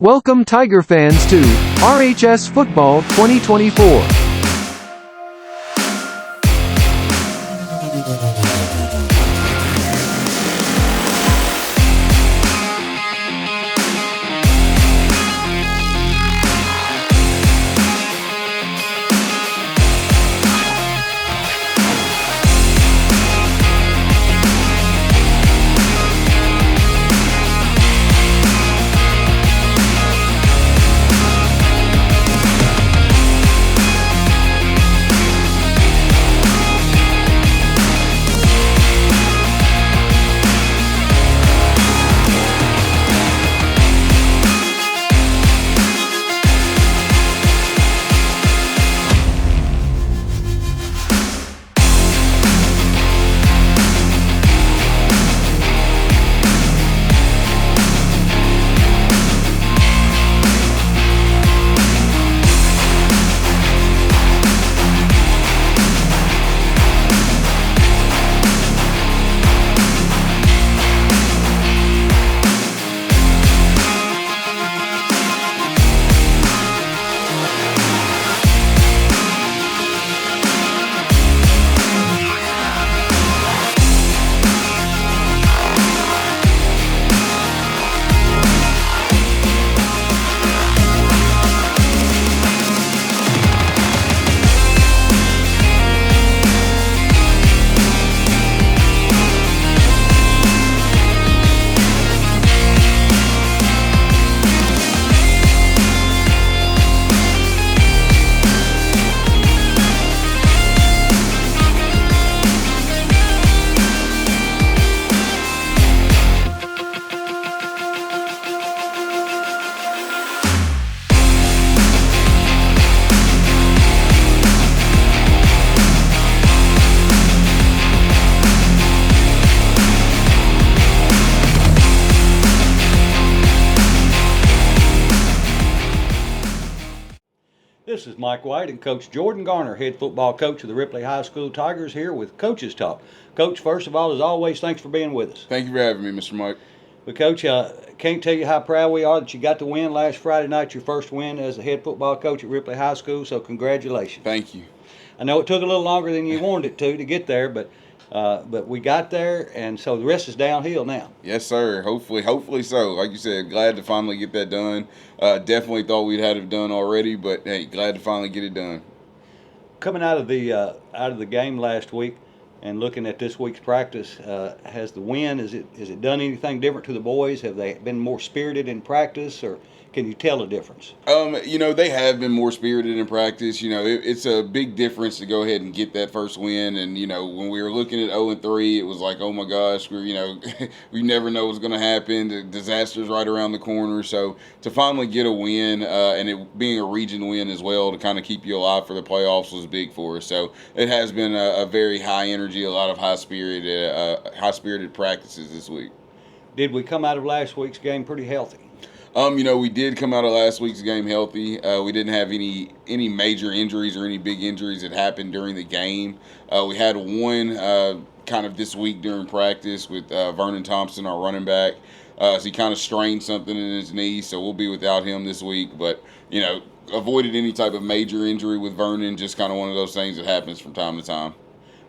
Welcome Tiger fans to RHS Football 2024. This is Mike White and Coach Jordan Garner, head football coach of the Ripley High School Tigers, here with Coach's Talk. Coach, first of all, as always, thanks for being with us. Thank you for having me, Mr. Mike. But Coach, can't tell you how proud we are that you got the win last Friday night, your first win as the head football coach at Ripley High School, so congratulations. Thank you. I know it took a little longer than you wanted it to get there, but we got there, and so the rest is downhill now. Yes, sir. Hopefully so. Like you said, glad to finally get that done. Definitely thought we'd had it done already, but hey, glad to finally get it done. Coming out of the game last week and looking at this week's practice, has the win, is it done anything different to the boys? Have they been more spirited in practice, or can you tell a difference? They have been more spirited in practice. It's a big difference to go ahead and get that first win. And, when we were looking at 0-3, it was like, oh my gosh, we never know what's going to happen. The disaster's right around the corner. So to finally get a win, and it being a region win as well, to kind of keep you alive for the playoffs was big for us. So it has been a very high energy, a lot of high spirited practices this week. Did we come out of last week's game pretty healthy? We did come out of last week's game healthy. We didn't have any major injuries or any big injuries that happened during the game. We had one kind of this week during practice with Vernon Thompson, our running back. So he kind of strained something in his knee, so we'll be without him this week. But, avoided any type of major injury with Vernon, just kind of one of those things that happens from time to time.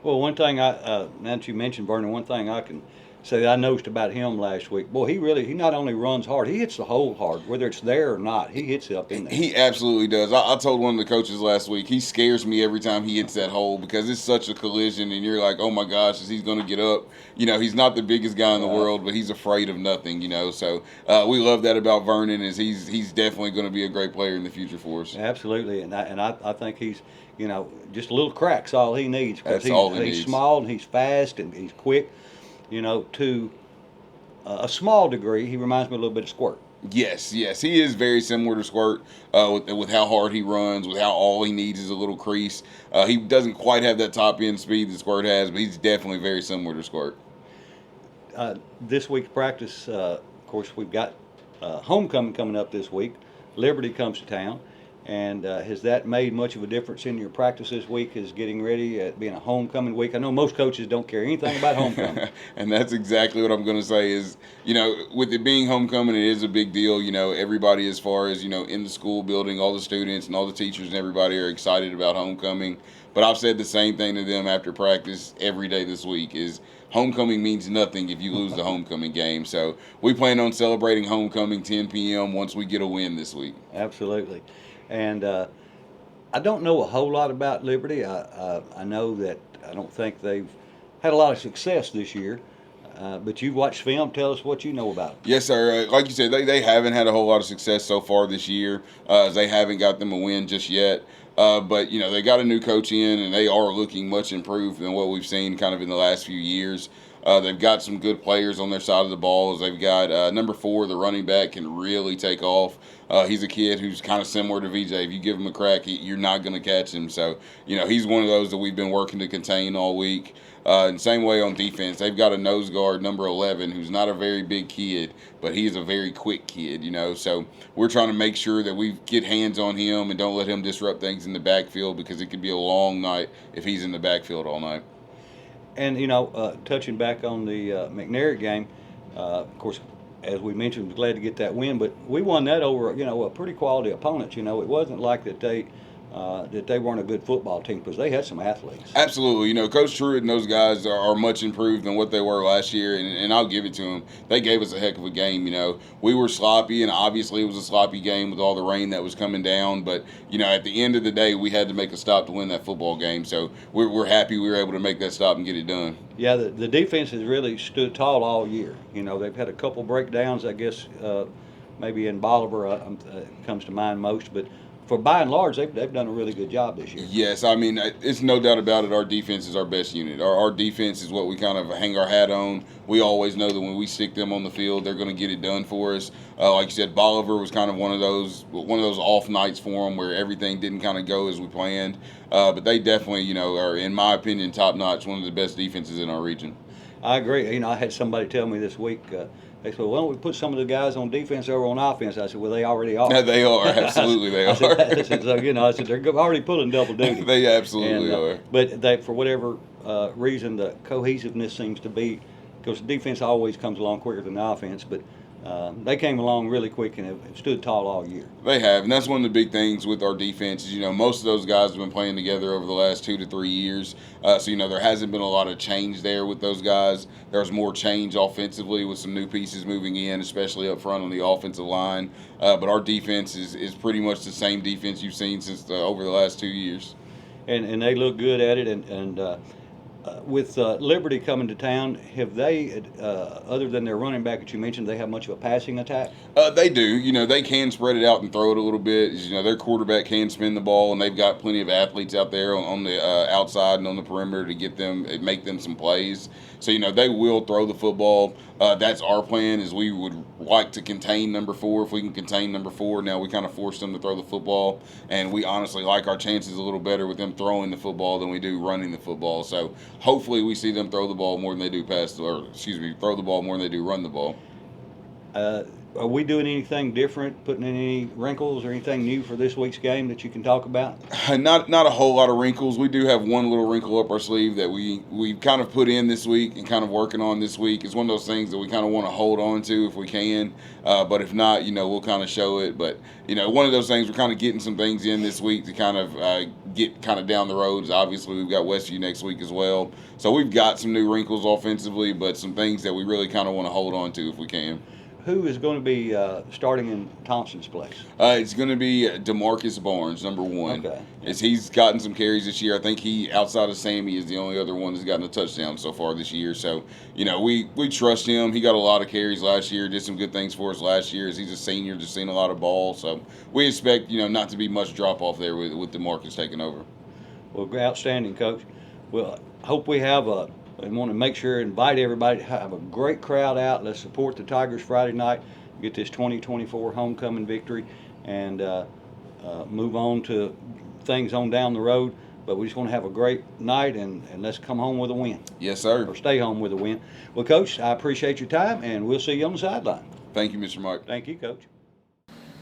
Well, one thing, now that you mentioned Vernon, one thing I can say that I noticed about him last week, boy, he not only runs hard, he hits the hole hard, whether it's there or not. He hits it up in there. He absolutely does. I told one of the coaches last week, he scares me every time he hits that hole because it's such a collision, and you're like, oh my gosh, is he going to get up? He's not the biggest guy in the world, but he's afraid of nothing, So we love that about Vernon, is he's definitely going to be a great player in the future for us. Absolutely, and I think he's, just a little crack's all he needs, because he's small and he's fast and he's quick. To a small degree, he reminds me a little bit of Squirt. Yes, he is very similar to Squirt with how hard he runs, with how all he needs is a little crease. He doesn't quite have that top end speed that Squirt has, but he's definitely very similar to Squirt. This week's practice, of course, we've got homecoming coming up this week. Liberty comes to town, And has that made much of a difference in your practice this week as getting ready at being a homecoming week? I know most coaches don't care anything about homecoming. And that's exactly what I'm going to say is, with it being homecoming, it is a big deal. Everybody as far as, in the school building, all the students and all the teachers and everybody are excited about homecoming. But I've said the same thing to them after practice every day this week is homecoming means nothing if you lose the homecoming game. So we plan on celebrating homecoming 10 p.m. once we get a win this week. Absolutely. And I don't know a whole lot about Liberty. I know that I don't think they've had a lot of success this year. But you've watched film. Tell us what you know about them. Yes, sir. Like you said, they haven't had a whole lot of success so far this year. They haven't got them a win just yet. But, they got a new coach in, and they are looking much improved than what we've seen kind of in the last few years. They've got some good players on their side of the ball. They've got number 4, the running back, can really take off. He's a kid who's kind of similar to VJ. If you give him a crack, you're not going to catch him. So, he's one of those that we've been working to contain all week. And same way on defense, they've got a nose guard, number 11, who's not a very big kid, but he is a very quick kid, So we're trying to make sure that we get hands on him and don't let him disrupt things in the backfield because it could be a long night if he's in the backfield all night. And, touching back on the McNair game, of course, as we mentioned, glad to get that win, but we won that over, a pretty quality opponent. It wasn't like that they weren't a good football team because they had some athletes. Absolutely. Coach Truitt and those guys are much improved than what they were last year, and I'll give it to them. They gave us a heck of a game. We were sloppy, and obviously it was a sloppy game with all the rain that was coming down, but, at the end of the day, we had to make a stop to win that football game, so we're happy we were able to make that stop and get it done. Yeah, the defense has really stood tall all year. They've had a couple breakdowns, I guess, maybe in Bolivar comes to mind most, but for by and large, they've done a really good job this year. Yes, it's no doubt about it. Our defense is our best unit. Our defense is what we kind of hang our hat on. We always know that when we stick them on the field, they're going to get it done for us. Like you said, Bolivar was kind of one of those off nights for them where everything didn't kind of go as we planned. But they definitely, are, in my opinion, top notch, one of the best defenses in our region. I agree. I had somebody tell me this week. They said, "Why don't we put some of the guys on defense over on offense?" I said, "Well, they already are." Yeah, they are. Absolutely, they are. I said, so, they're already pulling double duty. They absolutely are. But they, for whatever reason, the cohesiveness seems to be, because the defense always comes along quicker than the offense, but they came along really quick and have stood tall all year. They have, and that's one of the big things with our defense is, most of those guys have been playing together over the last 2 to 3 years. So, there hasn't been a lot of change there with those guys. There's more change offensively with some new pieces moving in, especially up front on the offensive line. But our defense is pretty much the same defense you've seen since over the last 2 years. And they look good at it, and with Liberty coming to town, have they, other than their running back that you mentioned, they have much of a passing attack? They do. They can spread it out and throw it a little bit. Their quarterback can spin the ball, and they've got plenty of athletes out there on the outside and on the perimeter to make them some plays. So, they will throw the football. That's our plan is we would like to contain number 4. If we can contain number 4, now we kind of force them to throw the football. And we honestly like our chances a little better with them throwing the football than we do running the football. So hopefully we see them throw the ball more than they do throw the ball more than they do run the ball. Are we doing anything different, putting in any wrinkles or anything new for this week's game that you can talk about? Not a whole lot of wrinkles. We do have one little wrinkle up our sleeve that we kind of put in this week and kind of working on this week. It's one of those things that we kind of want to hold on to if we can. But if not, we'll kind of show it. But, one of those things, we're kind of getting some things in this week to kind of get kind of down the roads. Obviously, we've got Westview next week as well. So we've got some new wrinkles offensively, but some things that we really kind of want to hold on to if we can. Who is going to be starting in Thompson's place? It's going to be DeMarcus Barnes, number 1. Okay. He's gotten some carries this year. I think he, outside of Sammy, is the only other one that's gotten a touchdown so far this year. So, we trust him. He got a lot of carries last year, did some good things for us last year. As he's a senior, just seen a lot of ball. So, we expect, not to be much drop-off there with DeMarcus taking over. Well, outstanding, Coach. Well, I hope we have I want to make sure invite everybody to have a great crowd out. Let's support the Tigers Friday night, get this 2024 homecoming victory, and move on to things on down the road. But we just want to have a great night, and let's come home with a win. Yes, sir. Or stay home with a win. Well, Coach, I appreciate your time, and we'll see you on the sideline. Thank you, Mr. Mike. Thank you, Coach.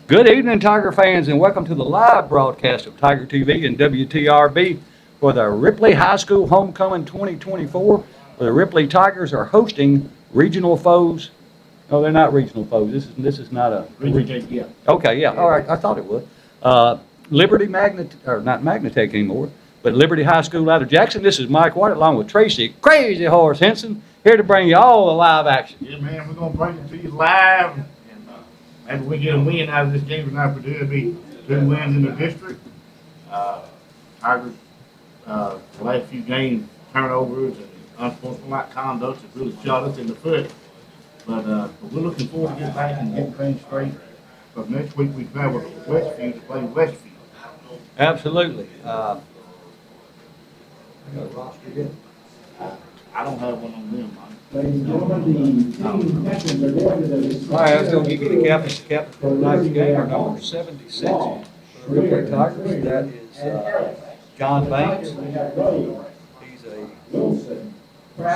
Good evening, Tiger fans, and welcome to the live broadcast of Tiger TV and WTRB for the Ripley High School Homecoming 2024, where the Ripley Tigers are hosting regional foes. No, they're not regional foes. This is not a regional. Yeah. Okay, yeah, all right, I thought it was. Liberty Magnet, or not Magnatech anymore, but Liberty High School out of Jackson. This is Mike White along with Tracy Crazy Horse Henson, here to bring you all the live action. Yeah, man, we're gonna bring it to you live, and maybe we get a win out of this game tonight. Purdue will be 2 wins in the district. Tigers, the last few games, turnovers and unsportsmanlike conduct have really shot us in the foot. But we're looking forward to getting back and getting things straight. But next week we travel to Westview to play Westview. Absolutely. I got a roster yet? I don't have one on them, man. Ladies and gentlemen, the team captains are going to the. All right, I was going to give you the captains. The captain for tonight's game are number 76 for the Ripley Tigers. That is John Banks. He's a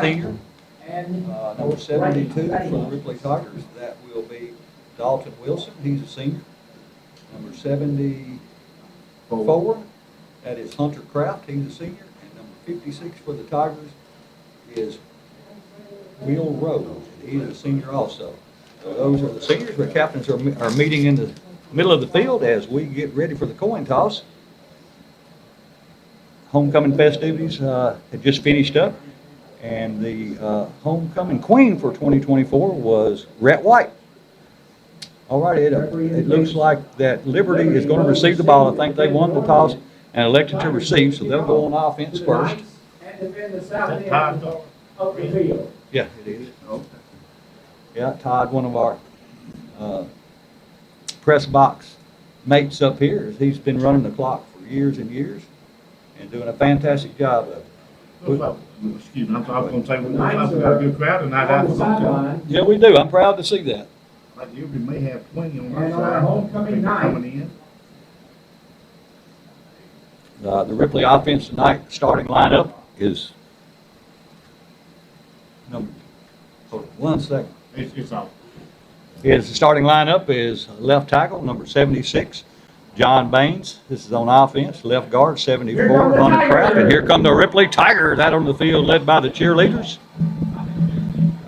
senior. Number 72 for the Ripley Tigers. That will be Dalton Wilson. He's a senior. Number 74, that is Hunter Kraft. He's a senior. And number 56 for the Tigers is Will Rose. He's a senior also. So those are the seniors. The captains are meeting in the middle of the field as we get ready for the coin toss. Homecoming festivities had just finished up, and the homecoming queen for 2024 was Rhett White. All right, it looks like that Liberty is going to receive the ball. I think they won the toss and elected to receive, so they'll go on offense first. And defend the south end of the field. Yeah, it is. Yeah, Todd, one of our press box mates up here, he's been running the clock for years and years and doing a fantastic job of it. Excuse me, I was going to say, we got a good crowd tonight out for homecoming. Yeah, we do. I'm proud to see that. Like you, we may have 20 on our And on side. our homecoming night. Coming in. The Ripley offense tonight starting lineup is number, hold on 1 second. It's all. His starting lineup is left tackle, number 76, John Baines. This is on offense. Left guard, 74, Hunter Kraft. And here come the Ripley Tigers out on the field, led by the cheerleaders.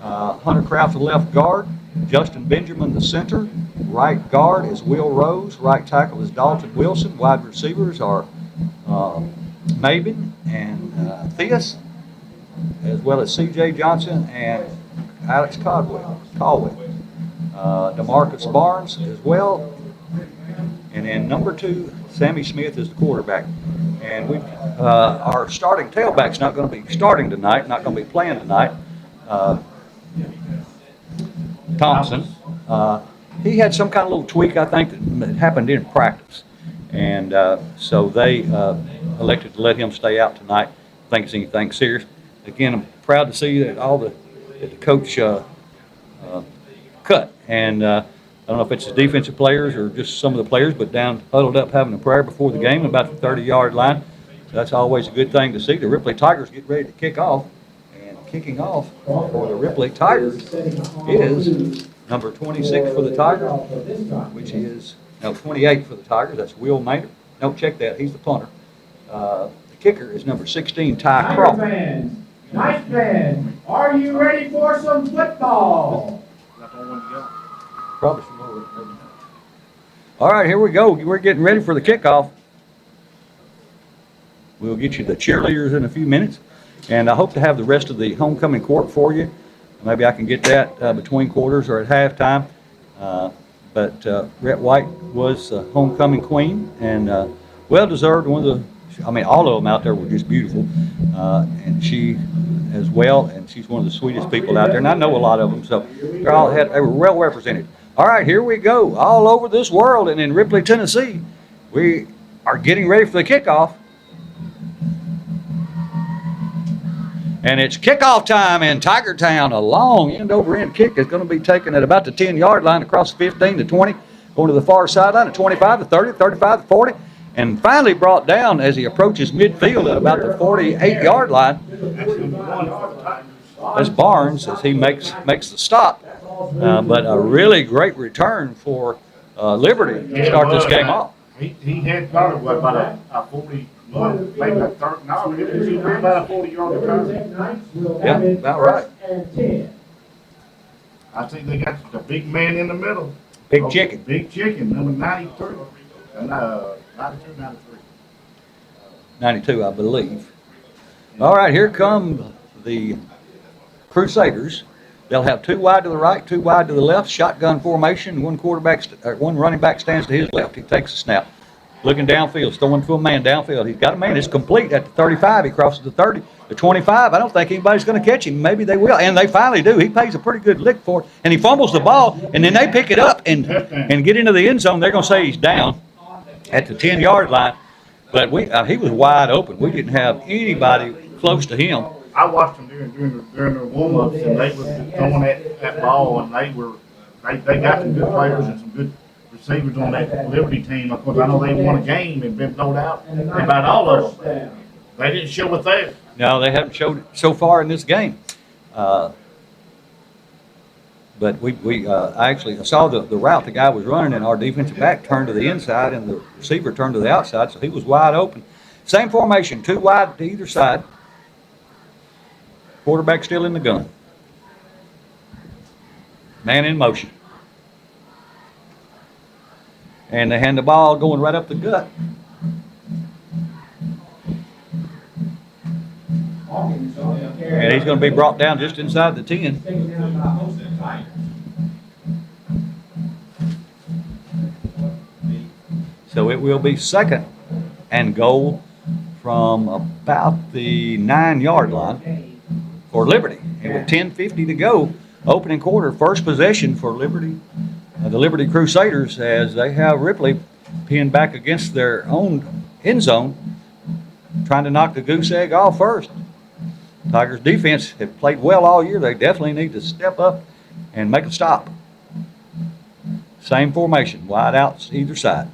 Hunter Kraft, the left guard. Justin Benjamin, the center. Right guard is Will Rose. Right tackle is Dalton Wilson. Wide receivers are Mabin and Theus, as well as C.J. Johnson and Alex Caldwell. DeMarcus Barnes as well. And then number 2, Sammy Smith is the quarterback. And we, our starting tailback's not going to be starting tonight, not going to be playing tonight. Thompson. He had some kind of little tweak, I think, that happened in practice. And so they elected to let him stay out tonight. I think it's anything serious. Again, I'm proud to see that that the coach cut. And I don't know if it's the defensive players or just some of the players, but down huddled up having a prayer before the game about the 30-yard line. So that's always a good thing to see. The Ripley Tigers get ready to kick off. And kicking off for the Ripley Tigers is number 26 for the Tigers, which is, no, 28 for the Tigers. That's Will Maynard. No, check that. He's the punter. The kicker is number 16, Ty Tiger Crawford. fans, nice fans, are you ready for some football? Probably some more. All right, here we go. We're getting ready for the kickoff. We'll get you the cheerleaders in a few minutes, and I hope to have the rest of the homecoming court for you. Maybe I can get that between quarters or at halftime. But Rhett White was homecoming queen, and well-deserved. All of them out there were just beautiful, and she as well, and she's one of the sweetest people out there, and I know a lot of them, so they were well represented. All right, here we go. All over this world and in Ripley, Tennessee, we are getting ready for the kickoff. And it's kickoff time in Tiger Town. A long end-over-end kick is going to be taken at about the 10-yard line across the 15 to 20, going to the far sideline at 25 to 30, 35 to 40, and finally brought down as he approaches midfield at about the 48-yard line. That's Barnes as he makes the stop. But a really great return for Liberty to start this game off. He had probably what, about a 41, maybe a 30, no, it was about a 40-yard return. Yeah, about right. I think they got the big man in the middle. Big chicken. Big chicken, number 93. 92, 93. 92, I believe. All right, here come the Crusaders. They'll have 2 wide to the right, 2 wide to the left, shotgun formation. One running back stands to his left. He takes a snap. Looking downfield, throwing to a man downfield. He's got a man. It's complete at the 35. He crosses the 30, the 25. I don't think anybody's going to catch him. Maybe they will, and they finally do. He pays a pretty good lick for it, and he fumbles the ball, and then they pick it up and get into the end zone. They're going to say he's down at the 10-yard line, but he was wide open. We didn't have anybody close to him. I watched them during their warm-ups, and they were throwing that ball, and they got some good players and some good receivers on that Liberty team. Of course, I know they won a game and been thrown out about all of them. They didn't show it there. No, they haven't showed it so far in this game. But I actually saw the route the guy was running, and our defensive back turned to the inside, and the receiver turned to the outside, so he was wide open. Same formation, 2 wide to either side. Quarterback still in the gun. Man in motion. And they hand the ball going right up the gut. And he's going to be brought down just inside the 10. So it will be 2nd and goal from about the 9-yard line for Liberty. And with 10:50 to go, opening quarter, first possession for Liberty, the Liberty Crusaders, as they have Ripley pinned back against their own end zone, trying to knock the goose egg off first. Tigers defense have played well all year. They definitely need to step up and make a stop. Same formation, wide outs either side.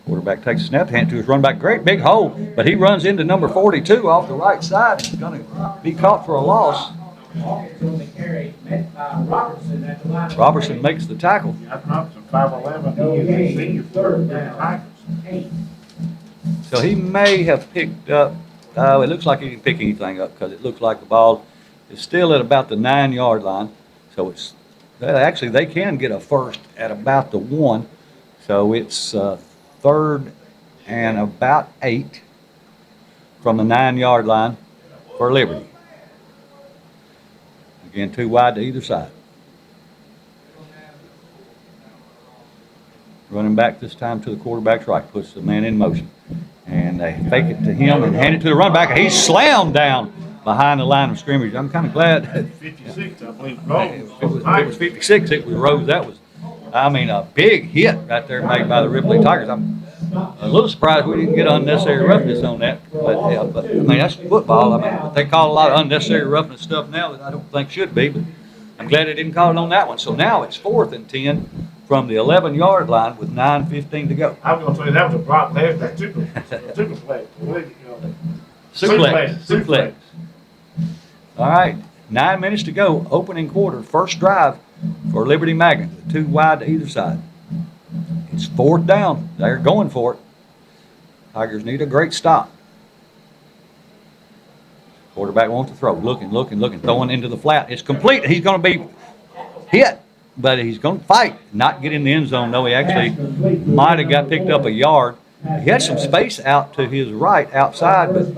Quarterback takes a snap, hand to his run back. Great big hole, but he runs into number 42 off the right side. He's going to be caught for a loss. Robertson makes the tackle. Robertson, 5'11". He is a senior for the Tigers. So he may have picked up, it looks like he didn't pick anything up because it looks like the ball is still at about the 9-yard line. So it's, actually they can get a first at about the 1. So it's 3rd and about 8 from the 9-yard line for Liberty. Again, 2 wide to either side. Running back this time to the quarterback's right, puts the man in motion. And they fake it to him and hand it to the running back. He's slammed down behind the line of scrimmage. I'm kind of glad. 56, I believe. It was 56. It was Rose. That was, a big hit right there made by the Ripley Tigers. I'm a little surprised we didn't get unnecessary roughness on that. But that's football. But they call a lot of unnecessary roughness stuff now that I don't think should be. But I'm glad they didn't call it on that one. So now it's 4th and 10 from the 11-yard line with 9:15 to go. I was going to tell you that was a Brock Lesnar superplex. Suplex. All right, 9 minutes to go. Opening quarter, first drive for Liberty Magnet. 2 wide to either side. It's 4th down. They're going for it. Tigers need a great stop. Quarterback wants to throw. Looking, throwing into the flat. It's complete. He's going to be hit, but he's going to fight. Not get in the end zone, though. He actually might have got picked up a yard. He had some space out to his right outside, but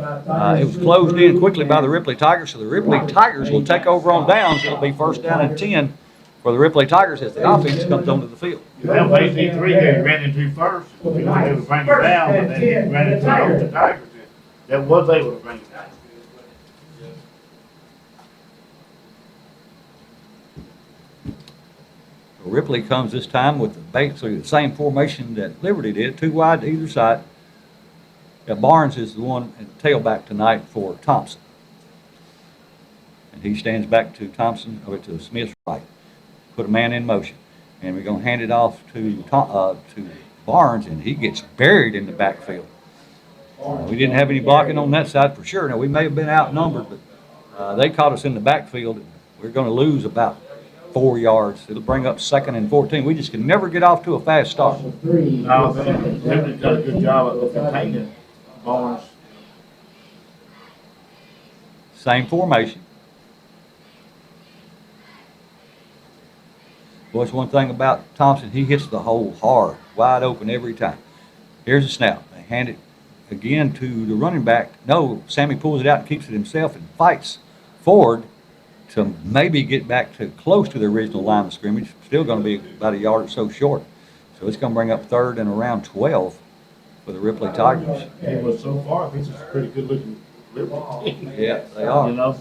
it was closed in quickly by the Ripley Tigers. So the Ripley Tigers will take over on downs. It'll be 1st down and 10 for the Ripley Tigers as the offense comes onto the field. Well, basically 3 they ran into first. They were able to bring it down, but then they ran into the Tigers. That was able to bring it down. Ripley comes this time with basically the same formation that Liberty did, 2 wide to either side. Barnes is the one at tailback tonight for Thompson. And he stands back to Thompson, or to Smith's right. Put a man in motion. And we're going to hand it off to Barnes, and he gets buried in the backfield. We didn't have any blocking on that side for sure. Now, we may have been outnumbered, but they caught us in the backfield. We're going to lose about 4 yards. It'll bring up 2nd and 14. We just can never get off to a fast start. No, Liberty's done a good job of containing Barnes. Same formation. Boy, that's one thing about Thompson. He hits the hole hard, wide open every time. Here's a snap. They hand it again to the running back. No, Sammy pulls it out and keeps it himself and fights forward to maybe get back to close to the original line of scrimmage. Still going to be about a yard or so short. So it's going to bring up 3rd and around 12 for the Ripley Tigers. Yeah, well, so far, this is a pretty good looking Liberty team. Yeah, they are. You know?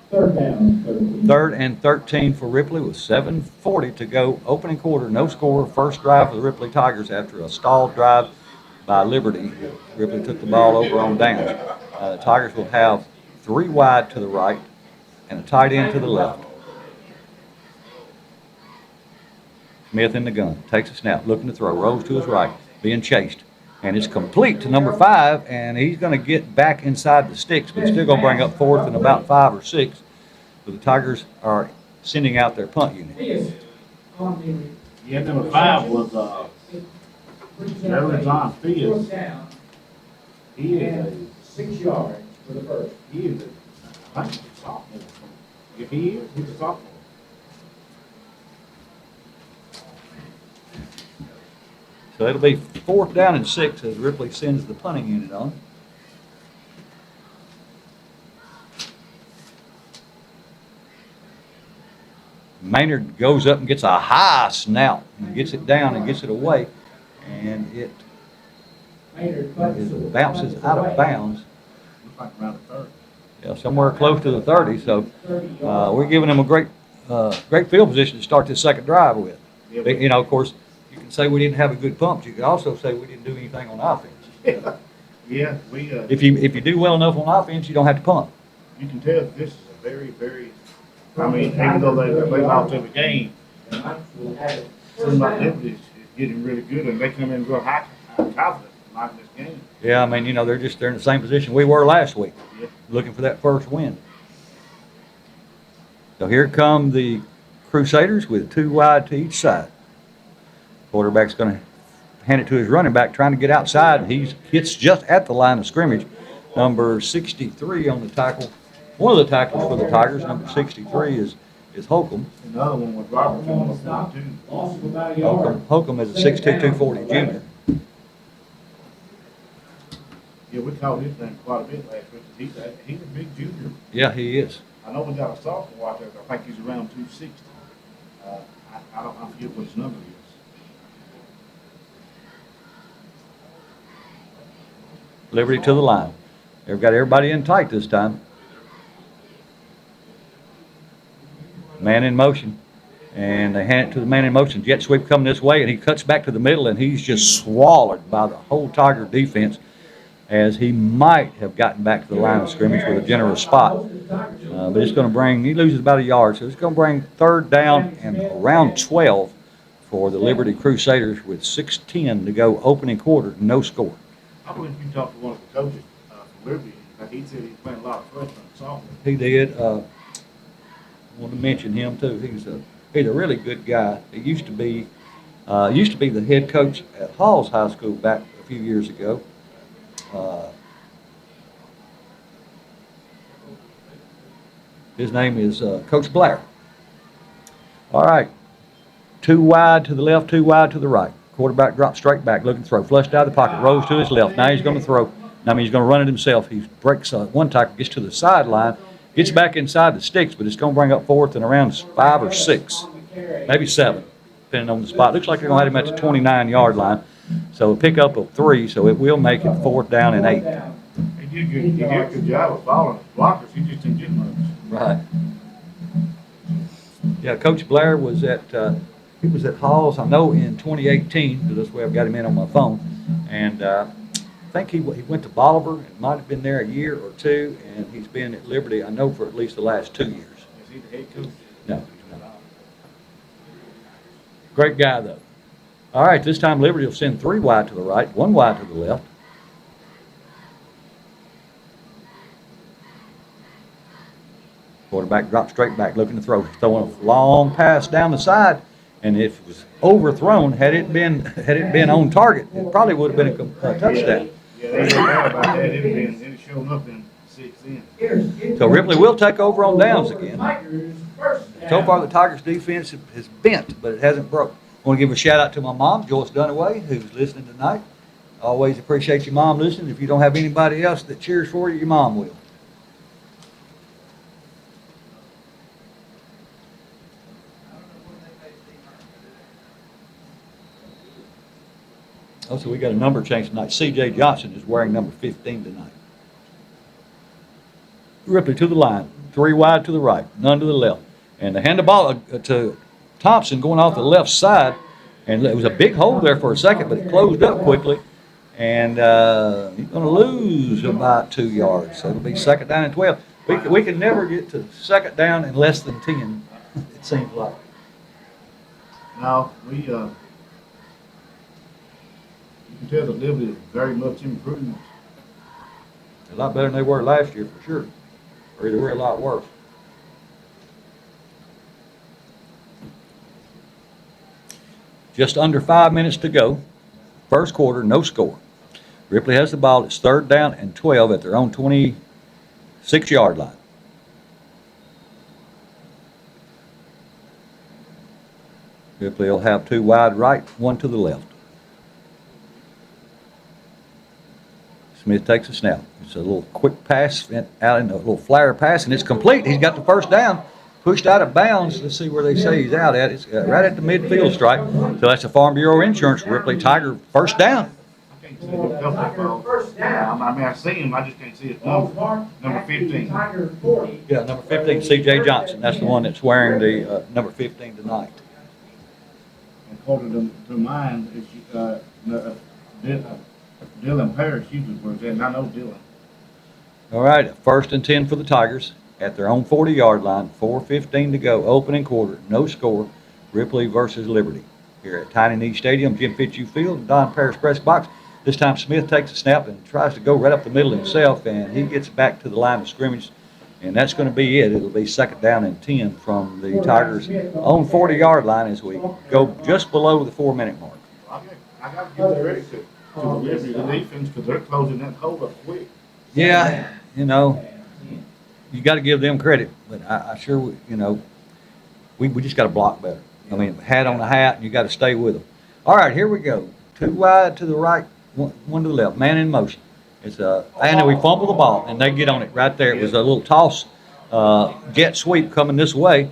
Third down, 13. 3rd and 13 for Ripley with 7:40 to go. Opening quarter, no score. First drive for the Ripley Tigers after a stalled drive by Liberty. Ripley took the ball over on downs. The Tigers will have 3 wide to the right and a tight end to the left. Smith in the gun, takes a snap, looking to throw, rolls to his right, being chased. And it's complete to number 5, and he's going to get back inside the sticks, but he's still going to bring up 4th and about 5 or 6. So the Tigers are sending out their punt unit. Yeah, number 5 was Arizona Fields. He is a 6 yards for the first. He is I think he's a sophomore. If he is, he's a sophomore. So it'll be 4th down and 6 as Ripley sends the punting unit on. Maynard goes up and gets a high snout and gets it down and gets it away, and it bounces out of bounds. Looks like around the 30. Yeah, somewhere close to the 30. So we're giving them a great field position to start this second drive with. You know, of course, you can say we didn't have a good pump. You could also say we didn't do anything on offense. Yeah, we. If you do well enough on offense, you don't have to pump. You can tell this is a very, very. I mean, even though they lost every game, it seems like Liberty is getting really good, and they come in real high confidence like this game. Yeah, I mean, you know, they're in the same position we were last week, looking for that first win. So here come the Crusaders with 2 wide to each side. Quarterback's going to hand it to his running back, trying to get outside. He hits just at the line of scrimmage. Number 63 on the tackle. One of the tackles for the Tigers, number 63, is Holcomb. Another one was Robert too. Holcomb is a 6'2", 240 junior. Yeah, we called his name quite a bit last week. He's a big junior. Yeah, he is. I know we got a sophomore out there. I think he's around 260. I forget what his number is. Liberty to the line. They've got everybody in tight this time. Man in motion. And they hand it to the man in motion. Jet sweep coming this way, and he cuts back to the middle, and he's just swallowed by the whole Tiger defense as he might have gotten back to the line of scrimmage with a generous spot. But it's going to bring, he loses about a yard, so it's going to bring 3rd down and around 12 for the Liberty Crusaders with 6:10 to go, opening quarter, no score. I believe you talked to one of the coaches from Liberty. He said he's playing a lot of freshman and sophomore. He did. I want to mention him too. He's a really good guy. He used to be the head coach at Halls High School back a few years ago. His name is Coach Blair. All right, 2 wide to the left, 2 wide to the right. Quarterback drops straight back, looking to throw. Flushed out of the pocket, rolls to his left. Now he's going to throw. I mean, he's going to run it himself. He breaks one tackle, gets to the sideline, gets back inside the sticks, but it's going to bring up 4th and around 5 or 6, maybe 7, depending on the spot. Looks like they're going to have him at the 29-yard line. So a pickup of 3, so it will make it 4th down and 8. He did a good job of following his blockers. He just didn't get much. Right. Yeah, Coach Blair was at Halls, I know, in 2018, because that's where I've got him in on my phone. And I think he went to Bolivar and might have been there a year or 2, and he's been at Liberty, I know, for at least the last 2 years. Is he the head coach? No. Great guy, though. All right, this time Liberty will send 3 wide to the right, 1 wide to the left. Quarterback dropped straight back, looking to throw. Throwing a long pass down the side, and if it was overthrown, had it been on target, it probably would have been a touchdown. Yeah, they didn't know about that. It'd shown up in 6 innings. So Ripley will take over on downs again. So far, the Tigers' defense has bent, but it hasn't broke. I want to give a shout out to my mom, Joyce Dunaway, who's listening tonight. Always appreciate your mom listening. If you don't have anybody else that cheers for you, your mom will. Also, we got a number change tonight. C.J. Johnson is wearing number 15 tonight. Ripley to the line, 3 wide to the right, none to the left. And they hand the ball to Thompson going off the left side. And it was a big hole there for a second, but it closed up quickly. And he's going to lose about 2 yards. So it'll be 2nd down and 12. We can never get to 2nd down in less than 10, it seems like. No, you can tell the Liberty is very much improved. A lot better than they were last year, for sure. Or they were a lot worse. Just under 5 minutes to go. First quarter, no score. Ripley has the ball. It's 3rd down and 12 at their own 26-yard line. Ripley will have 2 wide right, 1 to the left. Smith takes a snap. It's a little quick pass out in a little flare pass, and it's complete. He's got the 1st down. Pushed out of bounds. Let's see where they say he's out at. It's right at the midfield stripe. So that's a Farm Bureau Insurance. Ripley Tiger 1st down. I can't see the first down. I mean, I see him. I just can't see his number. Number 15. Yeah, number 15, C.J. Johnson. That's the one that's wearing the number 15 tonight. According to mine, Dylan Parrish usually wears that, and I know Dylan. All right, 1st and 10 for the Tigers at their own 40-yard line. 4:15 to go, opening quarter, no score. Ripley versus Liberty here at Tiny Knee Stadium, Jim Fitzhugh Field, Don Parrish press box. This time Smith takes a snap and tries to go right up the middle himself, and he gets back to the line of scrimmage, and that's going to be it. It'll be 2nd down and 10 from the Tigers' own 40-yard line as we go just below the 4-minute mark. I got to give the credit to the Liberty defense because they're closing that hole up quick. Yeah, you know, you got to give them credit, but I sure, we just got to block better. I mean, hat on the hat, and you got to stay with them. All right, here we go. 2 wide to the right, one to the left. Man in motion. And then we fumble the ball, and they get on it right there. It was a little toss, jet sweep coming this way,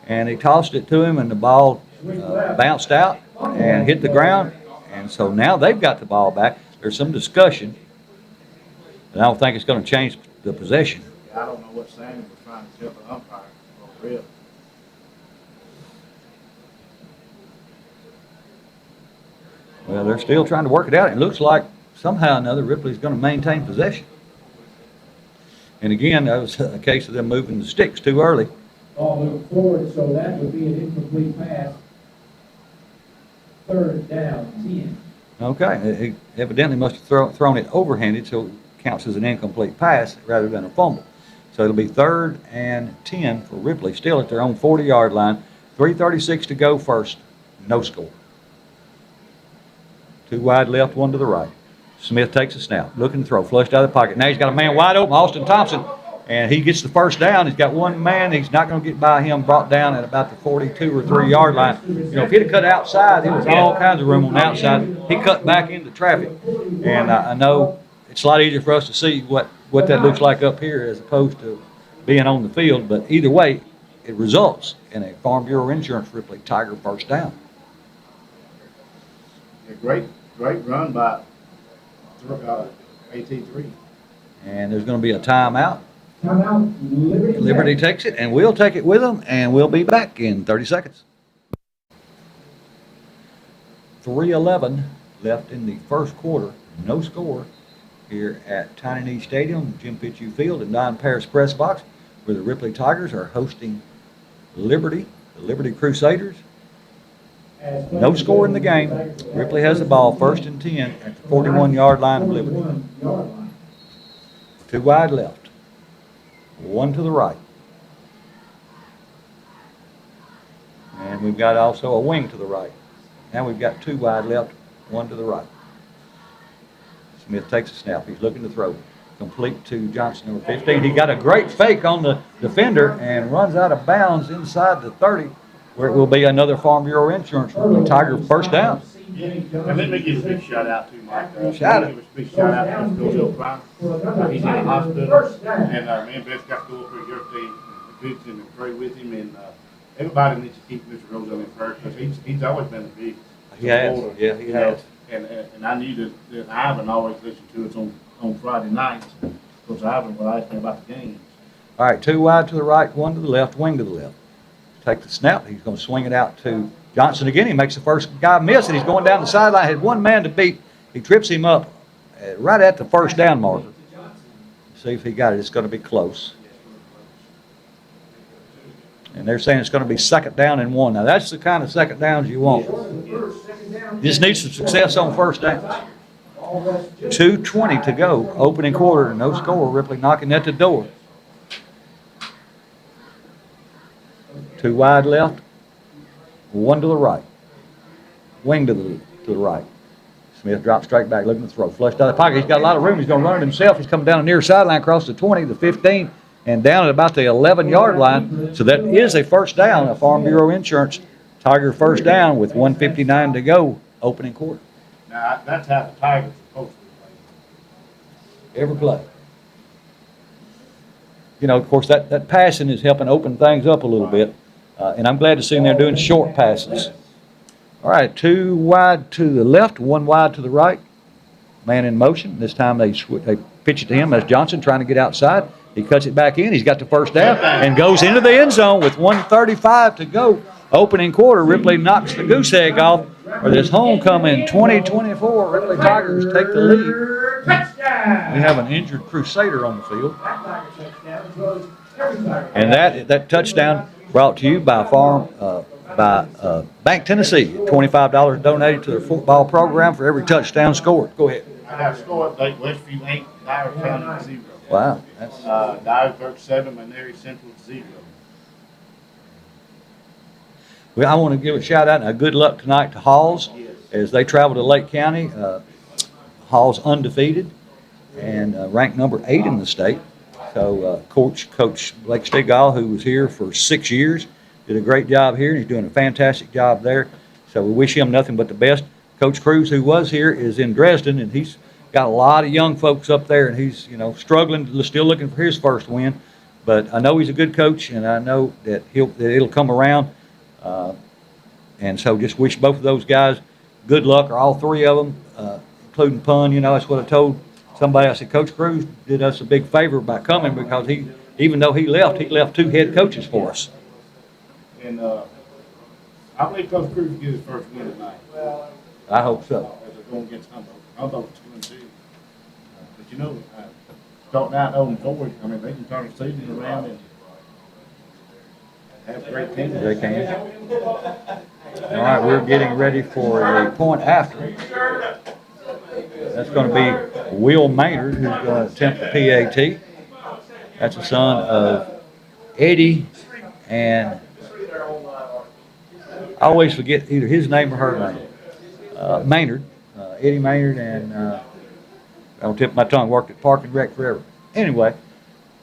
and he tossed it to him, and the ball bounced out and hit the ground. And so now they've got the ball back. There's some discussion, and I don't think it's going to change the possession. I don't know what Sandy was trying to tell the umpire for real. Well, they're still trying to work it out. It looks like somehow or another Ripley's going to maintain possession. And again, that was a case of them moving the sticks too early. Ball moved forward, so that would be an incomplete pass. 3rd down, 10. Okay, he evidently must have thrown it overhanded, so it counts as an incomplete pass rather than a fumble. So it'll be 3rd and 10 for Ripley, still at their own 40-yard line. 3:36 to go first, no score. 2 wide left, 1 to the right. Smith takes a snap, looking to throw, flushed out of the pocket. Now he's got a man wide open, Austin Thompson, and he gets the 1st down. He's got one man. He's not going to get by him, brought down at about the 42 or 3-yard line. If he'd have cut outside, there was all kinds of room on the outside. He cut back into traffic, and I know it's a lot easier for us to see what that looks like up here as opposed to being on the field, but either way, it results in a Farm Bureau Insurance Ripley Tiger 1st down. A great run by AT3. And there's going to be a timeout. Timeout, Liberty. Liberty takes it, and we'll take it with them, and we'll be back in 30 seconds. 3:11 left in the first quarter, no score here at Tiny Knee Stadium, Jim Fitzhugh Field, and Don Parrish press box, where the Ripley Tigers are hosting Liberty, the Liberty Crusaders. No score in the game. Ripley has the ball, 1st and 10 at the 41-yard line of Liberty. 2 wide left, 1 to the right. we've got also a wing to the right. Now we've got 2 wide left, 1 to the right. Smith takes a snap. He's looking to throw. Complete to Johnson, number 15. He got a great fake on the defender and runs out of bounds inside the 30, where it will be another Farm Bureau Insurance Tiger first down. Yeah, and let me give a big shout out to Mike. Shout out. Give a big shout out to Coach O'Brien. He's in the hospital, and me and Beth got to go up here yesterday and visit him and pray with him. And everybody needs to keep Mr. Roselle in prayer because he's always been a big He has. supporter, Yeah, he has. And I knew that Ivan always listened to us on Friday nights. Because Ivan would ask me about the games. All right, 2 wide to the right, 1 to the left, wing to the left. Take the snap. He's going to swing it out to Johnson again. He makes the first guy miss, and he's going down the sideline. Had 1 man to beat. He trips him up right at the first down marker. See if he got it. It's going to be close. And they're saying it's going to be 2nd down and 1. Now, that's the kind of 2nd downs you want. You just need some success on first downs. 2:20 to go. Opening quarter. No score. Ripley knocking at the door. 2 wide left. 1 to the right. Wing to the right. Smith drops straight back, looking to throw. Flushed out of the pocket. He's got a lot of room. He's going to run it himself. He's coming down the near sideline, across the 20, the 15, and down at about the 11-yard line. So that is a first down. A Farm Bureau Insurance Tiger first down with 1:59 to go. Opening quarter. Now, that's how the Tigers are supposed to play. Every play. You know, of course, that passing is helping open things up a little bit. And I'm glad to see them there doing short passes. All right, 2 wide to the left, 1 wide to the right. Man in motion. This time they pitch it to him. That's Johnson trying to get outside. He cuts it back in. He's got the first down and goes into the end zone with 1:35 to go. Opening quarter, Ripley knocks the goose egg off for this homecoming 2024. Ripley Tigers take the lead. We have an injured Crusader on the field. And that touchdown brought to you by Bank Tennessee. $25 donated to their football program for every touchdown scored. Go ahead. I have score update: Westview 8, Dyer County 0. Wow. That's Dyersburg 7, Maneri Central 0. Well, I want to give a shout out and a good luck tonight to Halls as they travel to Lake County. Halls undefeated and ranked number 8 in the state. So Coach Blake Stegall, who was here for 6 years, did a great job here, and he's doing a fantastic job there. So we wish him nothing but the best. Coach Cruz, who was here, is in Dresden, and he's got a lot of young folks up there, and he's struggling, still looking for his first win. But I know he's a good coach, and I know that it'll come around. And so just wish both of those guys good luck, or all 3 of them, including Pun. That's what I told somebody. I said, Coach Cruz did us a big favor by coming, because even though he left 2 head coaches for us. And I believe Coach Cruz will get his first win tonight. I hope so. As they're going against Humboldt. Humboldt's 2-2. But starting out 0-4, I mean, they can turn the season around and have a great team. They can. All right, we're getting ready for a point after. That's going to be Will Maynard, who's going to attempt the PAT. That's the son of Eddie and I always forget either his name or her name. Maynard, Eddie Maynard, and I don't tip my tongue, worked at Park and Rec forever. Anyway,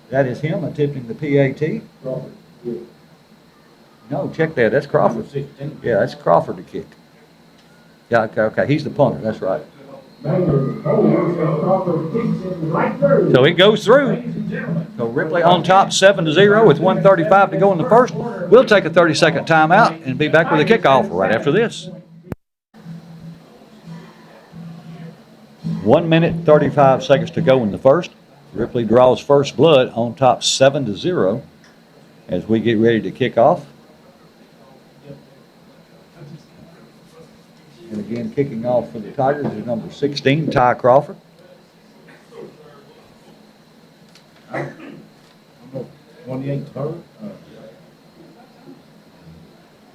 that is him attempting the PAT. No, check that. That's Crawford. Yeah, that's Crawford to kick. Yeah, okay. He's the punter. That's right. So it goes through. So Ripley on top 7-0 with 1:35 to go in the first. We'll take a 30-second timeout and be back with a kickoff right after this. 1 minute, 35 seconds to go in the first. Ripley draws first blood on top 7-0 as we get ready to kick off. And again, kicking off for the Tigers is number 16, Ty Crawford. I'm 28 hurt.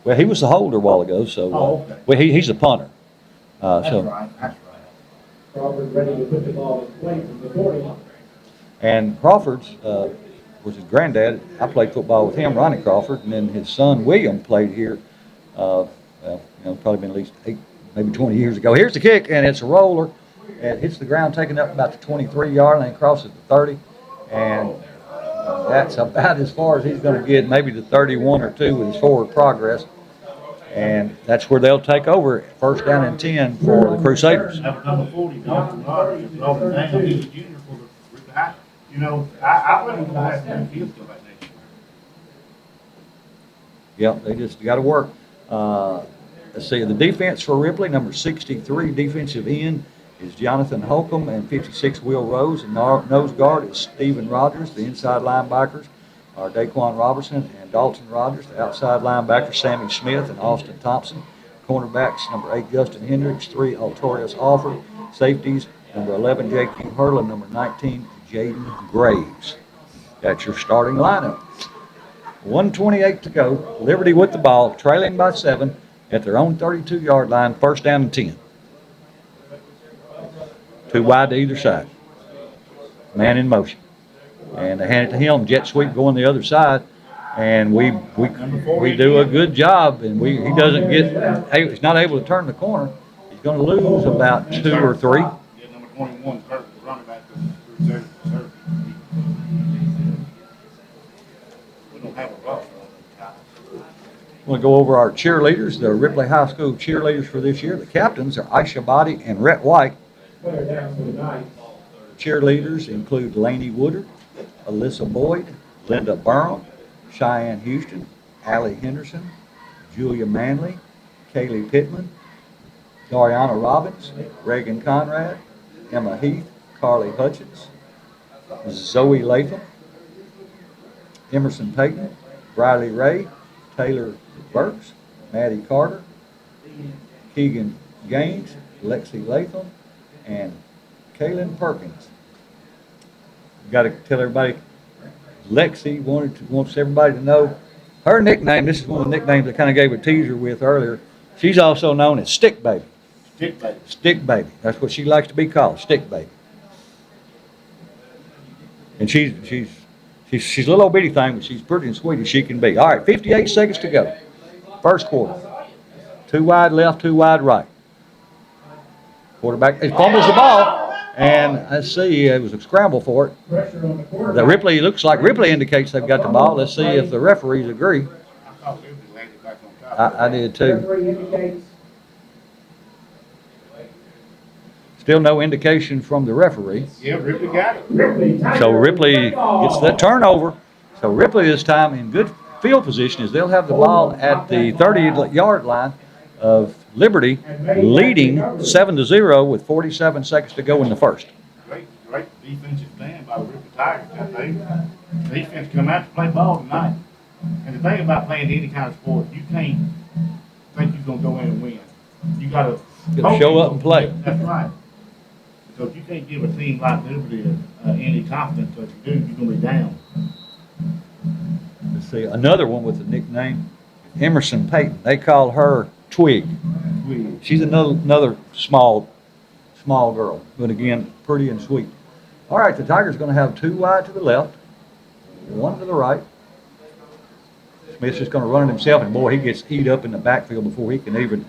Well, he was the holder a while ago, so okay. well, he's the punter. That's So right. That's right. Crawford ready to put the ball in play from the 40. And Crawford's was his granddad. I played football with him, Ronnie Crawford, and then his son William played here Probably been at least 8, maybe 20 years ago. Here's the kick, and it's a roller. It hits the ground, taking up about the 23-yard line, crosses the 30, and that's about as far as he's going to get, maybe the 31 or 2 with his forward progress. And that's where they'll take over, first down and 10 for the Crusaders. That was number 40, Dalton Rogers, just rolled down. He was a junior for the Ripley High. You know, I wouldn't even have to do field goal back next year. Yep, they just got to work. Let's see, the defense for Ripley, number 63 defensive end is Jonathan Holcomb, and 56 Will Rose. And nose guard is Stephen Rogers. The inside linebackers are Daquan Robertson and Dalton Rogers. The outside linebackers, Sammy Smith and Austin Thompson. Cornerbacks, number 8 Justin Hendricks, 3 Altorius Alford. Safeties, number 11 J.Q. Hurley, number 19 Jaden Graves. That's your starting lineup. 1:28 to go. Liberty with the ball, trailing by 7 at their own 32-yard line, first down and 10. 2 wide to either side. Man in motion. And they hand it to him. Jet sweep going the other side. And we do a good job. And he doesn't he's not able to turn the corner. He's going to lose about 2 or 3. Yeah, number 21, the running back, the reserve. We don't have a roster on them. We'll go over our cheerleaders, the Ripley High School cheerleaders for this year. The captains are Aisha Body and Rhett White. Cheerleaders include Laney Woodard, Alyssa Boyd, Linda Burrow, Cheyenne Houston, Allie Henderson, Julia Manley, Kaylee Pittman, Dariana Robbins, Reagan Conrad, Emma Heath, Carly Hutchins, Zoe Latham, Emerson Payton, Briley Ray, Taylor Burks, Maddie Carter, Keegan Gaines, Lexi Latham, and Kaylin Perkins. Got to tell everybody, Lexi wants everybody to know her nickname. This is one of the nicknames I kind of gave a teaser with earlier. She's also known as Stick Baby. Stick baby. Stick Baby. That's what she likes to be called, Stick Baby. And she's a little old bitty thing, but she's pretty and sweet as she can be. All right, 58 seconds to go. First quarter. 2 wide left, 2 wide right. Quarterback fumbles the ball, and let's see, it was a scramble for it. The Ripley, looks like Ripley indicates they've got the ball. Let's see if the referees agree. I thought Liberty landed back on top. I did too. Still no indication from the referee. Yeah, Ripley got it. So Ripley gets that turnover. So Ripley this time in good field position as they'll have the ball at the 30-yard line of Liberty, leading 7-0 with 47 seconds to go in the first. Great defensive stand by the Ripley Tigers. Defense come out to play ball tonight. And the thing about playing any kind of sport, you can't think you're going to go in and win. You got to Show up and play. That's right. Because you can't give a team like Liberty any confidence that you do, you're going to be down. Let's see, another one with the nickname, Emerson Payton. They call her Twig. She's another small girl, but again, pretty and sweet. All right, the Tigers going to have 2 wide to the left, 1 to the right. Smith's just going to run it himself, and boy, he gets eat up in the backfield before he can even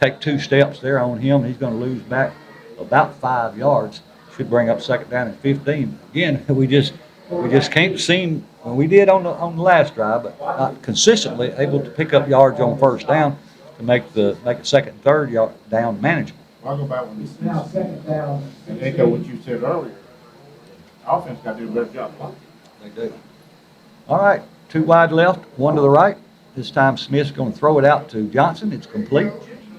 take 2 steps there on him. He's going to lose back about 5 yards. Should bring up second down and 15. Again, we just can't seem, well, we did on the last drive, but not consistently able to pick up yards on first down to make a second and third yard down manageable. Well, I'll go back when Now second down. and echo what you said earlier. Offense got to do a better job. They do. All right, 2 wide left, 1 to the right. This time Smith's going to throw it out to Johnson. It's complete.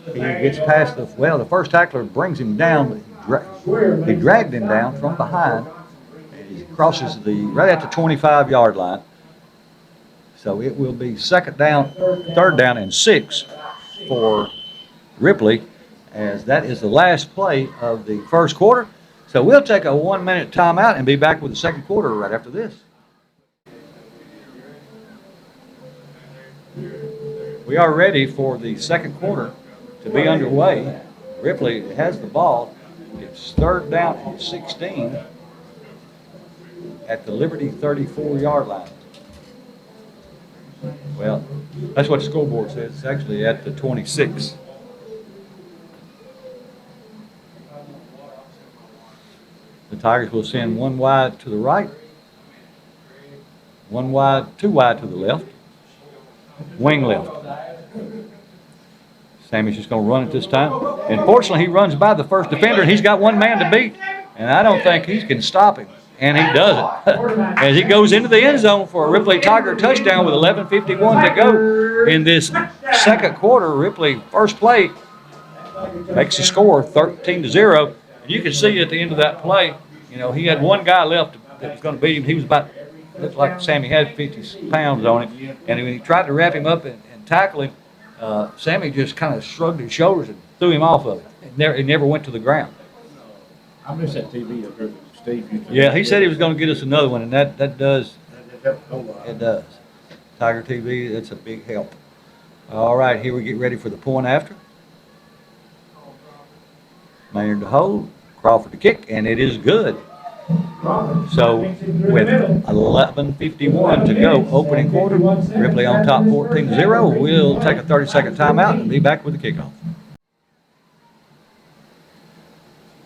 He gets past the first tackler brings him down, but he dragged him down from behind. And he crosses right at the 25-yard line. So it will be third down and 6 for Ripley, as that is the last play of the first quarter. So we'll take a 1-minute timeout and be back with the second quarter right after this. We are ready for the second quarter to be underway. Ripley has the ball. It's third down and 16 at the Liberty 34-yard line. Well, that's what the scoreboard says. It's actually at the 26. The Tigers will send one wide to the right, one wide, two wide to the left, wing left. Sammy's just going to run it this time. And fortunately, he runs by the first defender, and he's got one man to beat. And I don't think he can stop him. And he doesn't. As he goes into the end zone for a Ripley Tiger touchdown with 11:51 to go in this second quarter. Ripley, first play, makes the score 13-0. And you can see at the end of that play, you know, he had one guy left that was going to beat him. He was about, looked like Sammy had 50 pounds on him. And when he tried to wrap him up and tackle him, Sammy just kind of shrugged his shoulders and threw him off of it. It never went to the ground. I miss that TV up here with Steve. Yeah, he said he was going to get us another one, and that does, That helped a whole lot. it does. Tiger TV, that's a big help. All right, here we get ready for the point after. Maynard to hold, Crawford to kick, and it is good. So with 11:51 to go, opening quarter, Ripley on top 14-0. We'll take a 30-second timeout and be back with the kickoff.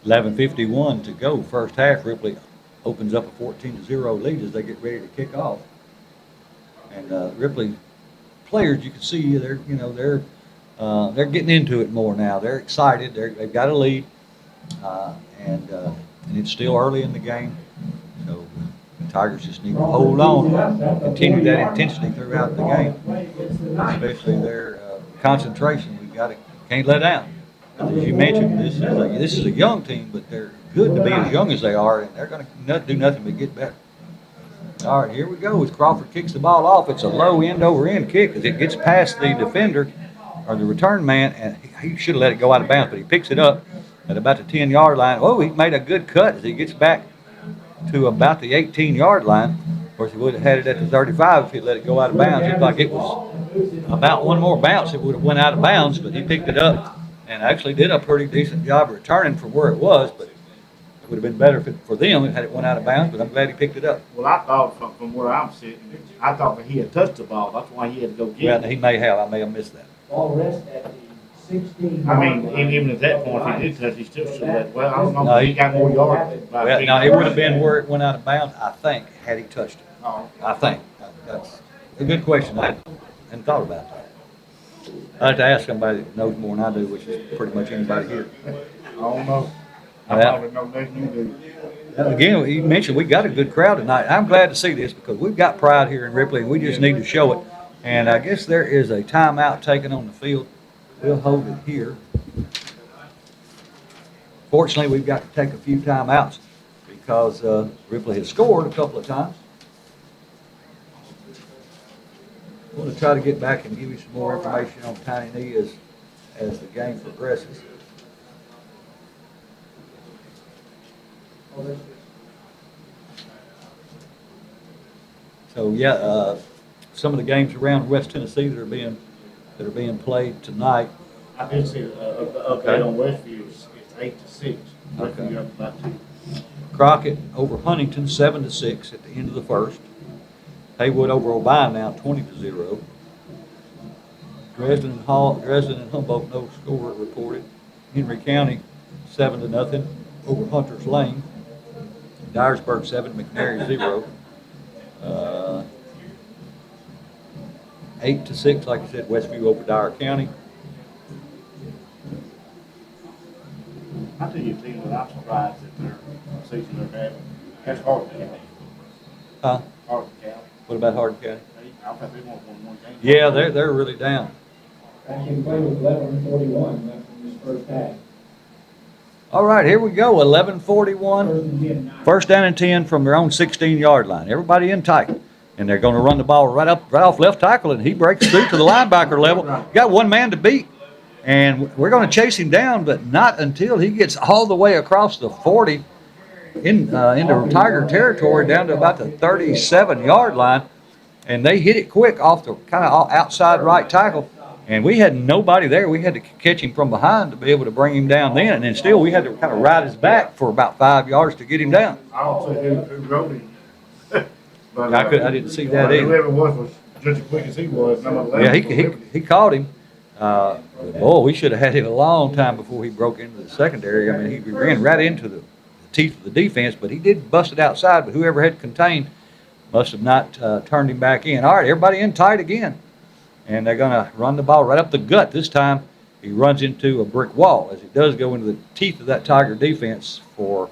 11:51 to go, first half. Ripley opens up a 14-0 lead as they get ready to kick off. And Ripley players, you can see they're getting into it more now. They're excited. They've got a lead, and it's still early in the game. So the Tigers just need to hold on, continue that intensity throughout the game, especially their concentration. Can't let down. As you mentioned, this is a young team, but they're good to be as young as they are, and they're going to do nothing but get better. All right, here we go. As Crawford kicks the ball off, it's a low end-over-end kick as it gets past the defender or the return man, and he should have let it go out of bounds, but he picks it up at about the 10-yard line. Oh, he made a good cut as he gets back to about the 18-yard line. Of course, he would have had it at the 35 if he'd let it go out of bounds. It looked like it was about one more bounce. It would have went out of bounds, but he picked it up and actually did a pretty decent job returning from where it was, but it would have been better for them had it went out of bounds, but I'm glad he picked it up. Well, I thought from where I'm sitting, I thought that he had touched the ball. That's why he had to go get Well, it. he may have. I may have missed that. Ball rest at the 16. I mean, even at that point, if he did touch, he still should have. Well, I don't know No, if he got more yards. Well, no, it would have been where it went out of bounds, I think, had he touched it. Oh, I think. That's a good question. I hadn't thought about that. I'd have to ask somebody that knows more than I do, which is pretty much anybody here. I don't know. I Yeah. probably know nothing you do. Again, you mentioned we got a good crowd tonight. I'm glad to see this because we've got pride here in Ripley, and we just need to show it. And I guess there is a timeout taken on the field. We'll hold it here. Fortunately, we've got to take a few timeouts because Ripley has scored a couple of times. I want to try to get back and give you some more information on Tiny Knee as the game progresses. So yeah, some of the games around West Tennessee that are being played tonight. I did see update on Westview. It's 8-6. Westview up about 2. Crockett over Huntington 7-6 at the end of the first. Haywood over O'Brien now 20-0. Dresden and Humboldt no score reported. Henry County 7-0 over Hunter's Lane. Dyersburg 7, McNary 0. 8-6, like I said, Westview over Dyer County. I tell you, a team that I'm surprised at their season they're having. That's Hardin County. Huh? Hardin County. What about Hardin County? I think they won one game. Yeah, they're really down. Actually played with 11:41 left in this first half. All right, here we go. 11:41. First and 10. First down and 10 from their own 16-yard line. Everybody in tight. And they're going to run the ball right off left tackle, and he breaks through to the linebacker level. Got one man to beat. And we're going to chase him down, but not until he gets all the way across the 40 into Tiger territory down to about the 37-yard line. And they hit it quick off the kind of outside right tackle. And we had nobody there. We had to catch him from behind to be able to bring him down then. And then still we had to kind of ride his back for about 5 yards to get him down. I don't say who wrote him. But, I didn't see that either. Whoever it was Just as quick as he was, number 11. Yeah, for Liberty. he caught him. Boy, we should have had him a long time before he broke into the secondary. I mean, he ran right into the teeth of the defense, but he did bust it outside, but whoever had contained must have not turned him back in. All right, everybody in tight again. And they're going to run the ball right up the gut. This time he runs into a brick wall as he does go into the teeth of that Tiger defense for,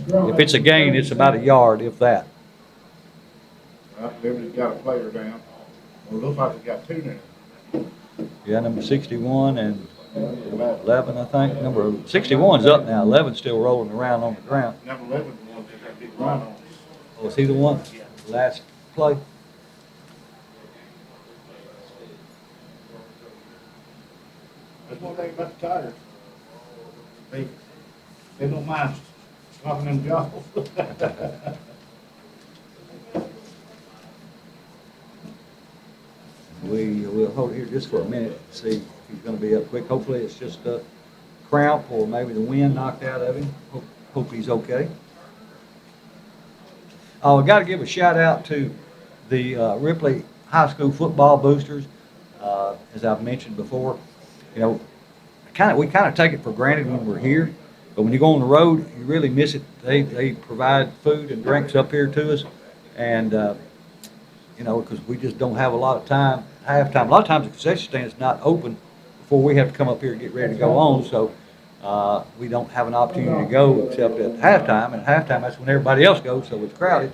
if it's a gain, it's about a yard, if that. Well, Liberty's got a player down. Well, it looks like they got two now. Yeah, number 61 and 11, I think. Number 61's up now. 11's still rolling around on the ground. Number 11 is the one that got big run on. Oh, is he the one? Yeah. Last play? That's one thing about the Tigers. They don't mind swapping them jobs. We'll hold it here just for a minute, see if he's going to be up quick. Hopefully it's just a cramp or maybe the wind knocked out of him. Hope he's okay. We got to give a shout out to the Ripley High School football boosters. As I've mentioned before, you know, we kind of take it for granted when we're here, but when you go on the road, you really miss it. They provide food and drinks up here to us, and you know, because we just don't have a lot of time, halftime. A lot of times the concession stand is not open before we have to come up here and get ready to go on, so we don't have an opportunity to go except at halftime, and halftime that's when everybody else goes, so it's crowded.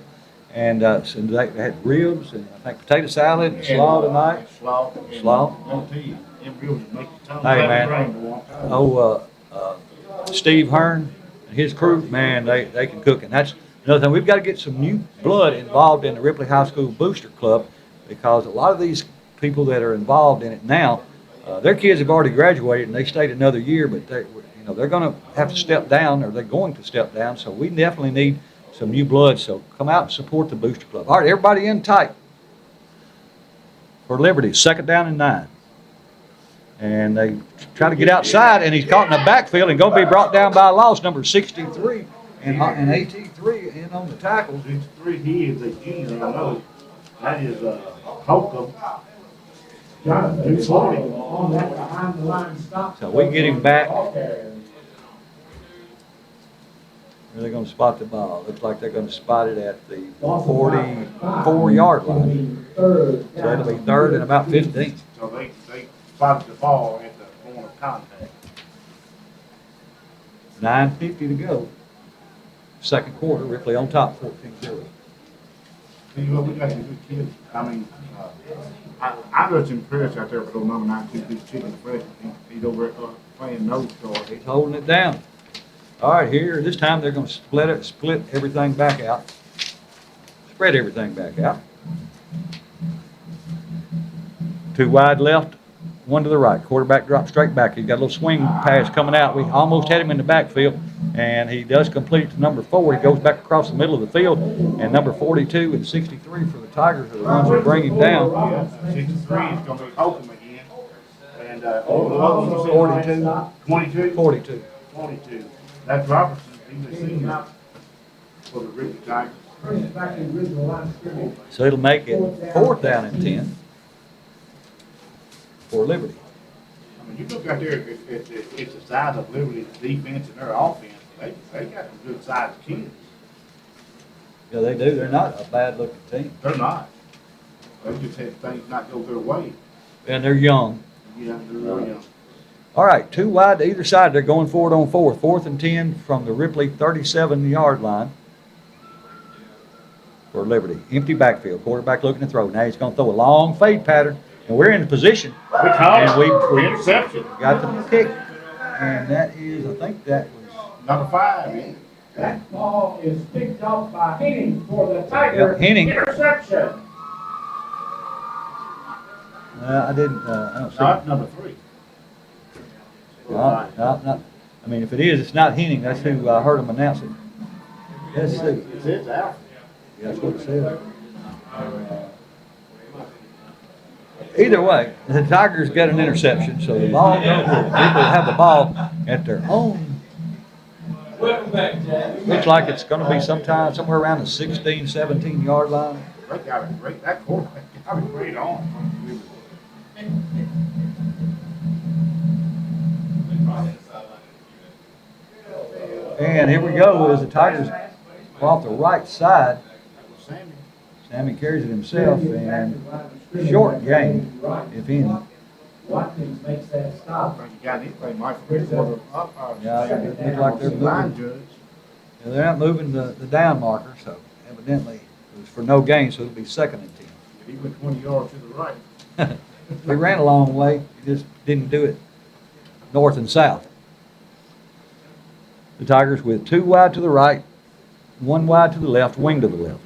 And so they had ribs and I think potato salad and slaw tonight. Slaw. Slaw. I'll tell you, them ribs will make your tongue Hey, clap man. and drain. Steve Hearn and his crew, man, they can cook. And that's another thing. We've got to get some new blood involved in the Ripley High School Booster Club, because a lot of these people that are involved in it now, their kids have already graduated and they stayed another year, but they're going to have to step down, or they're going to step down. So we definitely need some new blood. So come out and support the Booster Club. All right, everybody in tight for Liberty. 2nd down and 9. And they try to get outside, and he's caught in the backfield and going to be brought down by a loss, number 63 and AT3 in on the tackle. 63, he is a junior, I know. That is Holcomb. Jonathan, 240. on that behind the line stop. So we get him back. Okay. Where are they going to spot the ball? Looks like they're going to spot it at the 44-yard line. So it'll be 3rd and about 15. So they spotted the ball at the point of contact. 9:50 to go. 2nd quarter, Ripley on top, 14-0. See, well, we got some good kids. I mean, I was impressed out there with those number 92 big chicken freshman. He's over there playing nose guard. He's holding it down. All right, here, this time they're going to split everything back out. Spread everything back out. 2 wide left, 1 to the right. Quarterback drops straight back. He's got a little swing pass coming out. We almost had him in the backfield, and he does complete it to number 4. He goes back across the middle of the field, and number 42 and 63 for the Tigers are the ones that bring him down. Yeah, 63 is going to be Holcomb again. And 42. 22? 42. That's Robertson. He's a senior for the Ripley Tigers. Back in the original line of scrimmage. So it'll make it 4th down and 10 for Liberty. I mean, you look out there, it's the size of Liberty's defense and their offense. They got some good sized kids. Yeah, they do. They're not a bad-looking team. They're not. They just had things not go their way. And they're young. Yeah, they're really young. All right, 2 wide to either side. They're going forward on 4th. 4th and 10 from the Ripley 37-yard line for Liberty. Empty backfield. Quarterback looking to throw. Now he's going to throw a long fade pattern. And we're in the position. We called And we interception. got the pick. And that is, I think that was Number 5. Yeah. That ball is picked up by Henning for the Tiger. Yep, Henning. Interception. I don't see. No, that's number 3. No. I mean, if it is, it's not Henning. That's who I heard him announce it. Let's see. It says Alfred. Yeah, that's what it said. Either way, the Tigers got an interception, so the ball goes. People have the ball at their own. Welcome back, Jack. Looks like it's going to be somewhere around the 16, 17-yard line. That quarterback I'll be great on. And here we go as the Tigers off the right side. Sammy. Sammy carries it himself, and short game, if any. Watkins makes that I stop. think you got anything, Mike. Up, Yeah, it looked like they're line moving. judge. Yeah, they're not moving the down marker, so evidently it was for no gain, so it'll be 2nd and 10. He went 20 yards to the right. We ran a long way, just didn't do it north and south. The Tigers with 2 wide to the right, 1 wide to the left, wing to the left.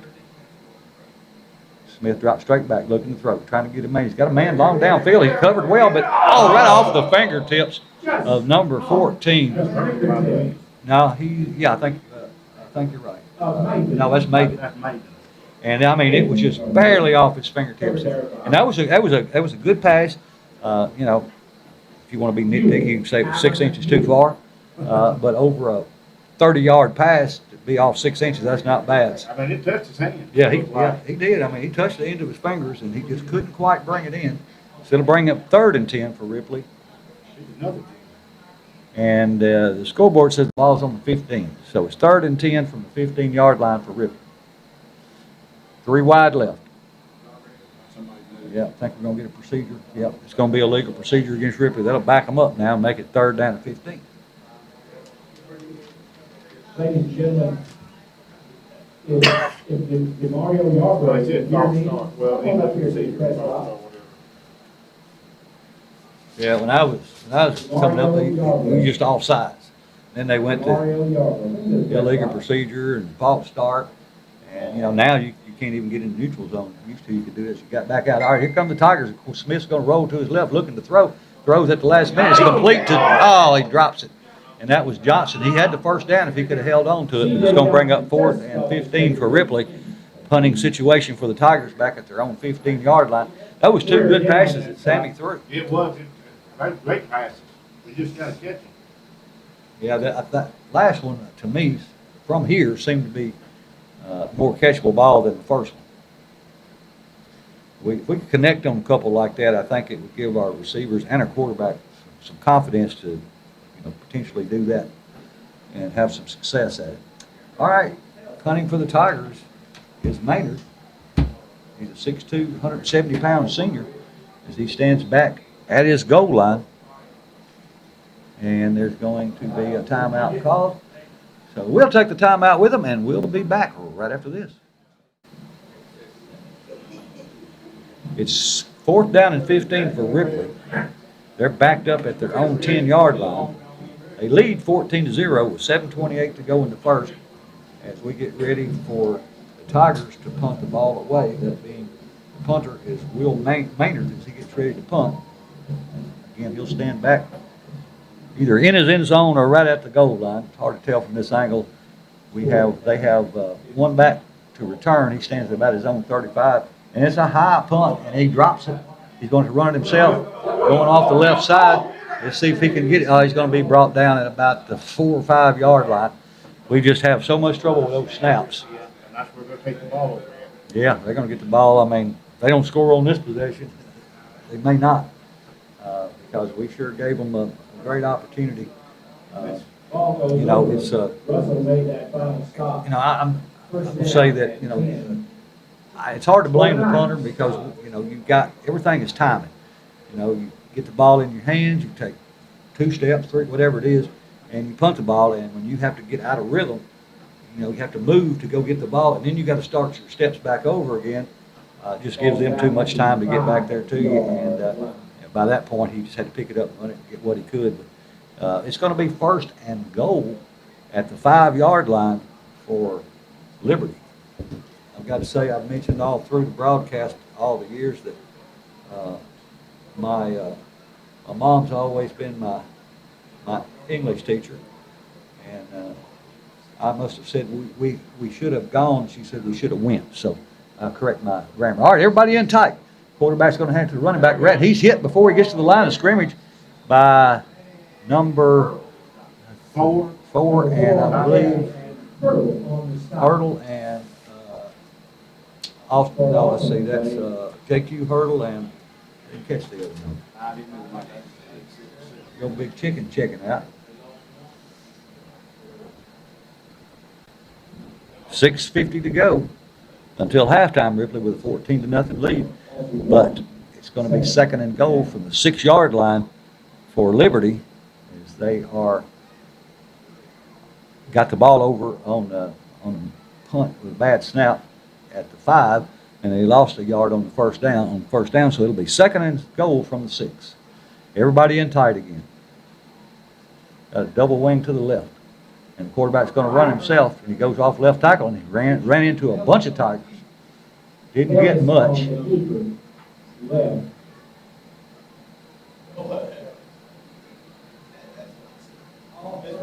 Smith dropped straight back, looking to throw, trying to get a man. He's got a man long downfield. He covered well, but right off the fingertips of number 14. No, I think you're right. No, that's Maiden. That's Maiden. And I mean, it was just barely off his fingertips. And that was a good pass. You know, if you want to be nitpicky, you can say it was 6 inches too far. But over a 30-yard pass to be off 6 inches, that's not bad. I mean, it touched his hand. Yeah, he did. I mean, he touched the end of his fingers, and he just couldn't quite bring it in. So it'll bring up 3rd and 10 for Ripley. Another thing. And the scoreboard says the ball's on the 15. So it's 3rd and 10 from the 15-yard line for Ripley. 3 wide left. Yeah, I think we're going to get a procedure. Yep, it's going to be a legal procedure against Ripley. That'll back them up now and make it 3rd down to 15. Ladies and gentlemen, if Mario Yarbrough. Well, he said false start. Well, he Hold up must here, have so you said press false stop. start, whatever. Yeah, when I was coming up, we were just off sides. Then they went to Mario Yarbrough. illegal procedure and false start. And, you know, now you can't even get in the neutral zone. Used to, you could do this. You got back out. All right, here come the Tigers. Of course, Smith's going to roll to his left, looking to throw. Throws at the last minute. It's complete to, he drops it. And that was Johnson. He had the 1st down if he could have held on to it. It's going to bring up 4th and 15 for Ripley. Punting situation for the Tigers back at their own 15-yard line. That was 2 good passes that Sammy threw. It was. That's great passes. We just got to catch him. Yeah, that last one, to me, from here, seemed to be more catchable ball than the first one. If we could connect on a couple like that, I think it would give our receivers and our quarterback some confidence to, potentially do that and have some success at it. All right, punting for the Tigers is Maynard. He's a 6'2", 170-pound senior as he stands back at his goal line. And there's going to be a timeout called. So we'll take the timeout with them, and we'll be back right after this. It's 4th down and 15 for Ripley. They're backed up at their own 10-yard line. They lead 14-0 with 7:28 to go in the first as we get ready for the Tigers to punt the ball away. That being the punter is Will Maynard as he gets ready to punt. Again, he'll stand back either in his end zone or right at the goal line. It's hard to tell from this angle. They have one back to return. He stands at about his own 35, and it's a high punt, and he drops it. He's going to run it himself, going off the left side. Let's see if he can get it. Oh, he's going to be brought down at about the 4 or 5 yard line. We just have so much trouble with those snaps. And that's where we're going to take the ball over there. Yeah, they're going to get the ball. I mean, they don't score on this possession. They may not, because we sure gave them a great opportunity. It's Russell made that final stop. I will say that it's hard to blame the punter because you've got everything is timing. You get the ball in your hands, you take 2 steps, 3, whatever it is, and you punt the ball. And when you have to get out of rhythm, you have to move to go get the ball, and then you got to start your steps back over again. It just gives them too much time to get back there to you. And by that point, he just had to pick it up and run it and get what he could. But it's going to be 1st and goal at the 5 yard line for Liberty. I've got to say, I've mentioned all through the broadcast all the years that my mom's always been my English teacher, and I must have said we should have gone. She said we should have went. So I'll correct my grammar. All right, everybody in tight. Quarterback's going to hand it to the running back. He's hit before he gets to the line of scrimmage by number 4, and I believe Hurdle, and Austin, no, let's see, that's, JQ Hurdle and, didn't catch the other one. I didn't know about that. Your big chicken checking out. 6:50 to go until halftime, Ripley with a 14-0 lead. But it's going to be second and goal from the 6-yard line for Liberty as they are got the ball over on punt with a bad snap at the 5, and they lost a yard on the first down. So it'll be second and goal from the 6. Everybody in tight again. Got a double wing to the left. And the quarterback's going to run himself, and he goes off left tackle, and he ran into a bunch of Tigers. Didn't get much.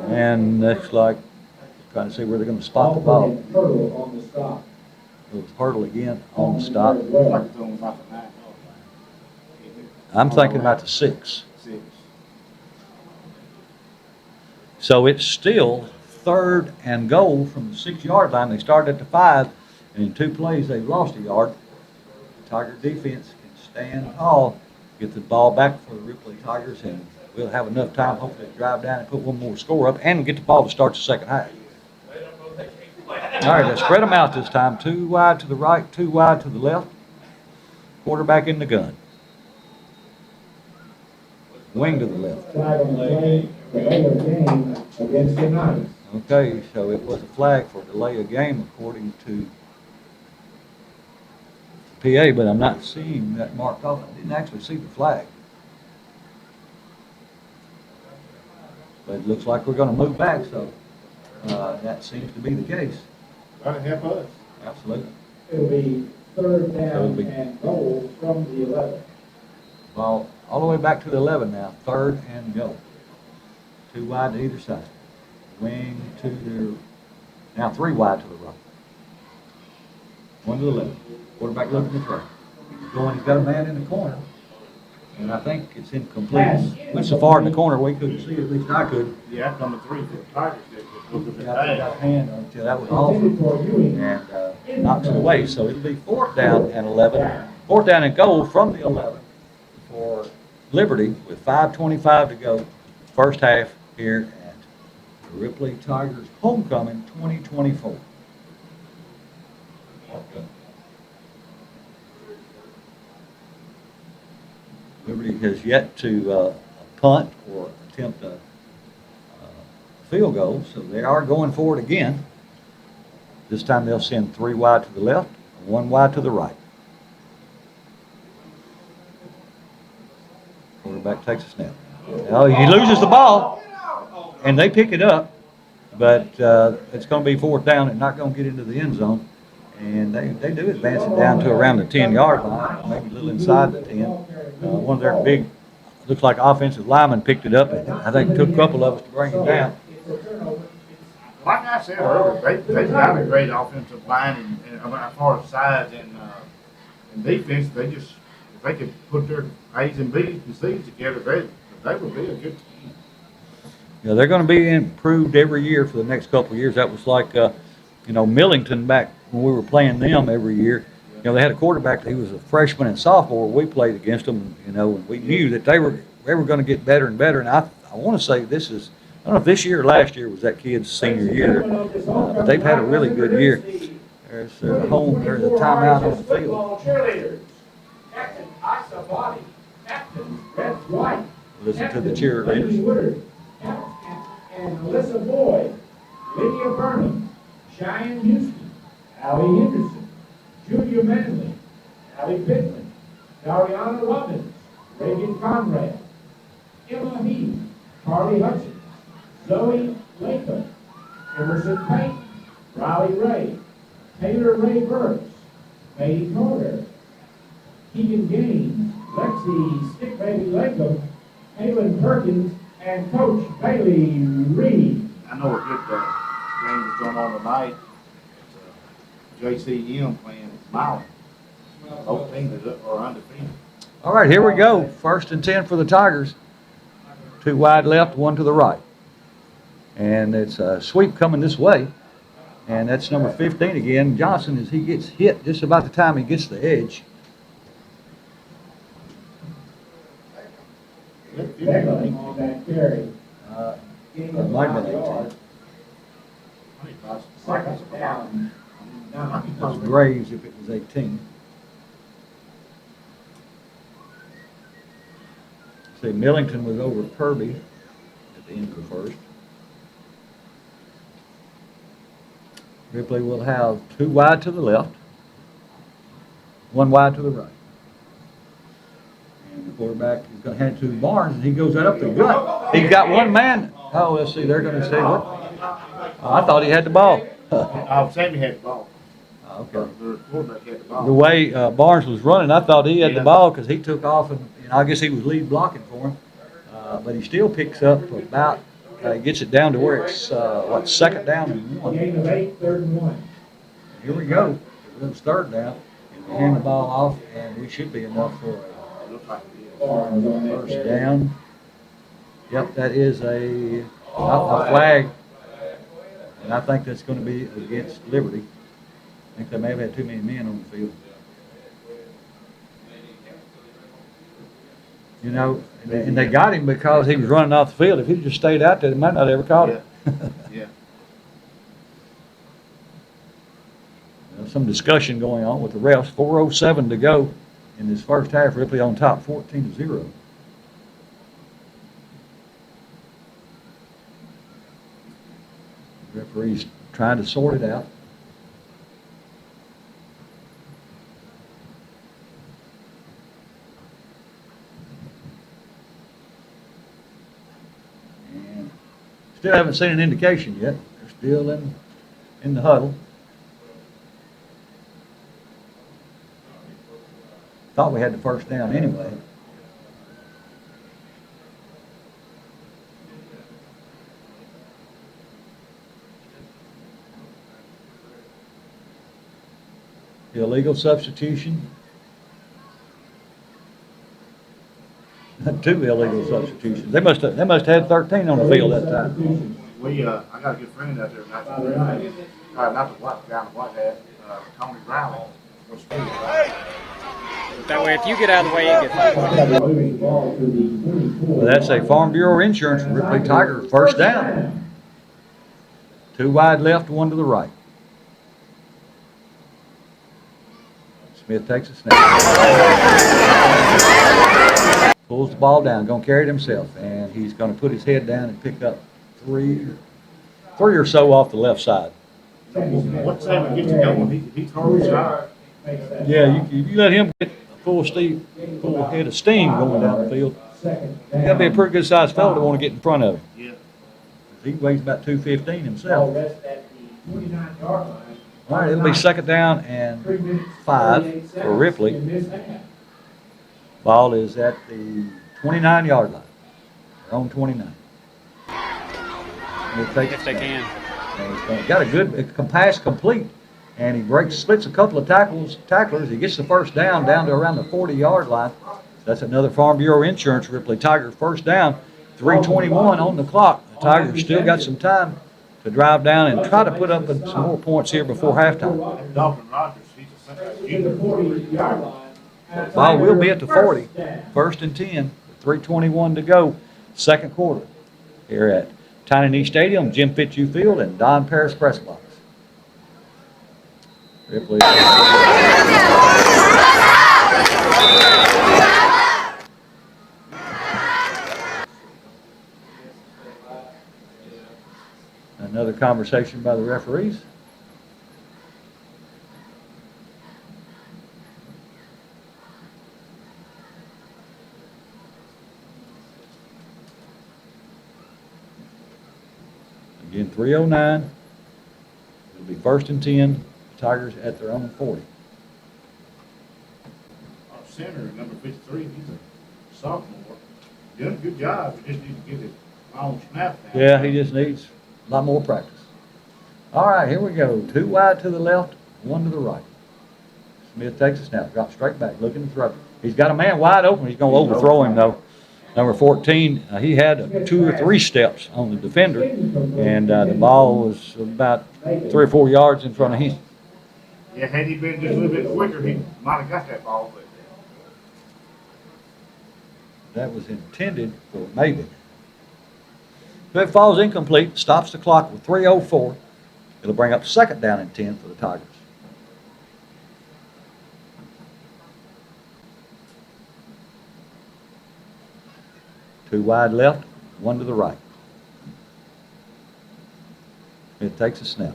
And looks like trying to see where they're going to spot the ball. It was Hurdle again on the stop. I'm thinking about the 6. So it's still third and goal from the 6-yard line. They started at the 5, and in 2 plays they've lost a yard. The Tiger defense can stand tall, get the ball back for the Ripley Tigers, and we'll have enough time hopefully to drive down and put one more score up and get the ball to start the second half. All right, let's spread them out this time. 2 wide to the right, 2 wide to the left. Quarterback in the gun. Wing to the left. Okay, so it was a flag for delay of game according to PA, but I'm not seeing that marked off. I didn't actually see the flag. But it looks like we're going to move back, so that seems to be the case. That'll help us. Absolutely. It'll be third down and goal from the 11. Ball all the way back to the 11 now, third and goal. 2 wide to either side. Wing to their, now 3 wide to the right. 1 to the left. Quarterback looking to throw. Going, he's got a man in the corner. And I think it's incomplete. Went so far in the corner we couldn't see it, at least I couldn't. Yeah, that's number 3 for the Tigers. Got a hand until that was off and knocks it away. So it'll be 4th down and 11. 4th down and goal from the 11 for Liberty with 5:25 to go. First half here at the Ripley Tigers Homecoming 2024. Liberty has yet to punt or attempt a field goal, so they are going for it again. This time they'll send 3 wide to the left, 1 wide to the right. Quarterback takes a snap. Now he loses the ball, and they pick it up, but it's going to be 4th down and not going to get into the end zone. And they do advance it down to around the 10-yard line, maybe a little inside the 10. One of their big, looks like offensive linemen picked it up, and I think it took a couple of us to bring it down. Like I said earlier, they've got a great offensive line, and as far as size and defense, they just, if they could put their A's and B's and C's together, they would be a good team. Yeah, they're going to be improved every year for the next couple of years. That was like, Millington back when we were playing them every year. They had a quarterback, he was a freshman and sophomore. We played against them, and we knew that they were going to get better and better. And I want to say this is, I don't know if this year or last year was that kid's senior year, but they've had a really good year. There's a timeout on the field. Cheerleaders. Captain Isa Body. Captain Red White. Listen to the cheerleaders. Woodard. And Alyssa Boyd. Lydia Burnham. Cheyenne Houston. Allie Henderson. Julia Manley. Allie Pittman. Dariana Robbins. Reagan Conrad. Emma Heath. Carly Hutchins. Zoe Latham. Emerson Payton. Riley Ray. Taylor Ray Burks. Katie Carter. Keegan Gaines. Lexi Stick Baby Latham. Kaylin Perkins. And Coach Bailey Reed. I know a good game that's going on tonight. JCM playing Mount. Both teams are undefeated. All right, here we go. 1st and 10 for the Tigers. 2 wide left, 1 to the right. And it's a sweep coming this way. And that's number 15 again, Johnson, as he gets hit just about the time he gets the edge. Beckman on that carry. It might have been 18. Second down. It was Graves if it was 18. See, Millington was over Kirby at the end of the first. Ripley will have 2 wide to the left, 1 wide to the right. And the quarterback is going to hand it to Barnes, and he goes right up the gut. He's got 1 man. Oh, let's see, they're going to say what? Oh, I thought he had the ball. Sammy had the ball. Okay. The quarterback had the ball. The way Barnes was running, I thought he had the ball because he took off, and I guess he was lead blocking for him. But he still picks up about, gets it down to where it's, second down and 1. Gain of 8, 3rd and 1. Here we go. It's 3rd down. And we hand the ball off, and we should be enough for a first down. Yep, that is a flag. And I think that's going to be against Liberty. I think they may have had too many men on the field. You know, and they got him because he was running off the field. If he just stayed out there, they might not have ever caught him. Yeah. There's some discussion going on with the refs. 4:07 to go in this first half. Ripley on top, 14-0. Referee's trying to sort it out. And still haven't seen an indication yet. They're still in the huddle. Thought we had the first down anyway. Illegal substitution. 2 illegal substitutions. They must have had 13 on the field that time. I got a good friend out there, not the white guy in the white hat, Tony Riley. That way, if you get out of the way, you get Well, that's a Farm Bureau Insurance for Ripley Tiger. First down. 2 wide left, 1 to the right. Smith takes a snap. Pulls the ball down, going to carry it himself, and he's going to put his head down and pick up 3 or so off the left side. What's that gets you going? He's hard shot. Yeah, you let him get full head of steam going down the field. You got to be a pretty good sized fellow to want to get in front of him. Yeah. He weighs about 215 himself. Rest at the 29-yard line. All right, it'll be second down and 5 for Ripley. Ball is at the 29-yard line. They're on 29. if they can. And he's got a good pass complete, and he splits a couple of tacklers. He gets the first down to around the 40-yard line. That's another Farm Bureau Insurance Ripley Tiger first down. 3:21 on the clock. The Tigers still got some time to drive down and try to put up some more points here before halftime. Dalton Rogers, he's a 40-yard line. Ball will be at the 40. First and 10. 3:21 to go. Second quarter. Here at Tiny Knee Stadium, Jim Fitzhugh Field, and Don Paris Press Box. Ripley. Another conversation by the referees. Again, 3:09. It'll be first and 10. Tigers at their own 40. Our center, number 53, he's a sophomore. Doing a good job. He just needs to get his long snap down. Yeah, he just needs a lot more practice. All right, here we go. 2 wide to the left, 1 to the right. Smith takes a snap, drops straight back, looking to throw. He's got a man wide open. He's going to overthrow him, though. Number 14, he had 2 or 3 steps on the defender, and the ball was about 3 or 4 yards in front of him. Yeah, had he been just a little bit quicker, he might have got that ball, but. That was intended for maybe. If it falls incomplete, stops the clock with 3:04. It'll bring up 2nd down and 10 for the Tigers. Two wide left, one to the right. It takes a snap.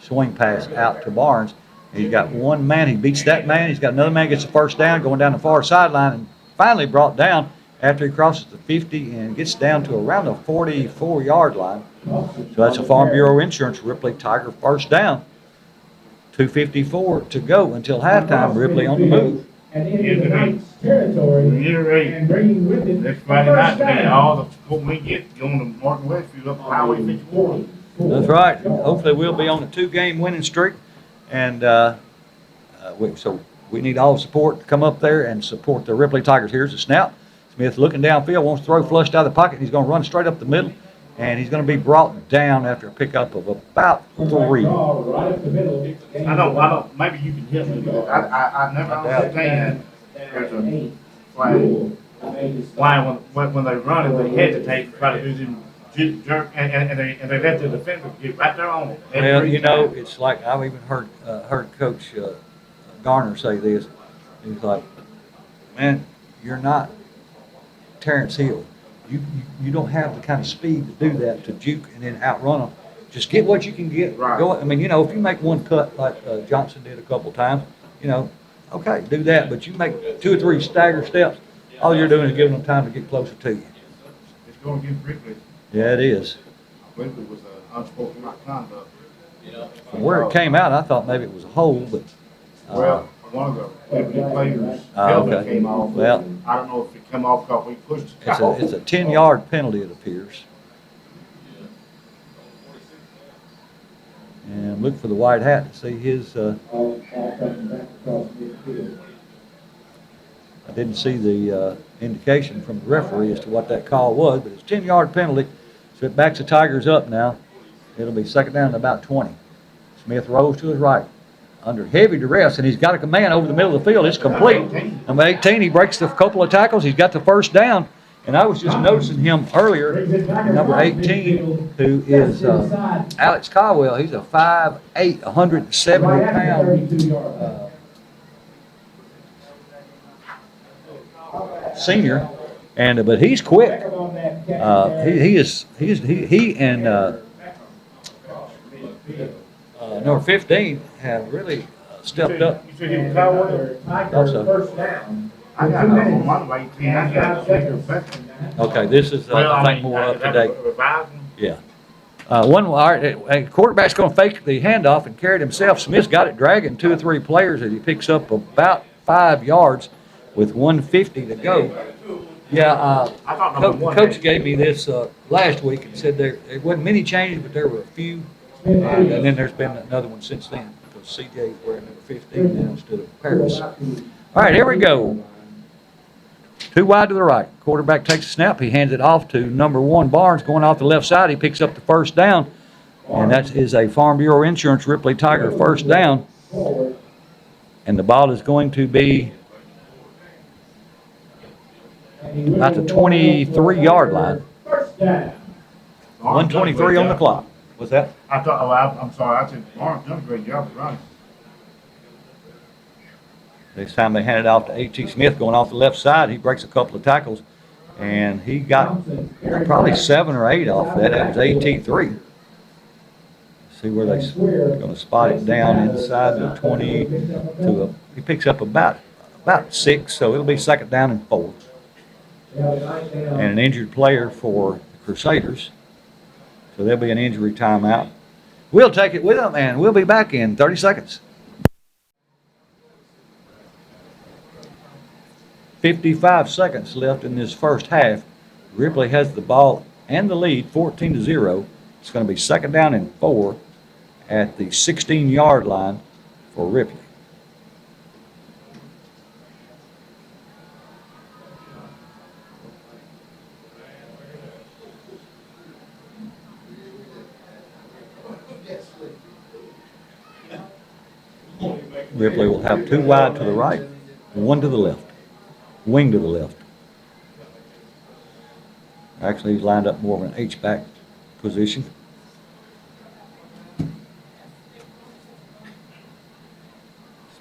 Swing pass out to Barnes. He's got one man. He beats that man. He's got another man, gets the first down, going down the far sideline, and finally brought down after he crosses the 50 and gets down to around the 44-yard line. So that's a Farm Bureau Insurance Ripley Tiger first down. 2:54 to go until halftime. Ripley on the move. And into the Knights territory and bringing with it Next Friday night, man, all the what we get going to Martin Westfield up Highway 54. That's right. Hopefully we'll be on a 2-game winning streak. And so we need all the support to come up there and support the Ripley Tigers. Here's the snap. Smith looking downfield, wants to throw flushed out of the pocket. He's going to run straight up the middle. And he's going to be brought down after a pickup of about 3. right up the middle. I don't, maybe you can help me with that. I never understand, there's a why when they run it, they hesitate to try to do them jerk, and they let the defender get right there on it. Well, you know, it's like I've even heard Coach Garner say this. He's like, man, you're not Terrence Hill. You don't have the kind of speed to do that, to juke and then outrun them. Just get what you can get. Right. Go. I mean, you know, if you make one cut like Johnson did a couple times, you know, okay, do that. But you make 2 or 3 stagger steps, all you're doing is giving them time to get closer to you. It's going against Ripley. Yeah, it is. Ripley was an unsportsmanlike conduct. From where it came out, I thought maybe it was a hold, but. Well, one of the Ripley players' helmet okay. came off. Well, I don't know if it came off because we pushed it. it's a 10-yard penalty, it appears. And look for the white hat to see his. I didn't see the indication from the referee as to what that call was, but it's a 10-yard penalty, so it backs the Tigers up now. It'll be 2nd down and about 20. Smith rolls to his right under heavy duress, and he's got a man over the middle of the field. It's complete. Number 18, he breaks a couple of tackles. He's got the first down. And I was just noticing him earlier, number 18, who is Alex Caldwell. He's a 5'8", 170-pound senior, and but he's quick. He and number 15 have really stepped up. You said he was Caldwell? Also. First down. I got another one on my 18. I got a Okay, this is I think more up to date. Revising. Yeah. All right, quarterback's going to fake the handoff and carry it himself. Smith's got it dragging 2 or 3 players as he picks up about 5 yards with 1:50 to go. Yeah, I thought number 1 Coach gave me this last week and said there wasn't many changes, but there were a few. And then there's been another one since then because CJ is wearing number 15 now instead of Paris. All right, here we go. 2 wide to the right. Quarterback takes a snap. He hands it off to number 1, Barnes, going off the left side. He picks up the first down, and that is a Farm Bureau Insurance Ripley Tiger first down. And the ball is going to be at the 23-yard line. 1:23 on the clock. What's that? I thought, I'm sorry, I said Barnes done a great job of running. This time they hand it off to A.T. Smith going off the left side. He breaks a couple of tackles, and he got probably 7 or 8 off that. That was A.T. 3. See where they're going to spot it down inside the 20 to he picks up about 6, so it'll be 2nd down and 4. And an injured player for the Crusaders. So there'll be an injury timeout. We'll take it with them, and we'll be back in 30 seconds. 55 seconds left in this first half. Ripley has the ball and the lead, 14-0. It's going to be 2nd down and 4 at the 16-yard line for Ripley. Ripley will have 2 wide to the right, 1 to the left, wing to the left. Actually, he's lined up more of an H-back position.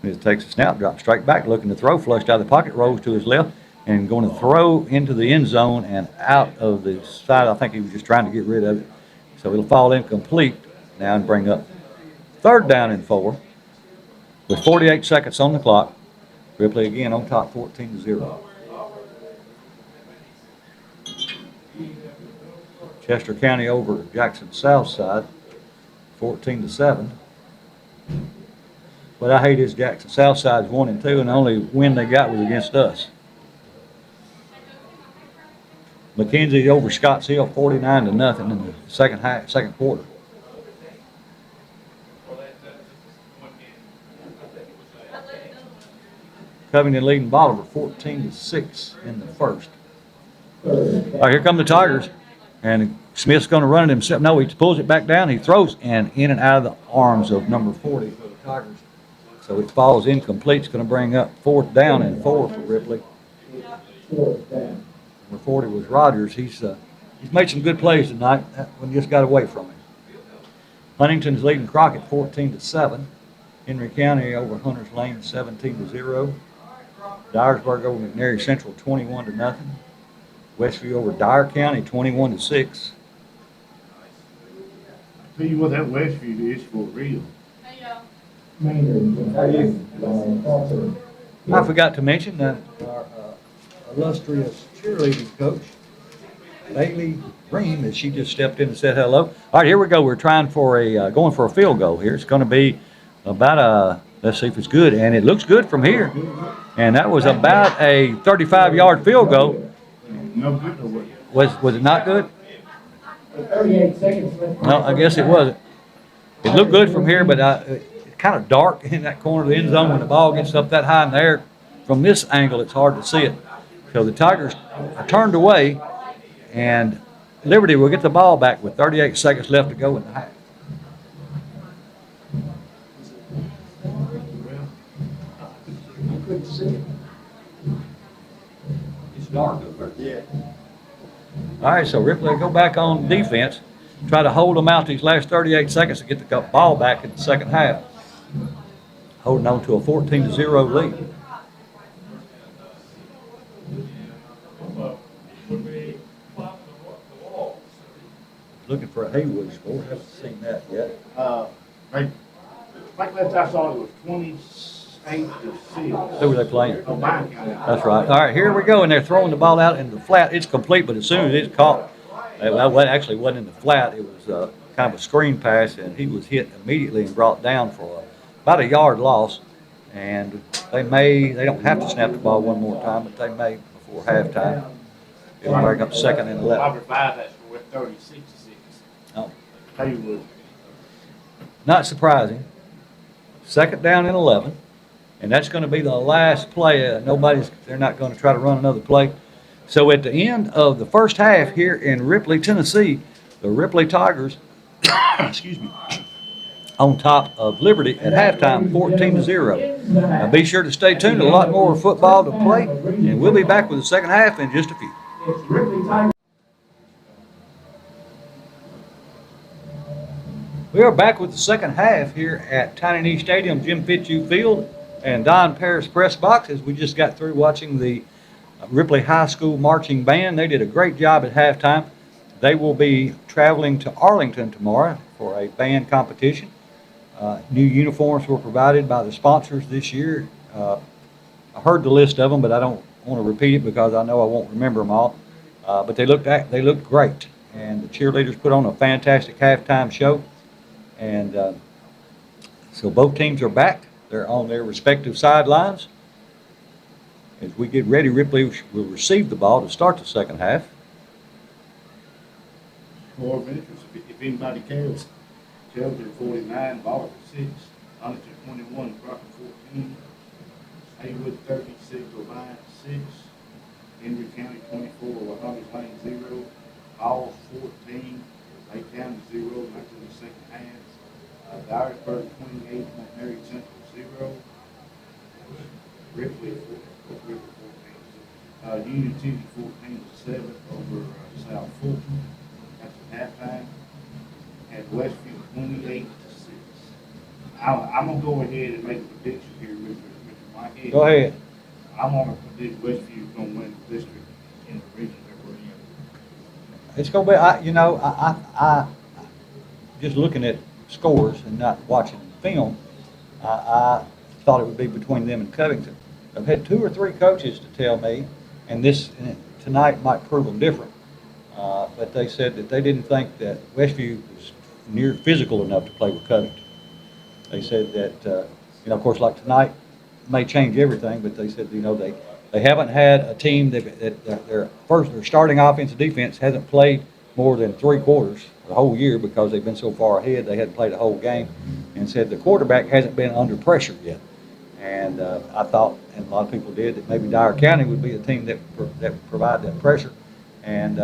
Smith takes a snap, drops straight back, looking to throw, flushed out of the pocket, rolls to his left, and going to throw into the end zone and out of the side. I think he was just trying to get rid of it. So it'll fall incomplete now and bring up 3rd down and 4 with 48 seconds on the clock. Ripley again on top, 14-0. Chester County over Jackson South Side, 14-7. What I hate is Jackson South Side's 1-2, and the only win they got was against us. McKenzie over Scotts Hill, 49-0 in the second quarter. Covington leading Bolivar 14-6 in the first. All right, here come the Tigers, and Smith's going to run it himself. No, he pulls it back down. He throws and in and out of the arms of number 40 for the Tigers. So it falls incomplete. It's going to bring up 4th down and 4 for Ripley. Number 40 was Rogers. He's made some good plays tonight. That one just got away from him. Huntington's leading Crockett 14-7. Henry County over Hunters Lane 17-0. Dyersburg over McNairy Central 21-0. Westview over Dyer County 21-6. Tell you what, that Westview is for real. I forgot to mention that our illustrious cheerleading coach, Bailey Ream, as she just stepped in and said hello. All right, here we go. We're trying for going for a field goal here. It's going to be about let's see if it's good, and it looks good from here. And that was about a 35-yard field goal. No good or what? Was it not good? 38 seconds left. No, I guess it wasn't. It looked good from here, but it's kind of dark in that corner of the end zone when the ball gets up that high in the air. From this angle, it's hard to see it. So the Tigers are turned away, and Liberty will get the ball back with 38 seconds left to go in the half. I couldn't see it. It's dark over there. All right, so Ripley will go back on defense, try to hold them out these last 38 seconds to get the ball back in the second half. Holding on to a 14-0 lead. Looking for a Haywood score. Haven't seen that yet. Like last I saw, it was 28-6. Who were they playing? Oh, Bryan County. That's right. All right, here we go, and they're throwing the ball out into the flat. It's complete, but as soon as it's caught, well, it actually wasn't in the flat. It was kind of a screen pass, and he was hit immediately and brought down for about a yard loss. And they don't have to snap the ball one more time, but they may before halftime. It'll bring up 2nd and 11. I revised that score at 36-6. Oh. Haywood. Not surprising. 2nd down and 11. And that's going to be the last play. They're not going to try to run another play. So at the end of the first half here in Ripley, Tennessee, the Ripley Tigers, excuse me, on top of Liberty at halftime, 14-0. Now be sure to stay tuned. A lot more football to play, and we'll be back with the second half in just a few. It's Ripley Tigers. We are back with the second half here at Tiny Knee Stadium, Jim Fitzhugh Field, and Don Paris Press Box, as we just got through watching the Ripley High School Marching Band. They did a great job at halftime. They will be traveling to Arlington tomorrow for a band competition. New uniforms were provided by the sponsors this year. I heard the list of them, but I don't want to repeat it because I know I won't remember them all. But they looked great, and the cheerleaders put on a fantastic halftime show. And so both teams are back. They're on their respective sidelines. As we get ready, Ripley will receive the ball to start the second half. 4 minutes, if anybody cares. Chelsea 49, Bolivar 6, Huntington 21, Crockett 14, Haywood 36, Orion 6, Henry County 24, Hunters Lane 0, Hall 14, Lake County 0, back to the second half. Dyersburg 28, McNairy Central 0, Ripley, Ripley 14. Union City 14-7 over South Fulton. That's at halftime. And Westfield 28-6. I'm gonna go ahead and make a prediction here, Mr. Mike. Go ahead. I'm gonna predict Westfield's gonna win the district in the region that we're in. It's gonna be, you know, I just looking at scores and not watching film, I thought it would be between them and Covington. I've had 2 or 3 coaches to tell me, and tonight might prove them different. But they said that they didn't think that Westview was near physical enough to play with Covington. They said that, you know, of course, like tonight may change everything, but they said, you know, they haven't had a team that their starting offense and defense hasn't played more than 3 quarters the whole year because they've been so far ahead. They hadn't played a whole game, and said the quarterback hasn't been under pressure yet. And I thought, and a lot of people did, that maybe Dyer County would be a team that would provide that pressure. And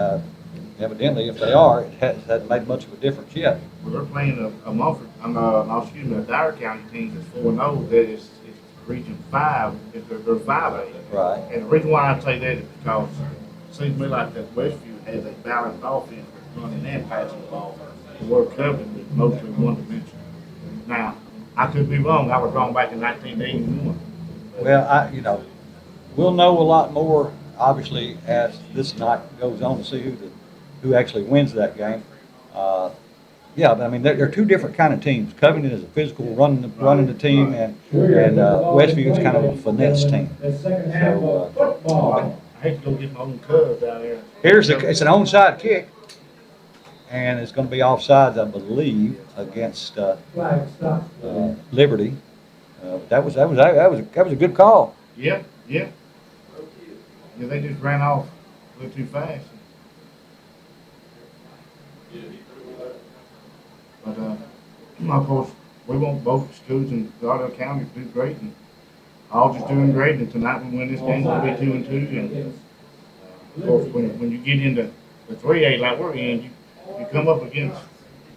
evidently, if they are, it hasn't made much of a difference yet. Well, they're playing a Mumford, a Dyer County team that's 4-0, that is Region 5, they're 5A. Right. And the reason why I say that is because it seems to me like that Westview has a balanced offense with running and passing the ball. The word Covington is mostly one-dimensional. Now, I could be wrong. I was wrong back in 1981. Well, you know, we'll know a lot more, obviously, as this night goes on to see who actually wins that game. Yeah, but I mean, they're 2 different kind of teams. Covington is a physical running the team, and Westview is kind of a finesse team. The second half of football. I hate to go get my own Cubs down there. It's an onside kick, and it's going to be offsides, I believe, against Flag stop. Liberty. That was a good call. Yeah. Yeah, they just ran off a little too fast. But, of course, we want both schools in Lauderdale County to do great, and all just doing great. And tonight we win this game, we'll be 2-2. And of course, when you get into the 3A like we're in, you come up against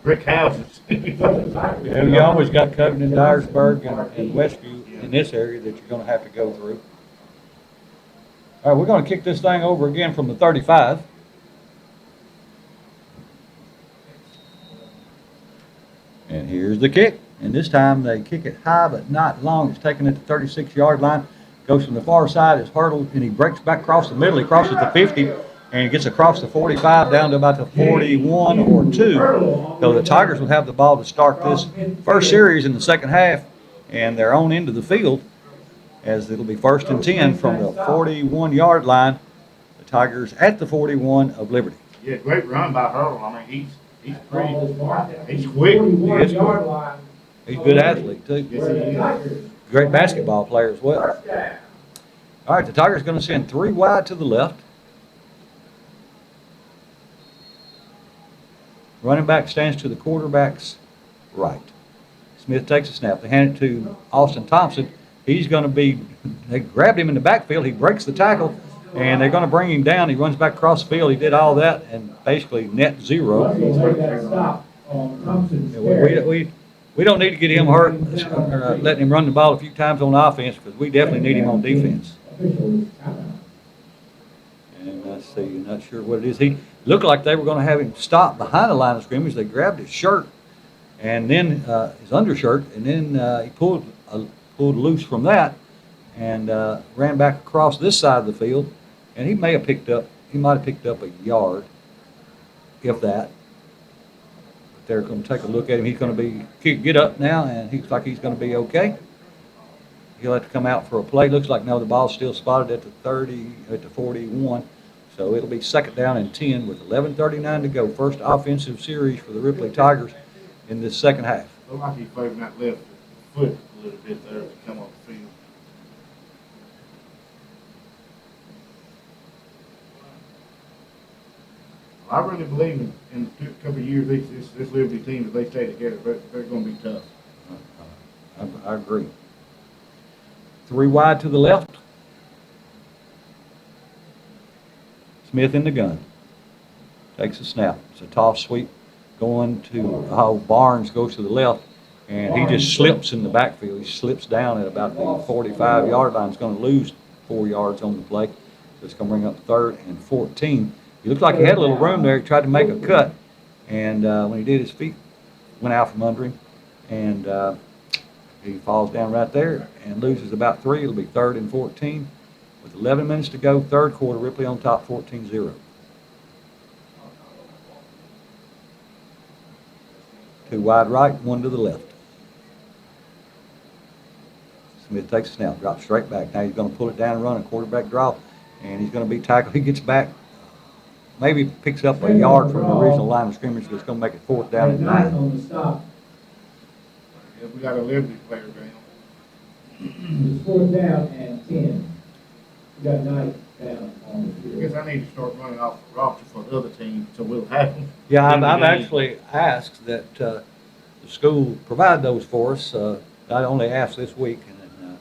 brick houses. Yeah, you always got Covington, Dyersburg, and Westview in this area that you're going to have to go through. All right, we're going to kick this thing over again from the 35. And here's the kick. And this time they kick it high but not long. It's taken at the 36-yard line. Goes from the far side, is hurdled, and he breaks back across the middle. He crosses the 50 and gets across the 45 down to about the 41 or 2. So the Tigers will have the ball to start this first series in the second half, and they're on into the field as it'll be 1st and 10 from the 41-yard line. The Tigers at the 41 of Liberty. Yeah, great run by Hurdle. I mean, he's pretty. He's quick. He is quick. He's a good athlete, too. Yes, he is. Great basketball player as well. All right, the Tigers going to send 3 wide to the left. Running back stands to the quarterback's right. Smith takes a snap. They hand it to Austin Thompson. He's going to they grabbed him in the backfield. He breaks the tackle, and they're going to bring him down. He runs back across the field. He did all that and basically net 0. We don't need to get him hurt or letting him run the ball a few times on offense because we definitely need him on defense. And let's see, not sure what it is. He looked like they were going to have him stop behind the line of scrimmage. They grabbed his shirt and then his undershirt, and then he pulled loose from that and ran back across this side of the field. And he might have picked up a yard, if that. But they're going to take a look at him. He's going to get up now, and he looks like he's going to be okay. He'll have to come out for a play. Looks like no, the ball's still spotted at the 41. So it'll be 2nd down and 10 with 11:39 to go. First offensive series for the Ripley Tigers in this second half. Looked like he's favoring that left foot a little bit there to come off the field. I really believe in a couple of years, this Liberty team, if they stay together, they're going to be tough. I agree. 3 wide to the left. Smith in the gun. Takes a snap. It's a toss sweep going to Barnes goes to the left. and he just slips in the backfield. He slips down at about the 45-yard line. He's going to lose 4 yards on the play. So it's going to bring up 3rd and 14. He looked like he had a little room there. He tried to make a cut, and when he did, his feet went out from under him, and he falls down right there and loses about 3. It'll be 3rd and 14. With 11 minutes to go, 3rd quarter, Ripley on top 14-0. 2 wide right, 1 to the left. Smith takes a snap, drops straight back. Now he's going to pull it down and run a quarterback draw, and he's going to be tackled. He gets back, maybe picks up a yard from the original line of scrimmage, but it's going to make it 4th down and 9. On the stop. Yeah, we got a Liberty player down. It's 4th down and 10. We got Knight down on the I field. guess I need to start running off the roster for the other team, so we'll have them. Yeah, I've Then we actually asked that the school provide those for us. I only asked this week, and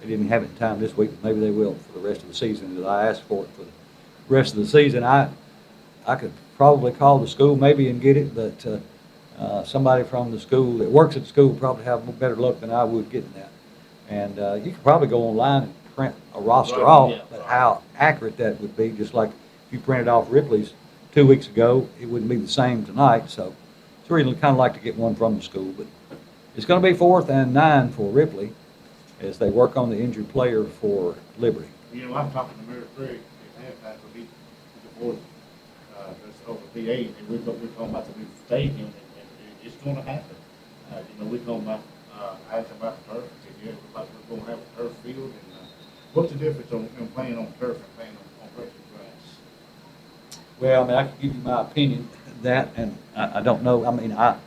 they didn't have it in time this week, but maybe they will for the rest of the season. I asked for it for the rest of the season. I could probably call the school maybe and get it, but somebody from the school that works at the school probably have better luck than I would getting that. And you could probably go online and print a roster Right, off, yeah. but how accurate that would be, just like if you printed off Ripley's 2 weeks ago, it wouldn't be the same tonight. So it's really kind of like to get one from the school, but it's going to be 4th and 9 for Ripley as they work on the injured player for Liberty. You know, I'm talking to Mary Craig at halftime, so he's the board, that's over PA, and we're talking about the new stadium, and it's going to happen. You know, we're talking about, asking about the turf, and yeah, it looks like we're going to have a turf field, and what's the difference on playing on turf and playing on regular grass? Well, I mean, I can give you my opinion of that, and I don't know. I mean, I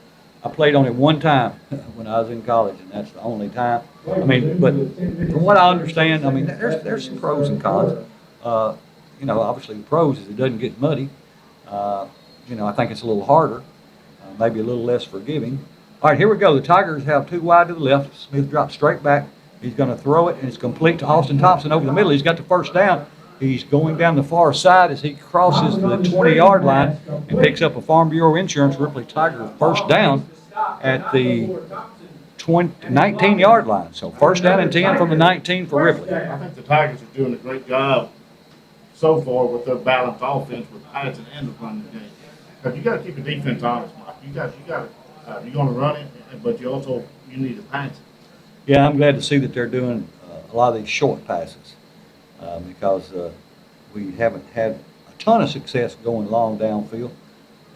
played on it one time when I was in college, and that's the only time. I mean, but from what I understand, I mean, there's some pros and cons. You know, obviously the pros is it doesn't get muddy. You know, I think it's a little harder, maybe a little less forgiving. All right, here we go. The Tigers have 2 wide to the left. Smith drops straight back. He's going to throw it, and it's complete to Austin Thompson over the middle. He's got the 1st down. He's going down the far side as he crosses the 20-yard line and picks up a Farm Bureau Insurance Ripley Tiger 1st down at the 19-yard line. So 1st down and 10 from the 19 for Ripley. I think the Tigers are doing a great job so far with their balanced offense with passing and the running game. But you got to keep the defense honest, Mike. You got to you're going to run it, but you need to pass it. Yeah, I'm glad to see that they're doing a lot of these short passes because we haven't had a ton of success going long downfield.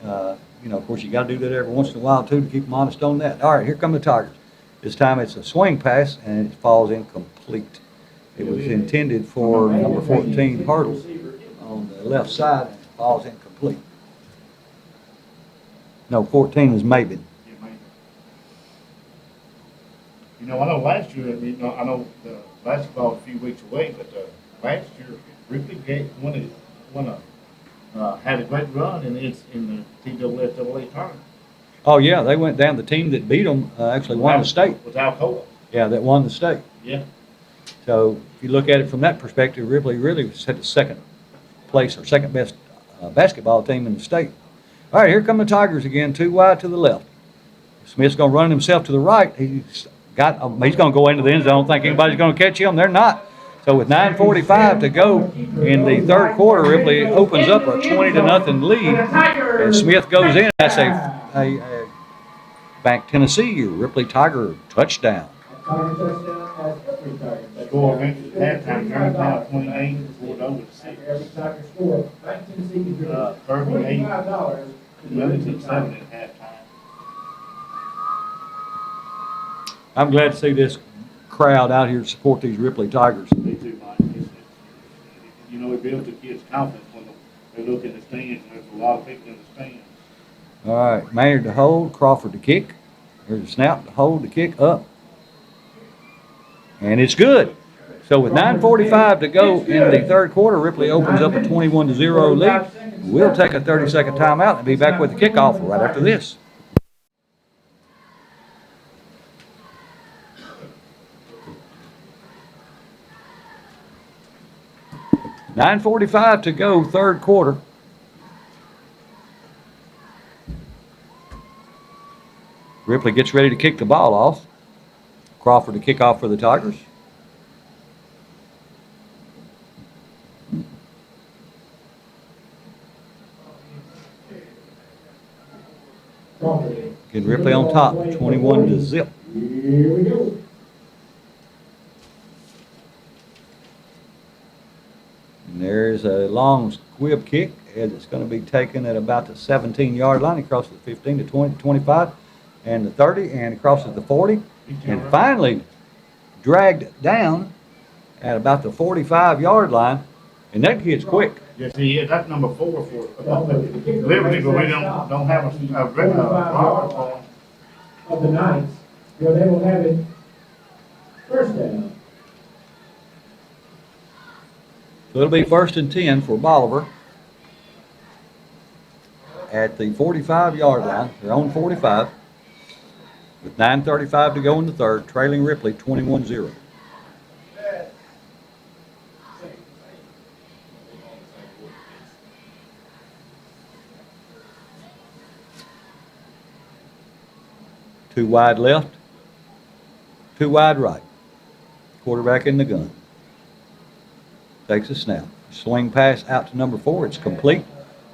You know, of course, you got to do that every once in a while, too, to keep them honest on that. All right, here come the Tigers. This time it's a swing pass, and it falls incomplete. It was intended for number 14, Hurdle, on the left side, and it falls incomplete. No, 14 is Maben. You know, I know last year, I know the basketball is a few weeks away, but last year, Ripley had a great run, and it's in the TWSAA tournament. Oh, yeah, they went down. The team that beat them actually won the state. With Alcoa. Yeah, that won the state. Yeah. So if you look at it from that perspective, Ripley really set the 2nd place or 2nd best basketball team in the state. All right, here come the Tigers again, 2 wide to the left. Smith's going to run himself to the right. He's going to go into the end zone. I don't think anybody's going to catch him. They're not. So with 9:45 to go in the 3rd quarter, Ripley opens up a 20-0 lead. And Smith goes in. That's a Bank Tennessee Ripley Tiger touchdown. Tiger touchdown as every Tiger. Score eventually halftime, Germantown 28, scored over to 6. Every Tiger score. Bank Tennessee can do $38. $25. Millington 7 at halftime. I'm glad to see this crowd out here to support these Ripley Tigers. Me too, Mike. You know, it builds the kids' confidence when they look in the stands, and there's a lot of people in the stands. All right, Maynard to hold, Crawford to kick. Here's a snap to hold, to kick up. And it's good. So with 9:45 to go in the 3rd quarter, Ripley opens up a 21-0 lead. We'll take a 30-second timeout and be back with the kickoff right after this. 9:45 to go, 3rd quarter. Ripley gets ready to kick the ball off. Crawford to kick off for the Tigers. Crawford. Getting Ripley on top, 21-0. Here we go. And there's a long squib kick as it's going to be taken at about the 17-yard line. He crosses the 15 to 20 to 25 and the 30 and crosses the 40 and finally dragged down at about the 45-yard line. And that kid's quick. Yes, he is. That's number 4 for Liberty, but we don't have a blocker for him. Of the Knights, where they will have it first down. So it'll be 1st and 10 for Bolivar at the 45-yard line. They're on 45 with 9:35 to go in the third, trailing Ripley 21-0. Two wide left, two wide right. Quarterback in the gun. Takes a snap. Swing pass out to number 4. It's complete.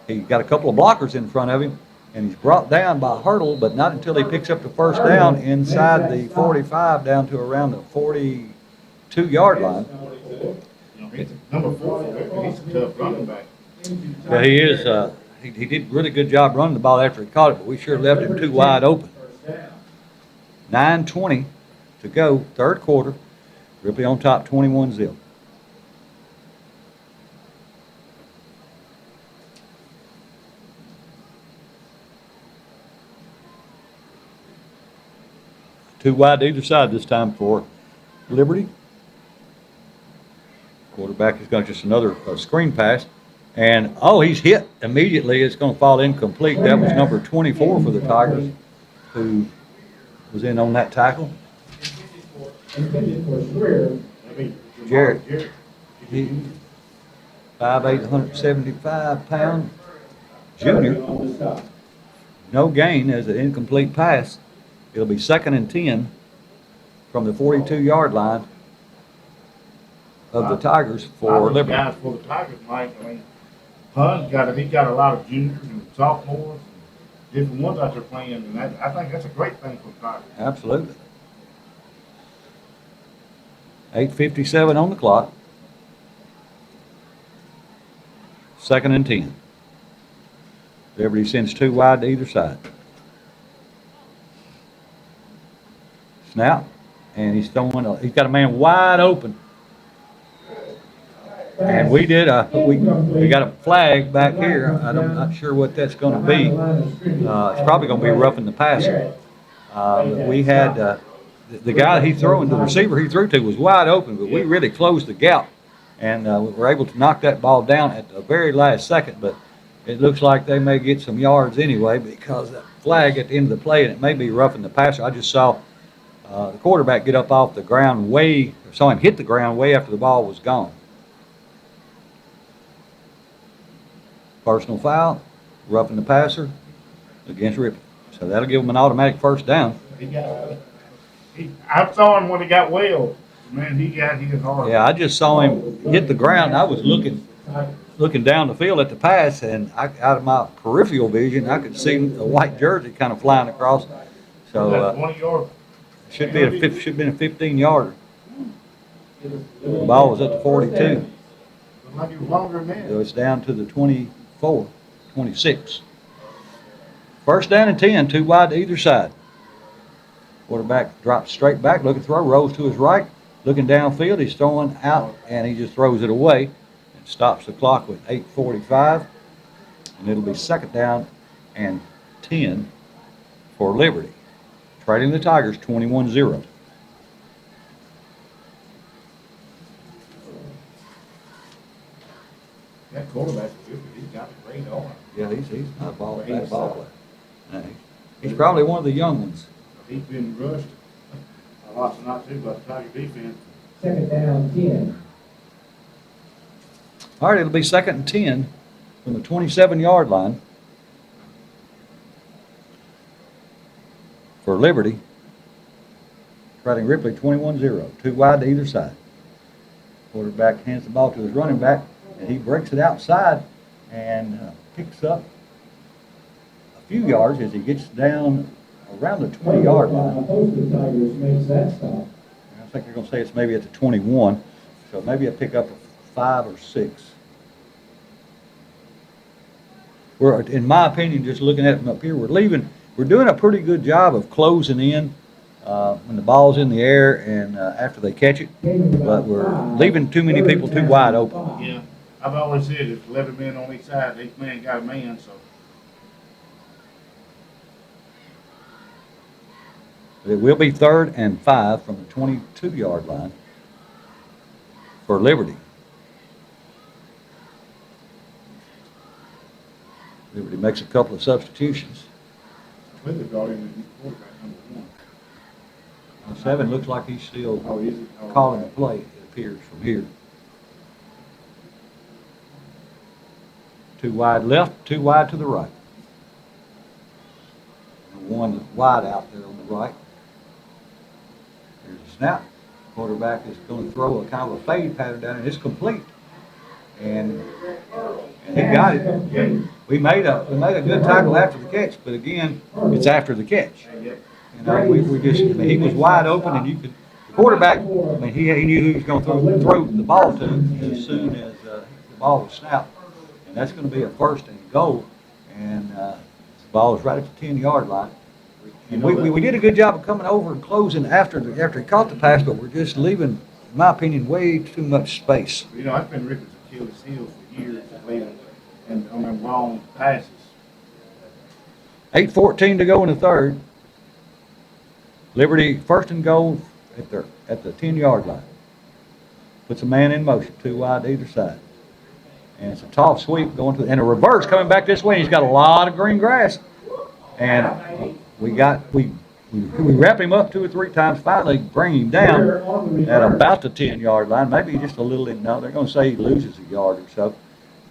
He got a couple of blockers in front of him, and he's brought down by Hurdle, but not until he picks up the first down inside the 45 down to around the 42-yard line. Number 4 for Liberty, he's a tough running back. Yeah, he is. He did a really good job running the ball after he caught it, but we sure left him too wide open. 9:20 to go, third quarter. Ripley on top, 21-0. Two wide to either side this time for Liberty. Quarterback has got just another screen pass. And, he's hit immediately. It's going to fall incomplete. That was number 24 for the Tigers, who was in on that tackle. Jarrett. He, 5'8", 175-pound junior. No gain as an incomplete pass. It'll be 2nd and 10 from the 42-yard line of the Tigers for Liberty. Guys for the Tigers, Mike. I mean, Hunt's he's got a lot of juniors and sophomores, different ones out there playing, and I think that's a great thing for the Tigers. Absolutely. 8:57 on the clock. 2nd and 10. Liberty sends two wide to either side. Snap, and he's throwing. He's got a man wide open. And we did we got a flag back here. I'm not sure what that's going to be. It's probably going to be roughing the passer. We had the guy the receiver he threw to was wide open, but we really closed the gap, and we were able to knock that ball down at the very last second. But it looks like they may get some yards anyway because that flag at the end of the play, and it may be roughing the passer. I just saw the quarterback get up off the ground saw him hit the ground way after the ball was gone. Personal foul, roughing the passer against Ripley. So that'll give him an automatic first down. I saw him when he got well. Man, he got his hard. Yeah, I just saw him hit the ground. I was looking down the field at the pass, and out of my peripheral vision, I could see a white jersey kind of flying across. So should been a 15-yarder. The ball was at the 42. Like he was longer than that. So it's down to the 24, 26. First down and 10, two wide to either side. Quarterback drops straight back, looking throw, rolls to his right, looking downfield. He's throwing out, and he just throws it away and stops the clock with 8:45. And it'll be 2nd down and 10 for Liberty. Trailing the Tigers 21-0. That quarterback, he's got a great arm. Yeah, he's not a bad ball player. No, he's probably one of the young ones. He's been rushed a lot, not too, by the Tiger defense. 2nd down, 10. All right, it'll be 2nd and 10 from the 27-yard line for Liberty. Trailing Ripley 21-0. 2 wide to either side. Quarterback hands the ball to his running back, and he breaks it outside and picks up a few yards as he gets down around the 20-yard line. Most of the Tigers makes that stop. I think they're going to say it's maybe at the 21, so maybe a pickup of 5 or 6. We're, in my opinion, just looking at it from up here, we're doing a pretty good job of closing in when the ball's in the air and after they catch it, but we're leaving too many people too wide open. Yeah, I've always said if 11 men on each side, each man got a man, so. It will be 3rd and 5 from the 22-yard line for Liberty. Liberty makes a couple of substitutions. I think they brought in the new quarterback, number 1. 7 looks like he's still Oh, is it? Oh, calling the okay. play, it appears, from here. 2 wide left, 2 wide to the right. And 1 wide out there on the right. There's a snap. Quarterback is going to throw a kind of a fade pattern down, and it's complete. And he got it. We made a good tackle after the catch, but again, it's after the catch. You know, we just, I mean, he was wide open, and the quarterback, I mean, he knew who he was going to throw the ball to as soon as the ball was snapped. And that's going to be a 1st and goal, and the ball is right at the 10-yard line. And we did a good job of coming over and closing after he caught the pass, but we're just leaving, in my opinion, way too much space. You know, that's been Ripley's Achilles heel for years, leaving and on them long passes. 8:14 to go in the 3rd. Liberty 1st and goal at the 10-yard line. Puts a man in motion, 2 wide to either side. And it's a toss sweep going and a reverse coming back this way. He's got a lot of green grass. And we wrap him up 2 or 3 times, finally bring him down at about the 10-yard line, maybe just a little in. No, they're going to say he loses a yard or so.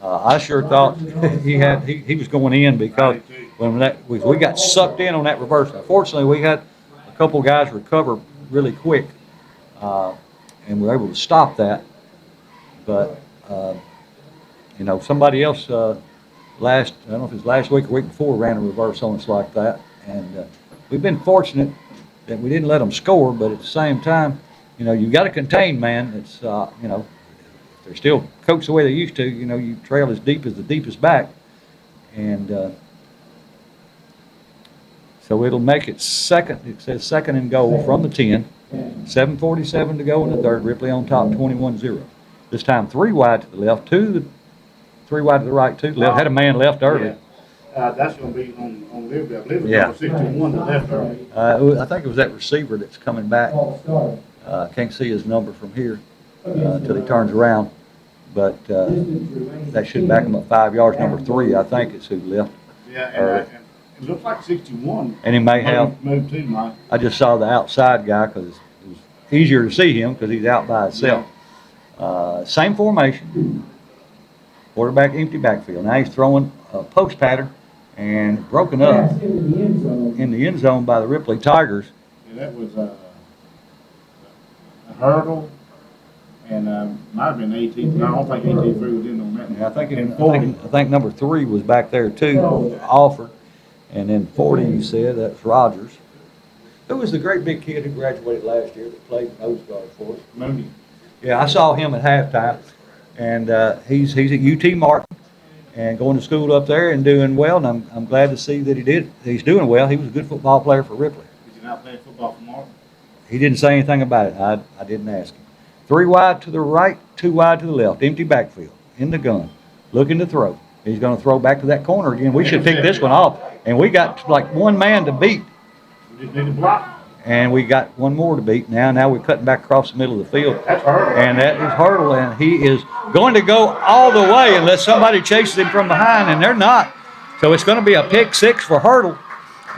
I sure thought he was going in because when we got sucked in on that reverse. Unfortunately, we had a couple guys recover really quick, and we were able to stop that. But you know, somebody else I don't know if it was last week or week before, ran a reverse on us like that. And we've been fortunate that we didn't let them score, but at the same time, you know, you got to contain, man. It's, you know, if they're still coached the way they used to, you know, you trail as deep as the deepest back. And so it'll make it 2nd. It says 2nd and goal from the 10. 7:47 to go in the 3rd. Ripley on top, 21-0. This time 3 wide to the left, 3 wide to the right, 2 left. Had a man left early. Yeah. That's going to be on Liberty. I believe it's Yeah. number 61 to left early. I think it was that receiver that's coming back. Can't see his number from here until he turns around. But that should back him up 5 yards. Number 3, I think, is who left. Yeah, and it looks like 61. And he may have. Moved too, Mike. I just saw the outside guy because it was easier to see him because he's out by himself. Same formation. Quarterback empty backfield. Now he's throwing a post pattern and broken up in the end zone by the Ripley Tigers. Yeah, that was a hurdle, and might have been 18. No, I don't think 18 was in on that. Yeah, And I think number 3 was back there too, offered. And then 40, you said, that's Rogers. Who was the great big kid who graduated last year that played nose guard for us? Mooney. Yeah, I saw him at halftime, and he's at UT Martin and going to school up there and doing well, and I'm glad to see that he's doing well. He was a good football player for Ripley. Is he not playing football for Martin? He didn't say anything about it. I didn't ask him. 3 wide to the right, 2 wide to the left, empty backfield, in the gun, looking to throw. He's going to throw back to that corner again. We should pick this one off, and we got like 1 man to beat. We just need to block. And we got 1 more to beat now. Now we're cutting back across the middle of the field. That's hurdle. And that is Hurdle, and he is going to go all the way unless somebody chases him from behind, and they're not. So it's going to be a pick 6 for Hurdle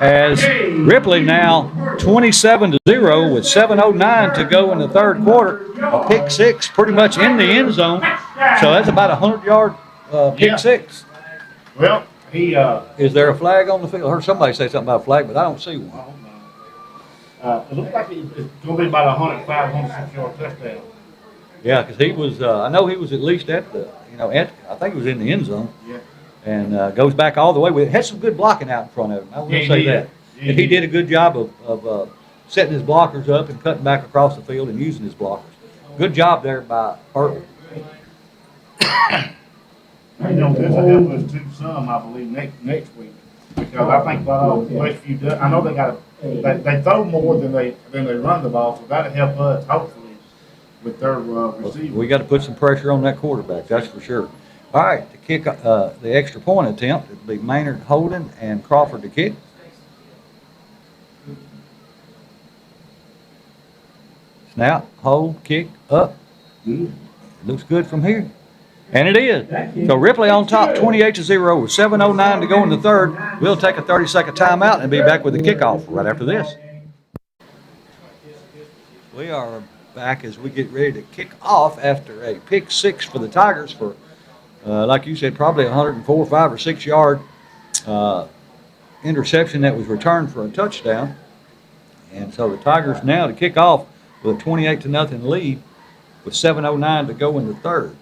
as Ripley now 27-0 with 7:09 to go in the 3rd quarter. A pick 6 pretty much in the end zone. So that's about a 100-yard pick 6. Well, he Is there a flag on the field? I heard somebody say something about a flag, but I don't see one. It looks like it's gonna be about 105, 106 yard touchdown. Yeah, because he was, I know he was at least at the, I think he was in the end zone. Yeah. And goes back all the way with it. Had some good blocking out in front of him. I will Yeah, he say did. that. Yeah, And he he did did. a good job of setting his blockers up and cutting back across the field and using his blockers. Good job there by Hurley. You know, this will help us do some, I believe, next week. Because I think Westview, I know they throw more than they run the ball, so that'll help us hopefully with their receivers. We got to put some pressure on that quarterback, that's for sure. All right, to kick the extra point attempt, it'll be Maynard holding and Crawford to kick. Snap, hold, kick, up. Looks good from here. And it is. So Ripley on top 28-0 with 7:09 to go in the third. We'll take a 30-second timeout and be back with the kickoff right after this. We are back as we get ready to kick off after a pick six for the Tigers for, like you said, probably 104, 5 or 6 yard interception that was returned for a touchdown. And so the Tigers now to kick off with a 28-0 lead with 7:09 to go in the third.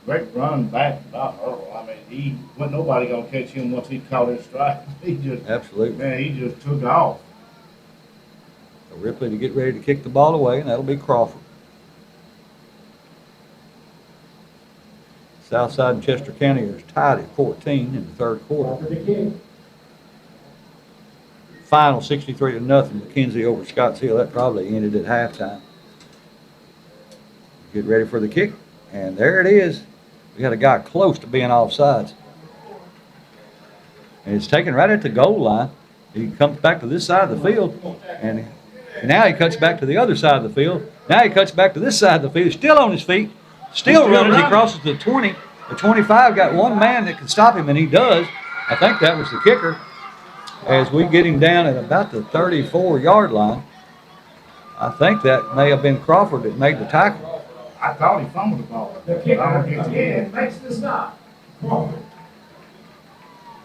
Great run back by Earl. I mean, wasn't nobody gonna catch him once he caught his stride. Absolutely. Man, he just took off. So Ripley to get ready to kick the ball away, and that'll be Crawford. Southside and Chester County are tied at 14 in the third quarter. Final 63-0, McKenzie over Scotts Hill. That probably ended at halftime. Get ready for the kick, and there it is. We got a guy close to being offsides. And it's taken right at the goal line. He comes back to this side of the field, and now he cuts back to the other side of the field. Now he cuts back to this side of the field, still on his feet, still running. He crosses the 20. The 25 got one man that can stop him, and he does. I think that was the kicker. As we get him down at about the 34-yard line, I think that may have been Crawford that made the tackle. I thought he fumbled the ball. The kicker again makes the stop. Crawford.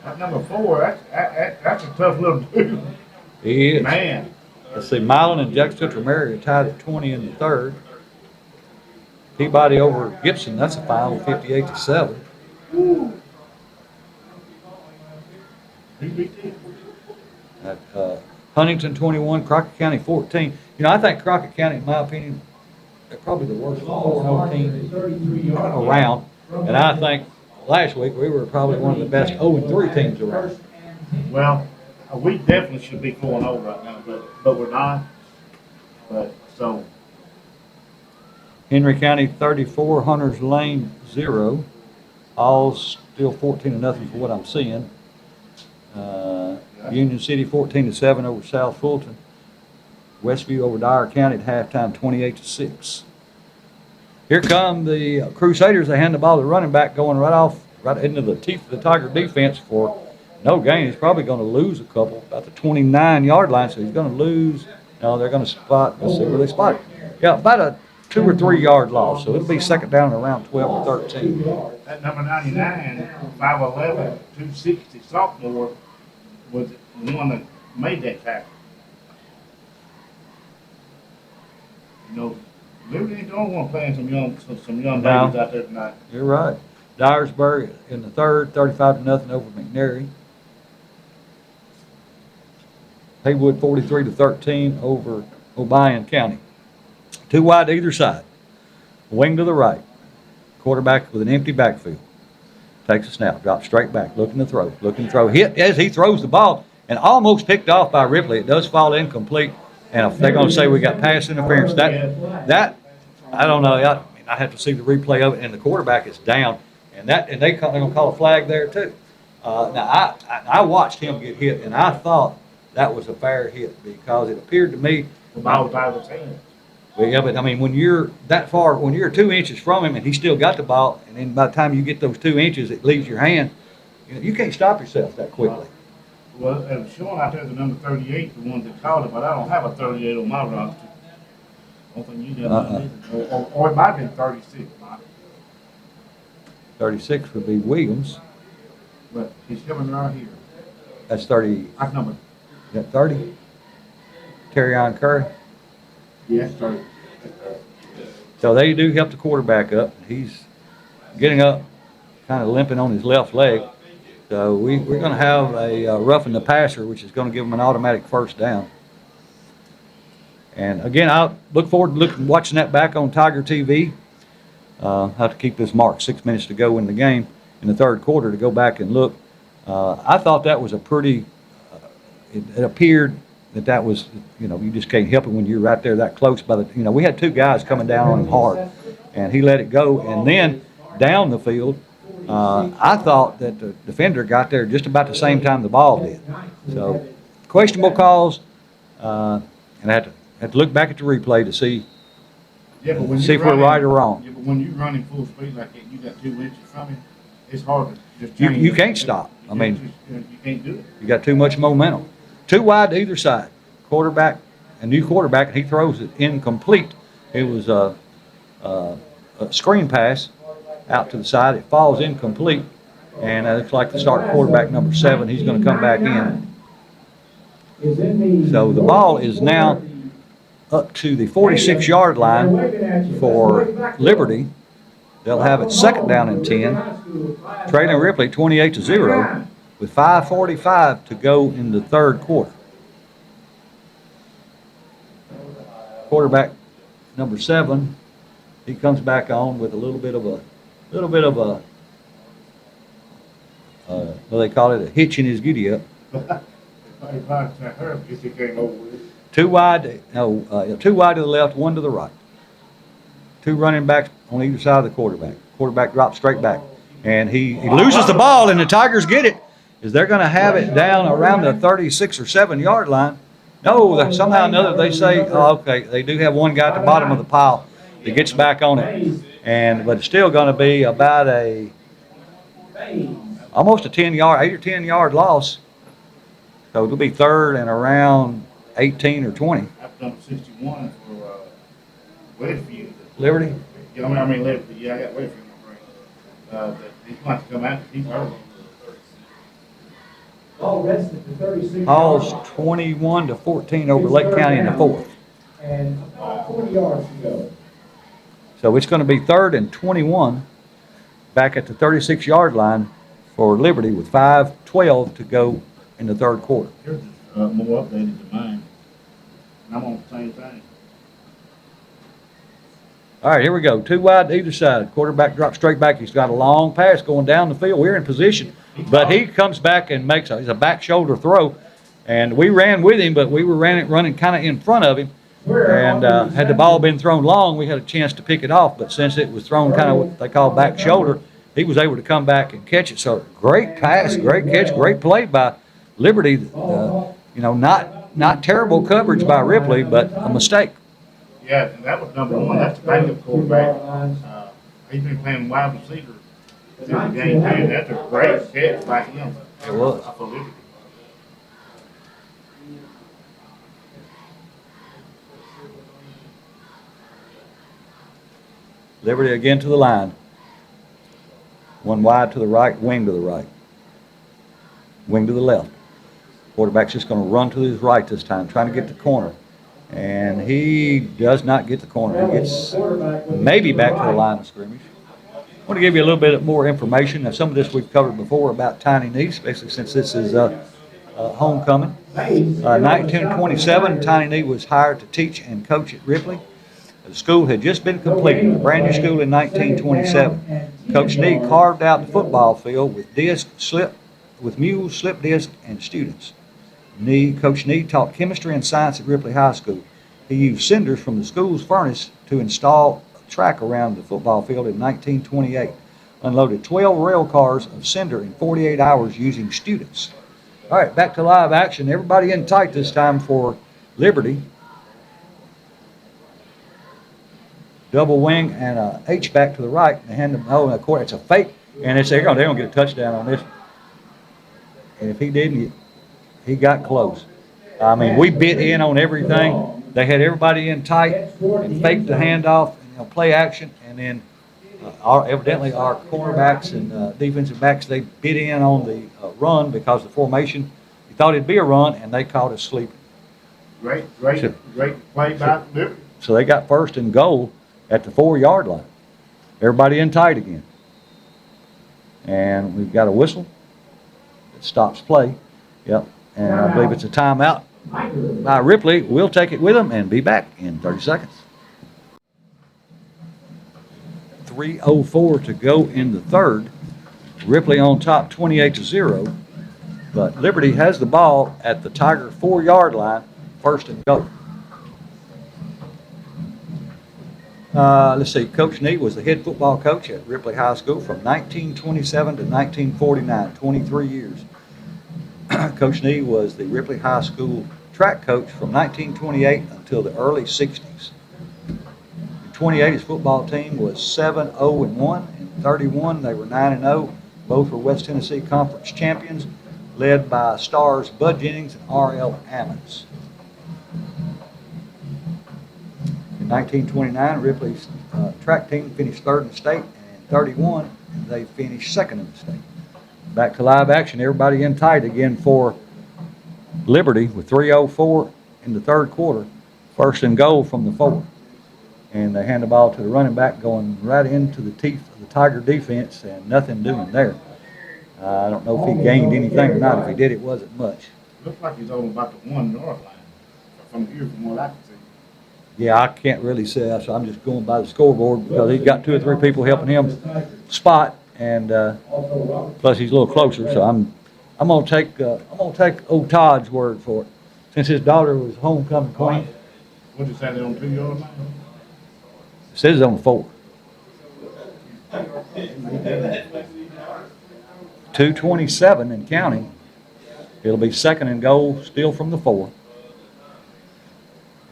That's number 4. That's a tough little dude. He is. Man. Let's see, Milan and Jackson Tremere are tied at 20 in the third. Peabody over Gibson, that's a final 58-7. He beat them. At Huntington 21, Crockett County 14. You know, I think Crockett County, in my opinion, they're probably the worst 4-0 team around. And I think last week we were probably one of the best 0-3 teams around. Well, we definitely should be 4-0 right now, but we're not. But so Henry County 34, Hunters Lane 0. All still 14-0 for what I'm seeing. Union City 14-7 over South Fulton. Westview over Dyer County at halftime 28-6. Here come the Crusaders. They hand the ball to the running back going right into the teeth of the Tiger defense for no gain. He's probably going to lose a couple about the 29-yard line, so he's going to lose. No, they're going to spot. Let's see where they spot it. Yeah, about a 2 or 3 yard loss. So it'll be second down and around 12 or 13. that number 99, 5'11", 260 sophomore was the one that made that tackle. You know, Liberty ain't the only one playing some young babies out there tonight. You're right. Dyersburg in the third, 35-0 over McNary. Haywood 43-13 over Obion County. 2 wide to either side. Wing to the right. Quarterback with an empty backfield. Takes a snap, drops straight back, looking to throw. Hit as he throws the ball and almost picked off by Ripley. It does fall incomplete. And if they're going to say we got pass interference, that I don't know. I have to see the replay of it, and the quarterback is down. And they're going to call a flag there too. Now I watched him get hit, and I thought that was a fair hit because it appeared to me The ball was out of his hands. Well, yeah, but I mean, when you're that far, when you're 2 inches from him and he still got the ball, and then by the time you get those 2 inches, it leaves your hand. You can't stop yourself that quickly. Well, it was showing out there the number 38, the ones that called it, but I don't have a 38 on my roster. I don't think you did. Or it might have been 36, Mike. 36 would be Williams. But he's coming right here. That's 30, That's number, is that 30? Terrion Curry. yeah, that's 30. So they do help the quarterback up. He's getting up, kind of limping on his left leg. So we're going to have a roughing the passer, which is going to give him an automatic first down. And again, I look forward to watching that back on Tiger TV. Have to keep this marked 6 minutes to go in the game in the third quarter to go back and look. I thought that was a pretty, it appeared that was, you know, you just can't help it when you're right there that close by the, you know, we had two guys coming down on him hard, and he let it go. And then down the field, I thought that the defender got there just about the same time the ball did. So questionable calls, and I had to look back at the replay to see if we're right or wrong. Yeah, but when you're running full speed like that, you got 2 inches from him, it's hard to just You change. can't stop. I mean, you can't do it. you got too much momentum. Too wide to either side. Quarterback, a new quarterback, and he throws it incomplete. It was a screen pass out to the side. It falls incomplete, and it looks like the starting quarterback, number 7, he's going to come back in. So the ball is now up to the 46-yard line for Liberty. They'll have it second down and 10, trailing Ripley 28-0 with 5:45 to go in the third quarter. Quarterback number 7, he comes back on with a little bit of a what do they call it, a hitch in his giddy up. Two wide to the left, 1 to the right. 2 running backs on either side of the quarterback. Quarterback drops straight back, and he loses the ball, and the Tigers get it. Is they're going to have it down around the 36 or 7-yard line? No, somehow or another they say, oh, okay, they do have one guy at the bottom of the pile that gets back on it, but it's still going to be about almost a 10-yard, 8 or 10-yard loss. So it'll be third and around 18 or 20. I've done 61 for Westfield. Liberty? Yeah, I mean, Liberty. Yeah, I got Westfield in my brain. But he's going to come out. He's early. Ball rested at the 36. Hall's 21-14 over Lake County in the fourth. And 20 yards to go. So it's going to be third and 21 back at the 36-yard line for Liberty with 5:12 to go in the third quarter. Yours is more updated than mine. And I'm on the same thing. All right, here we go. 2 wide to either side. Quarterback drops straight back. He's got a long pass going down the field. We're in position, but he comes back and makes a back shoulder throw. And we ran with him, but we were running kind of in front of him. And had the ball been thrown long, we had a chance to pick it off. But since it was thrown kind of what they call back shoulder, he was able to come back and catch it. So great pass, great catch, great play by Liberty. Not terrible coverage by Ripley, but a mistake. Yeah, and that was number 1. That's the backup quarterback. He's been playing wide receiver through the game, too. That's a great catch by him. It was. For Liberty. Liberty again to the line. 1 wide to the right, wing to the right. Wing to the left. Quarterback's just going to run to his right this time, trying to get the corner. And he does not get the corner. He gets maybe back to the line of scrimmage. I want to give you a little bit more information. Now, some of this we've covered before about Tiny Knee, especially since this is homecoming. 1927, Tiny Knee was hired to teach and coach at Ripley. The school had just been completed, a brand new school in 1927. Coach Knee carved out the football field with mules, slip disc, and students. Coach Knee taught chemistry and science at Ripley High School. He used cinders from the school's furnace to install a track around the football field in 1928. Unloaded 12 rail cars of cinder in 48 hours using students. All right, back to live action. Everybody in tight this time for Liberty. Double wing and a H-back to the right. They hand them, it's a fake, and they're going to get a touchdown on this. And if he didn't, he got close. I mean, we bit in on everything. They had everybody in tight and faked the handoff, play action, and then evidently our cornerbacks and defensive backs, they bit in on the run because the formation thought it'd be a run, and they caught us sleeping. Great play by Liberty. So they got first and goal at the 4-yard line. Everybody in tight again. And we've got a whistle that stops play. Yep. And I believe it's a timeout by Ripley. We'll take it with them and be back in 30 seconds. 3:04 to go in the third. Ripley on top 28-0. But Liberty has the ball at the Tiger 4-yard line, first and goal. Let's see, Coach Nee was the head football coach at Ripley High School from 1927 to 1949, 23 years. Coach Nee was the Ripley High School track coach from 1928 until the early 60s. In 28, his football team was 7-0-1. In 31, they were 9-0. Both were West Tennessee Conference champions, led by stars Bud Jennings and R.L. Ammons. In 1929, Ripley's track team finished third in the state, and in 31, they finished second in the state. Back to live action, everybody in tight again for Liberty with 3:04 in the third quarter. First and goal from the 4. And they hand the ball to the running back going right into the teeth of the Tiger defense, and nothing doing there. I don't know if he gained anything or not. If he did, it wasn't much. Looks like he's over about the 1 yard line from here, from what I can see. Yeah, I can't really say, so I'm just going by the scoreboard because he's got 2 or 3 people helping him spot, and plus he's a little closer. So I'm gonna take old Todd's word for it, since his daughter was homecoming queen. What did you say, they on 2 yard line? It says it's on the 4. 2:27 and counting. It'll be second and goal, still from the 4.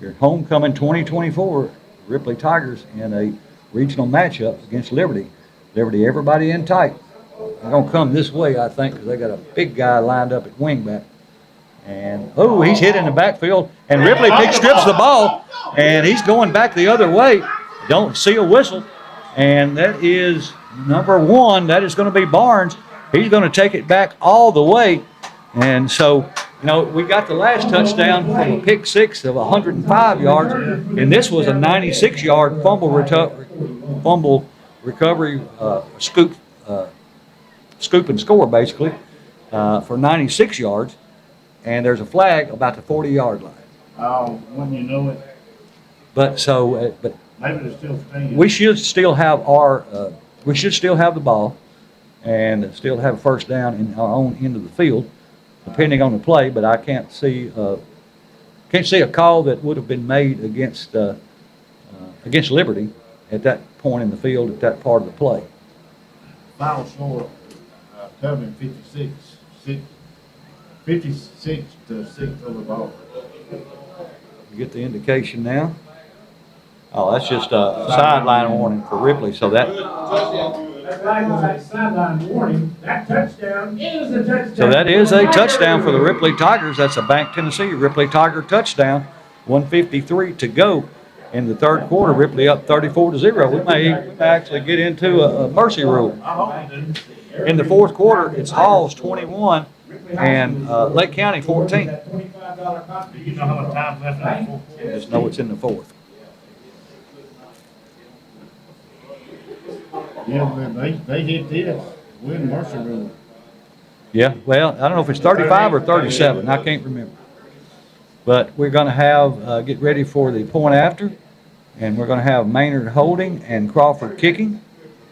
Your homecoming 2024 Ripley Tigers in a regional matchup against Liberty. Liberty, everybody in tight. They're going to come this way, I think, because they got a big guy lined up at wingback. And, oh, he's hit in the backfield. And Ripley strips the ball, and he's going back the other way. Don't see a whistle. And that is number 1. That is going to be Barnes. He's going to take it back all the way. And so, you know, we got the last touchdown from a pick 6 of 105 yards, and this was a 96-yard fumble recovery, scoop and score, basically, for 96 yards. And there's a flag about the 40-yard line. When you know it. But so, but Maybe they're still staying. we should still have the ball, and still have a first down in our own end of the field, depending on the play. But I can't see a call that would have been made against Liberty at that point in the field, at that part of the play. Final score, Tubman 56-6 over ball. You get the indication now. Oh, that's just a sideline warning for Ripley. So that Sideline warning. That touchdown is a touchdown. So that is a touchdown for the Ripley Tigers. That's a Bank Tennessee Ripley Tiger touchdown. 1:53 to go in the third quarter. Ripley up 34-0. We may actually get into a mercy rule. In the fourth quarter, it's Halls 21 and Lake County 14. Do you know how much time left in the fourth quarter? Just know it's in the fourth. Yeah, they hit this. Win mercy rule. Yeah, well, I don't know if it's 35 or 37. I can't remember. But we're going to have, get ready for the point after. And we're going to have Maynard holding and Crawford kicking.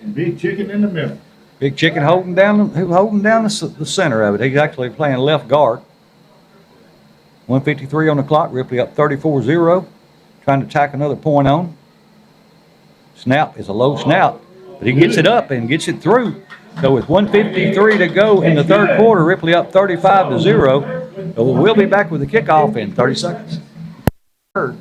And Big Chicken in the middle. Big Chicken holding down the center of it. He's actually playing left guard. 1:53 on the clock. Ripley up 34-0. Trying to tack another point on. Snap is a low snap. But he gets it up and gets it through. So with 1:53 to go in the third quarter, Ripley up 35-0. So we'll be back with the kickoff in 30 seconds. Third.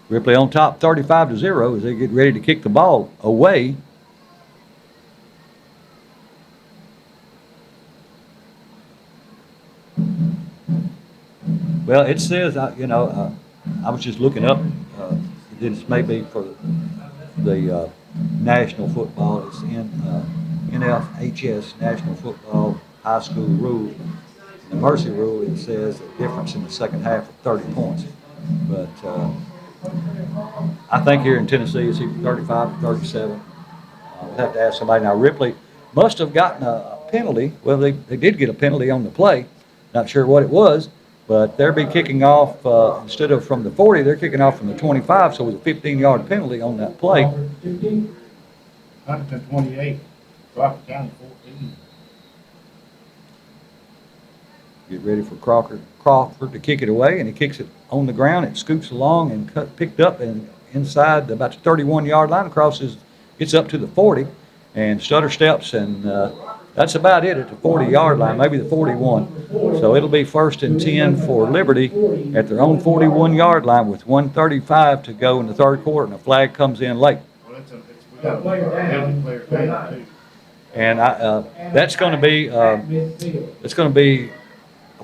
Ripley on top 35-0 as they get ready to kick the ball away. Well, it says, I was just looking up, this may be for the national football. It's in NFHS, National Football High School Rules. In the mercy rule, it says a difference in the second half of 30 points. But I think here in Tennessee it's either 35 or 37. We'll have to ask somebody. Now, Ripley must have gotten a penalty. Well, they did get a penalty on the play. Not sure what it was, but they'll be kicking off, instead of from the 40, they're kicking off from the 25, so it was a 15-yard penalty on that play. Huntington 28, Rockland County 14. Get ready for Crawford to kick it away, and he kicks it on the ground. It scoots along and picked up and inside about the 31-yard line, gets up to the 40, and stutter steps, and that's about it at the 40-yard line, maybe the 41. So it'll be 1st and 10 for Liberty at their own 41-yard line with 1:35 to go in the third quarter, and a flag comes in late. Well, we got a player down too. And that's going to be a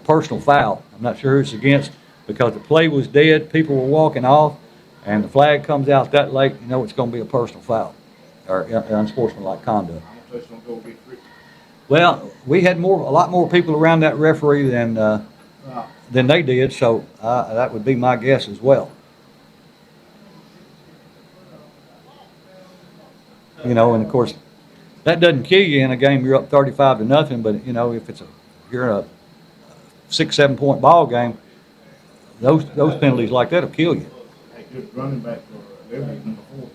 personal foul. I'm not sure who it's against because the play was dead, people were walking off, and the flag comes out that late. You know it's going to be a personal foul or unsportsmanlike conduct. Well, we had a lot more people around that referee than they did, so that would be my guess as well. You know, and of course, that doesn't kill you in a game. You're up 35-0, but you know, if you're in a 6-7 point ball game, those penalties like that'll kill you. Hey, good running back for Liberty, number 4,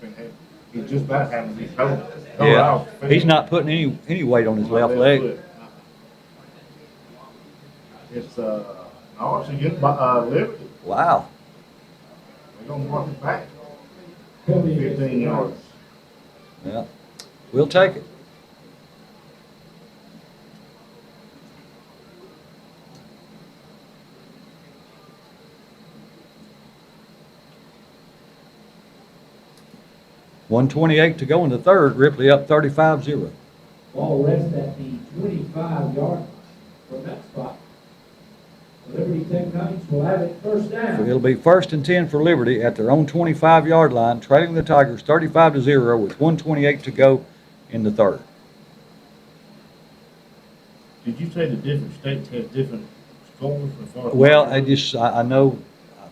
he's just about having these total Yeah, out. he's not putting any weight on his left leg. Foot. It's no, it's against Liberty. Wow. They're gonna mark it back 15 yards. Yeah, we'll take it. .128 to go in the third. Ripley up 35-0. Ball rests at the 25-yard line from that spot. Liberty Tectonics will have it first down. So it'll be 1st and 10 for Liberty at their own 25-yard line, trailing the Tigers 35-0 with 1:28 to go in the third. Did you say the different states have different scores as far as? Well, I know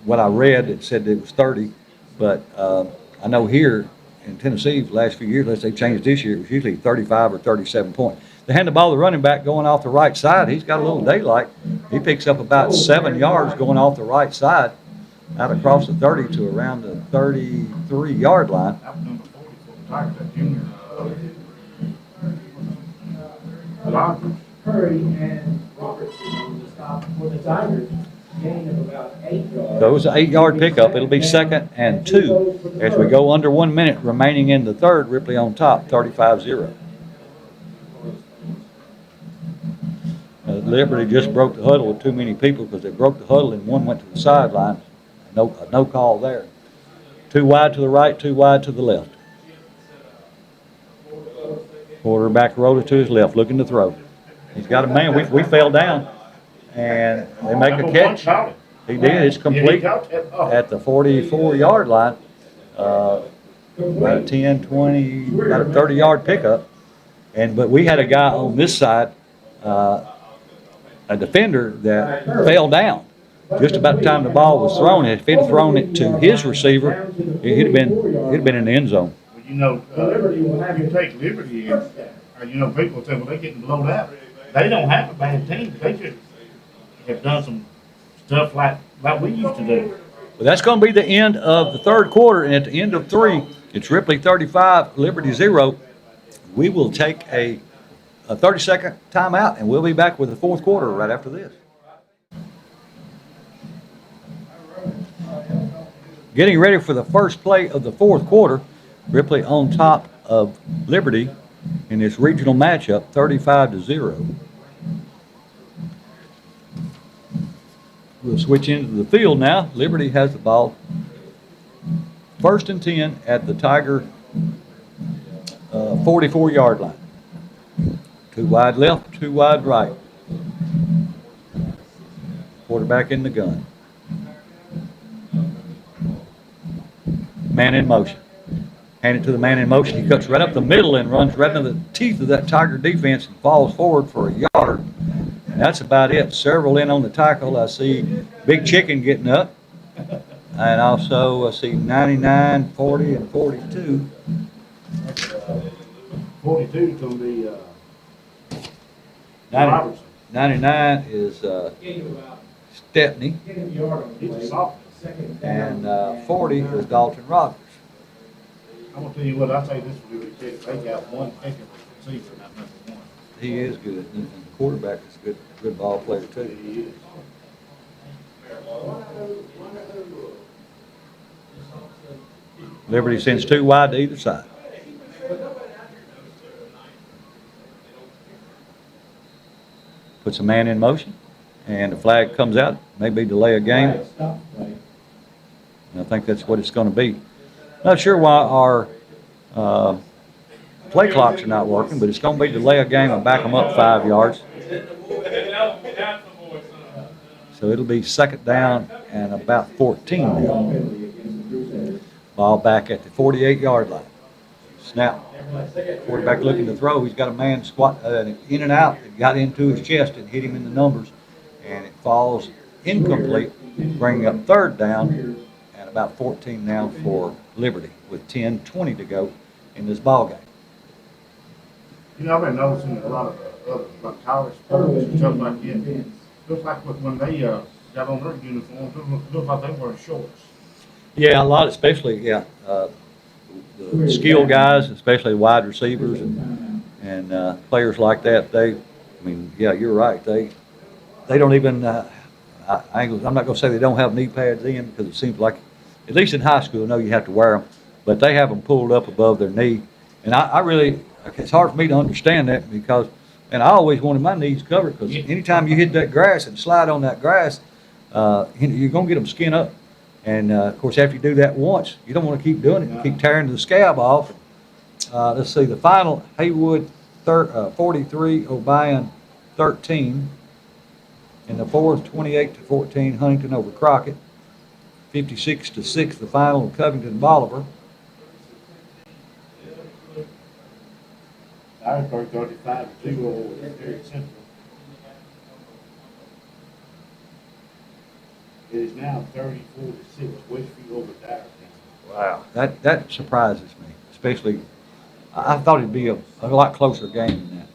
what I read. It said it was 30, but I know here in Tennessee, the last few years, unless they changed this year, it was usually 35 or 37 points. They hand the ball to the running back going off the right side. He's got a little daylight. He picks up about 7 yards going off the right side, out across the 30 to around the 33-yard line. That was number 40 for the Tigers, that junior. Rogers. Curry and Robertson on the stop for the Tigers. Gain of about 8 yards. So it was an 8-yard pickup. It'll be 2nd and 2 as we go under 1 minute remaining in the third. Ripley on top, 35-0. Liberty just broke the huddle with too many people because they broke the huddle and one went to the sideline. No call there. 2 wide to the right, 2 wide to the left. Quarterback rolled it to his left, looking to throw. He's got a man. We fell down, and they make a catch. He did. It's complete at the 44-yard line. About a 10, 20, about a 30-yard pickup. But we had a guy on this side, a defender that fell down just about the time the ball was thrown. If he'd have thrown it to his receiver, he'd have been in the end zone. Well, you know, you take Liberty, and you know, people say, well, they're getting blown out. They don't have a bad team. They just have done some stuff like we used to do. Well, that's going to be the end of the third quarter, and at the end of 3, it's Ripley 35, Liberty 0. We will take a 30-second timeout, and we'll be back with the fourth quarter right after this. Getting ready for the first play of the fourth quarter. Ripley on top of Liberty in this regional matchup, 35-0. We'll switch into the field now. Liberty has the ball. 1st and 10 at the Tiger 44-yard line. 2 wide left, 2 wide right. Quarterback in the gun. Man in motion. hand it to the man in motion. He cuts right up the middle and runs right into the teeth of that Tiger defense and falls forward for a yard. And that's about it. Several in on the tackle. I see Big Chicken getting up. And also I see 99, 40, and 42. 42 is going to be 90, Robertson. 99 is Stepney. He's a sophomore. And 40 is Dalton Rogers. I'm going to tell you what, I'll tell you this will be big. They got one heck of a receiver, not number one. He is good. And the quarterback is a good ball player, too. He is. Liberty sends 2 wide to either side. Puts a man in motion, and the flag comes out. Maybe delay a game. And I think that's what it's going to be. Not sure why our play clocks are not working, but it's going to be delay a game and back them up 5 yards. So it'll be 2nd down and about 14 now. Ball back at the 48-yard line. Snap. Quarterback looking to throw. He's got a man squat in and out. It got into his chest and hit him in the numbers, and it falls incomplete, bringing up 3rd down and about 14 now for Liberty with 10:20 to go in this ball game. You know, I've been noticing a lot of other, like college sports and stuff like that. Looks like when they got on their uniforms, it looked like they were shorts. Yeah, a lot, especially the skill guys, especially wide receivers and players like that. You're right. They don't even. I'm not going to say they don't have knee pads in, because it seems like, at least in high school, I know you have to wear them, but they have them pulled up above their knee. And I really, it's hard for me to understand that, because, and I always wanted my knees covered, because anytime you hit that grass and slide on that grass, you're going to get them skin up. And, of course, after you do that once, you don't want to keep doing it. You keep tearing the scab off. Let's see, the final, Haywood 43, O'Brien 13. In the 4th, 28-14, Huntington over Crockett. 56-6, the final, Covington Bolivar. I was 35-2 over Perry Central. It is now 34-6, Westfield over Dyer. Wow. That surprises me, especially, I thought it'd be a lot closer game than that.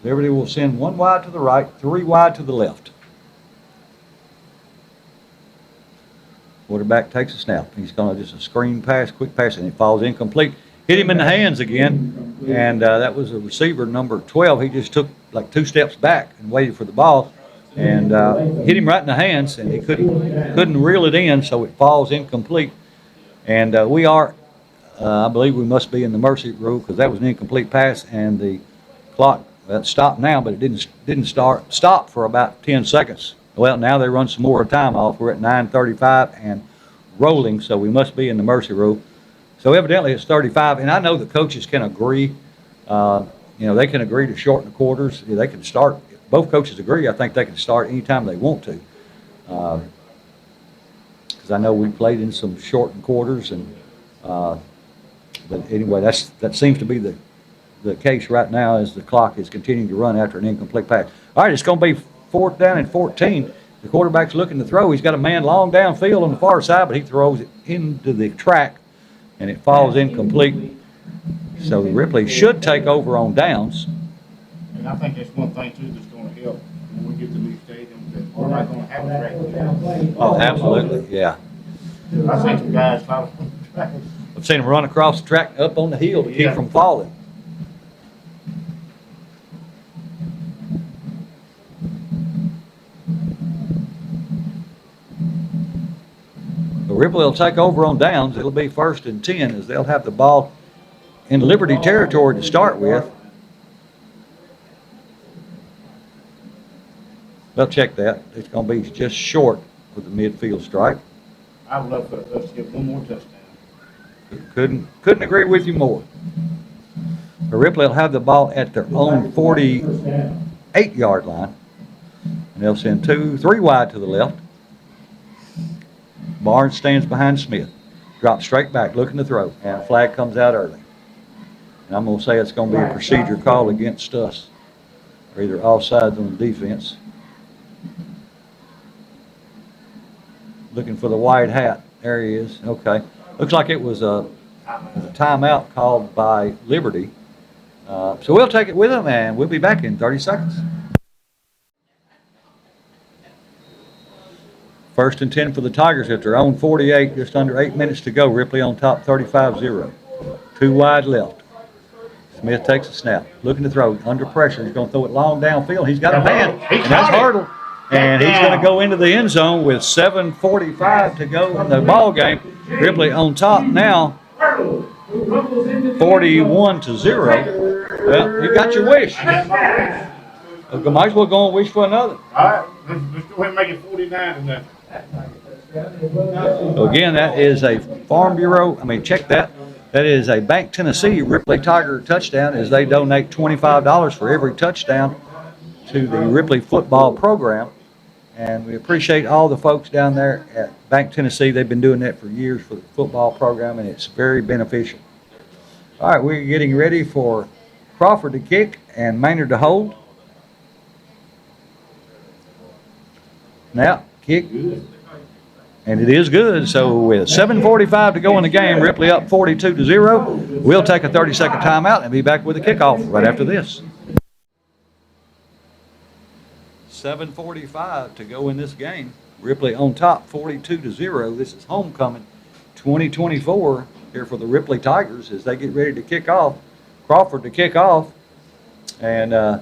Liberty will send 1 wide to the right, 3 wide to the left. Quarterback takes a snap. He's going to just a screen pass, quick pass, and it falls incomplete. Hit him in the hands again, and that was a receiver, number 12. He just took like 2 steps back and waited for the ball, and hit him right in the hands, and he couldn't reel it in, so it falls incomplete. And we are, I believe we must be in the mercy rule, because that was an incomplete pass, and the clock stopped now, but it didn't stop for about 10 seconds. Well, now they run some more time off. We're at 9:35 and rolling, so we must be in the mercy rule. So evidently it's 35, and I know the coaches can agree. They can agree to shorten the quarters. They can start. If both coaches agree, I think they can start anytime they want to. Because I know we played in some shortened quarters, and but anyway, that seems to be the case right now, as the clock is continuing to run after an incomplete pass. All right, it's going to be 4th down and 14. The quarterback's looking to throw. He's got a man long downfield on the far side, but he throws it into the track, and it falls incomplete. So Ripley should take over on downs. And I think that's one thing, too, that's going to help when we get to the new stadium, that we're not going to have a track. Oh, absolutely, yeah. I seen some guys fall on the track. I've seen him run across the track up on the hill to keep from falling. Ripley will take over on downs. It'll be 1st and 10, as they'll have the ball in Liberty territory to start with. They'll check that. It's going to be just short with the midfield stripe. I would love for us to get one more touchdown. Couldn't agree with you more. But Ripley will have the ball at their own 48-yard line, and they'll send 2, 3 wide to the left. Barnes stands behind Smith. drops straight back, looking to throw, and a flag comes out early. And I'm going to say it's going to be a procedure call against us, or either offsides on the defense. Looking for the white hat. There he is. Okay. Looks like it was a timeout called by Liberty. So we'll take it with them, and we'll be back in 30 seconds. First and 10 for the Tigers at their own 48, just under 8 minutes to go. Ripley on top 35-0. 2 wide left. Smith takes a snap, looking to throw, under pressure. He's going to throw it long downfield. He's got a man, and that's Hurdle. And he's going to go into the end zone with 7:45 to go in the ball game. Ripley on top now, 41-0. Well, you got your wish. You might as well go and wish for another. All right, let's go ahead and make it 49 and then. So again, that is a Farm Bureau. Check that. That is a Bank Tennessee Ripley Tiger touchdown, as they donate $25 for every touchdown to the Ripley football program. And we appreciate all the folks down there at Bank Tennessee. They've been doing that for years for the football program, and it's very beneficial. All right, we're getting ready for Crawford to kick and Maynard to hold. Now, kick. And it is good. So with 7:45 to go in the game, Ripley up 42-0. We'll take a 30-second timeout and be back with the kickoff right after this. 7:45 to go in this game. Ripley on top 42-0. This is homecoming 2024 here for the Ripley Tigers as they get ready to kick off. Crawford to kick off. And, I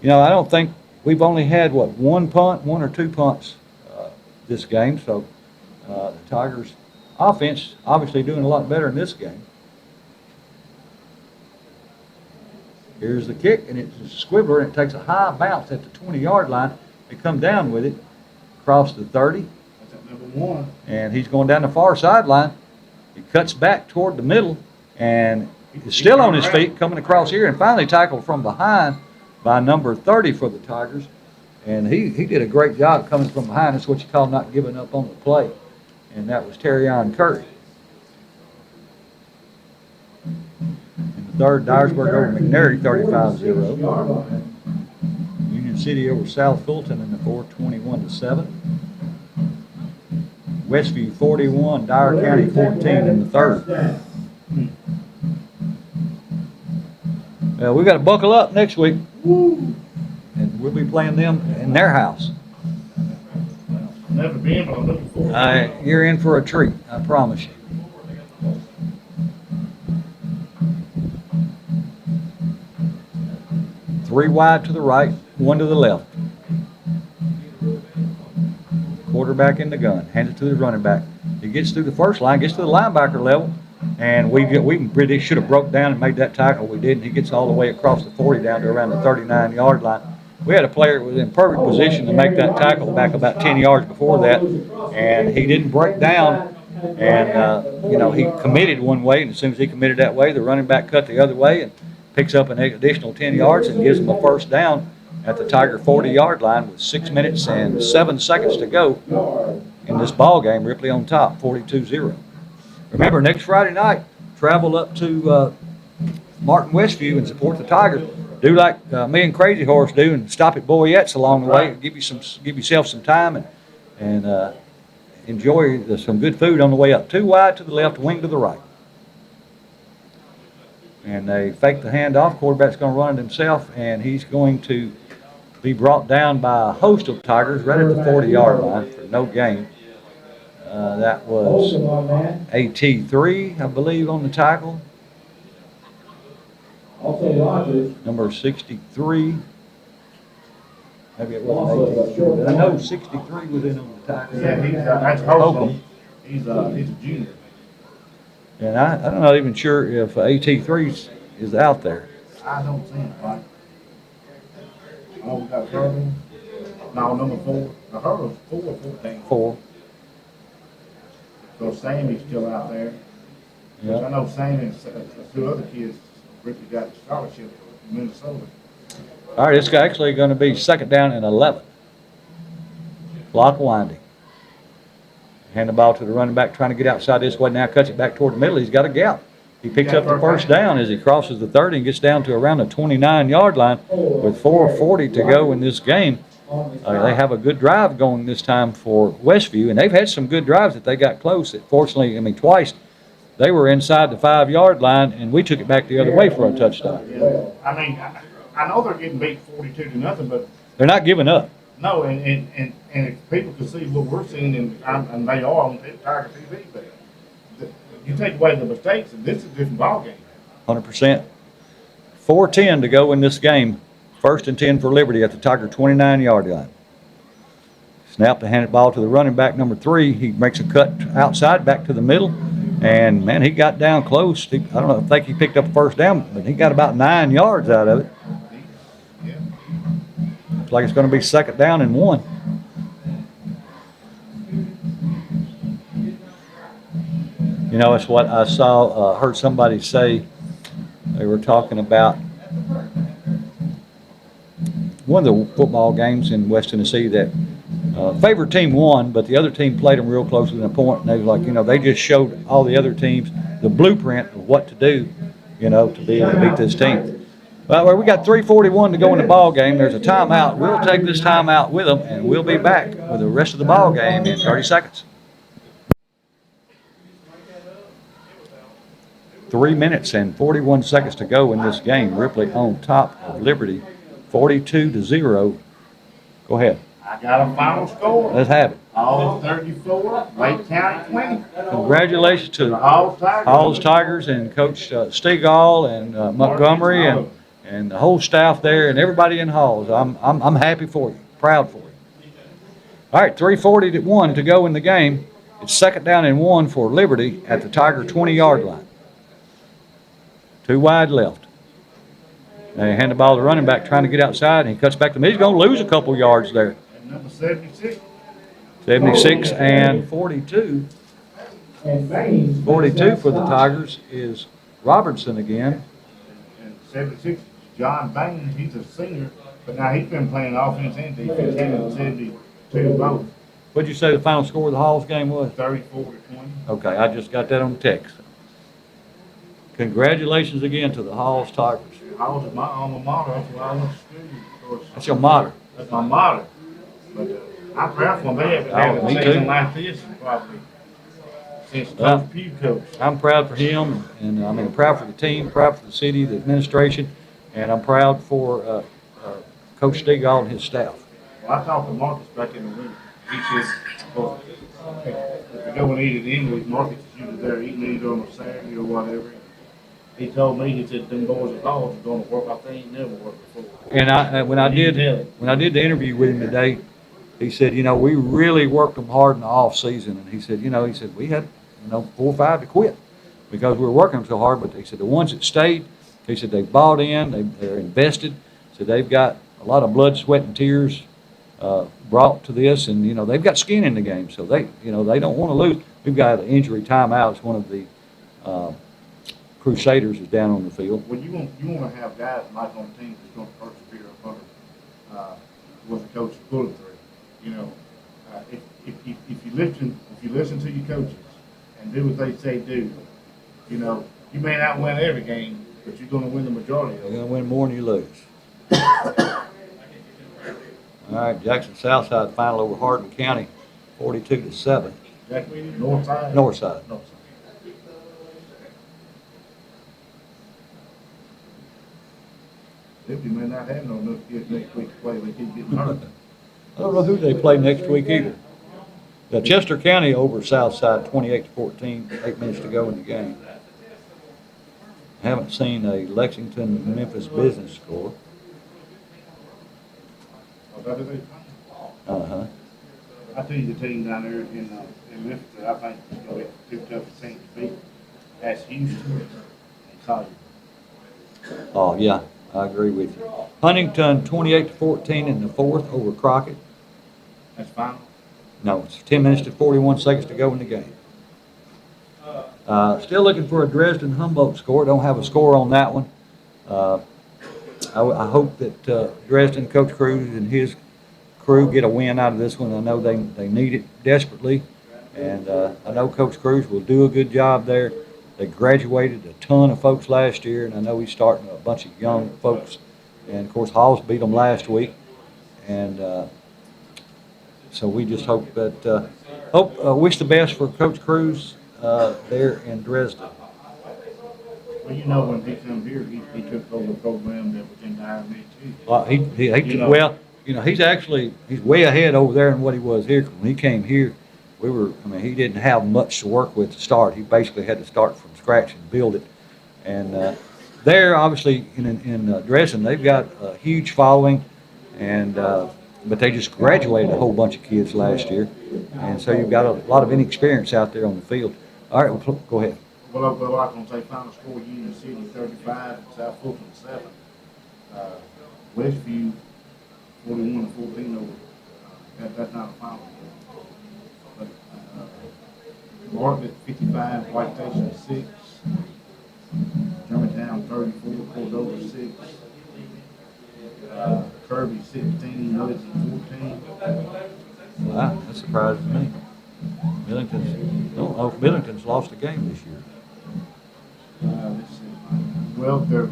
don't think we've only had, one or two punts this game. So the Tigers offense obviously doing a lot better in this game. Here's the kick, and it's a squibbler, and it takes a high bounce at the 20-yard line. They come down with it across the 30. That's at number 1. And he's going down the far sideline. He cuts back toward the middle, and is still on his feet, coming across here, and finally tackled from behind by number 30 for the Tigers. And he did a great job coming from behind. That's what you call not giving up on the play. And that was Terrion Curry. And the third, Dyersburg over McNary, 35-0. Union City over South Fulton in the 4, 21-7. Westview 41, Dyer County 14 in the third. Well, we got to buckle up next week. And we'll be playing them in their house. Never been, but I'm looking forward to it. You're in for a treat, I promise you. Three wide to the right, one to the left. Quarterback in the gun, hands it to the running back. He gets through the first line, gets to the linebacker level, and we really should have broke down and made that tackle. We didn't. He gets all the way across the 40 down to around the 39-yard line. We had a player that was in perfect position to make that tackle back about 10 yards before that, and he didn't break down. And, he committed one way, and as soon as he committed that way, the running back cut the other way and picks up an additional 10 yards and gives him a first down at the Tiger 40-yard line with 6 minutes and 7 seconds to go in this ball game. Ripley on top, 42-0. Remember, next Friday night, travel up to Martin Westview and support the Tigers. Do like me and Crazy Horse do, and stop at Boyette's along the way. Give yourself some time and enjoy some good food on the way up. 2 wide to the left, wing to the right. And they fake the handoff. Quarterback's going to run it himself, and he's going to be brought down by a host of Tigers right at the 40-yard line for no gain. That was AT3, I believe, on the tackle. Number 63. Maybe it wasn't AT3, but I know 63 was in on the tackle. Yeah, that's Holcomb. He's a junior. And I'm not even sure if AT3 is out there. I don't see him, right? Oh, we got Hurdle. No, number 4. The Hurdle's 4 or 14. 4. So Sammy's still out there. Yeah. I know Sammy and 2 other kids Ripley got a scholarship in Minnesota. All right, it's actually going to be second down and 11. Clock winding. Hand the ball to the running back, trying to get outside this way. Now cuts it back toward the middle. He's got a gap. He picks up the first down as he crosses the 30 and gets down to around the 29-yard line with 4:40 to go in this game. They have a good drive going this time for Westview, and they've had some good drives that they got close. Fortunately, I mean, twice they were inside the 5-yard line, and we took it back the other way for a touchdown. Yeah. I mean, I know they're getting beat 42-0, but They're not giving up. no, and if people can see what we're seeing, and they are on Tiger TV, but you take away the mistakes, and this is a different ballgame. 100%. 4:10 to go in this game. 1st and 10 for Liberty at the Tiger 29-yard line. Snap to hand it ball to the running back, number 3. He makes a cut outside, back to the middle. And, man, he got down close. I don't know, I think he picked up a first down, but he got about 9 yards out of it. Yeah. Looks like it's going to be 2nd down and 1. You know, it's what I saw, heard somebody say. They were talking about one of the football games in West Tennessee that favorite team won, but the other team played them real close within a point. And they was like, you know, they just showed all the other teams the blueprint of what to do, you know, to be able to beat this team. Well, we got 3:41 to go in the ball game. There's a timeout. We'll take this timeout with them, and we'll be back with the rest of the ball game in 30 seconds. 3 minutes and 41 seconds to go in this game. Ripley on top of Liberty, 42-0. Go ahead. I got a final score. Let's have it. All 34, Lake County 20. Congratulations to The Halls Tigers. Halls Tigers and Coach Stegall and Montgomery and the whole staff there and everybody in Halls. I'm happy for you, proud for you. All right, 3:40 to go in the game. It's 2nd down and 1 for Liberty at the Tiger 20-yard line. 2 wide left. They hand the ball to the running back trying to get outside, and he cuts back to me. He's going to lose a couple yards there. And number 76. 76 and 42. And Baines. 42 for the Tigers is Robertson again. And 76, John Baines, he's a senior, but now he's been playing offense and defense, and 72 both. What'd you say the final score of the Halls game was? 34-20. Okay, I just got that on the text. Congratulations again to the Halls Tigers. Halls is my alma mater. That's where I went to school. Of course, That's your motto. that's my mater. But I'm proud for them. They haven't had me a too. season like this probably since Well, Coach Pugh coached. I'm proud for him, and I mean, proud for the team, proud for the city, the administration, and I'm proud for Coach Stegall and his staff. Well, I talked to Marcus back in the room. He said, well, if we go and eat at English, Marcus is usually there eating either on a Saturday or whatever. He told me, he said, them boys at Halls are going to work like they ain't never worked before. And when I did the interview with him today, he said, you know, we really worked them hard in the off season, and he said, we had 4 or 5 to quit because we were working them so hard. But he said the ones that stayed, he said they bought in, they're invested. So they've got a lot of blood, sweat, and tears brought to this, and they've got skin in the game. So they don't want to lose. We've got an injury timeout. It's one of the Crusaders is down on the field. Well, you want to have guys like on the team that's going to persevere up under what the coach is pulling through. If you listen to your coaches and do what they say do, you may not win every game, but you're going to win the majority of You're them. going to win more than you lose. All right, Jackson Southside final over Hardin County, 42-7. North side. North side. Ripley may not have no enough kids next week to play. They keep getting hurt. I don't know who they play next week either. Chester County over Southside, 28-14, 8 minutes to go in the game. Haven't seen a Lexington-Memphis business score. Oh, that is it. Uh-huh. I tell you, the team down there in Memphis that I think is going to be too tough a team to beat. That's Houston and Collier. Oh, yeah, I agree with you. Huntington, 28-14 in the 4th over Crockett. That's final. No, it's 10 minutes to 41 seconds to go in the game. Still looking for a Dresden-Humboldt score. Don't have a score on that one. I hope that Dresden, Coach Cruz, and his crew get a win out of this one. I know they need it desperately. And I know Coach Cruz will do a good job there. They graduated a ton of folks last year, and I know he's starting a bunch of young folks. And of course, Halls beat them last week, and so we just hope that wish the best for Coach Cruz there in Dresden. Well, you know, when he come here, he took over a program that was in dire need too. Well, he's way ahead over there than what he was here. 'Cause when he came here, he didn't have much to work with to start. He basically had to start from scratch and build it. And there, obviously, in Dresden, they've got a huge following, and but they just graduated a whole bunch of kids last year, and so you've got a lot of inexperience out there on the field. All right, well, go ahead. Well, I was going to say final score, Union City 35, South Fulton 7. Westview 41-14 over. That's not a final score. But Bartlett 55, White Station 6. Germantown 34, Cordova 6. Kirby 16, Milton 14. Wow, that surprises me. I don't know if Millington's lost a game this year. Let's see. Well, they were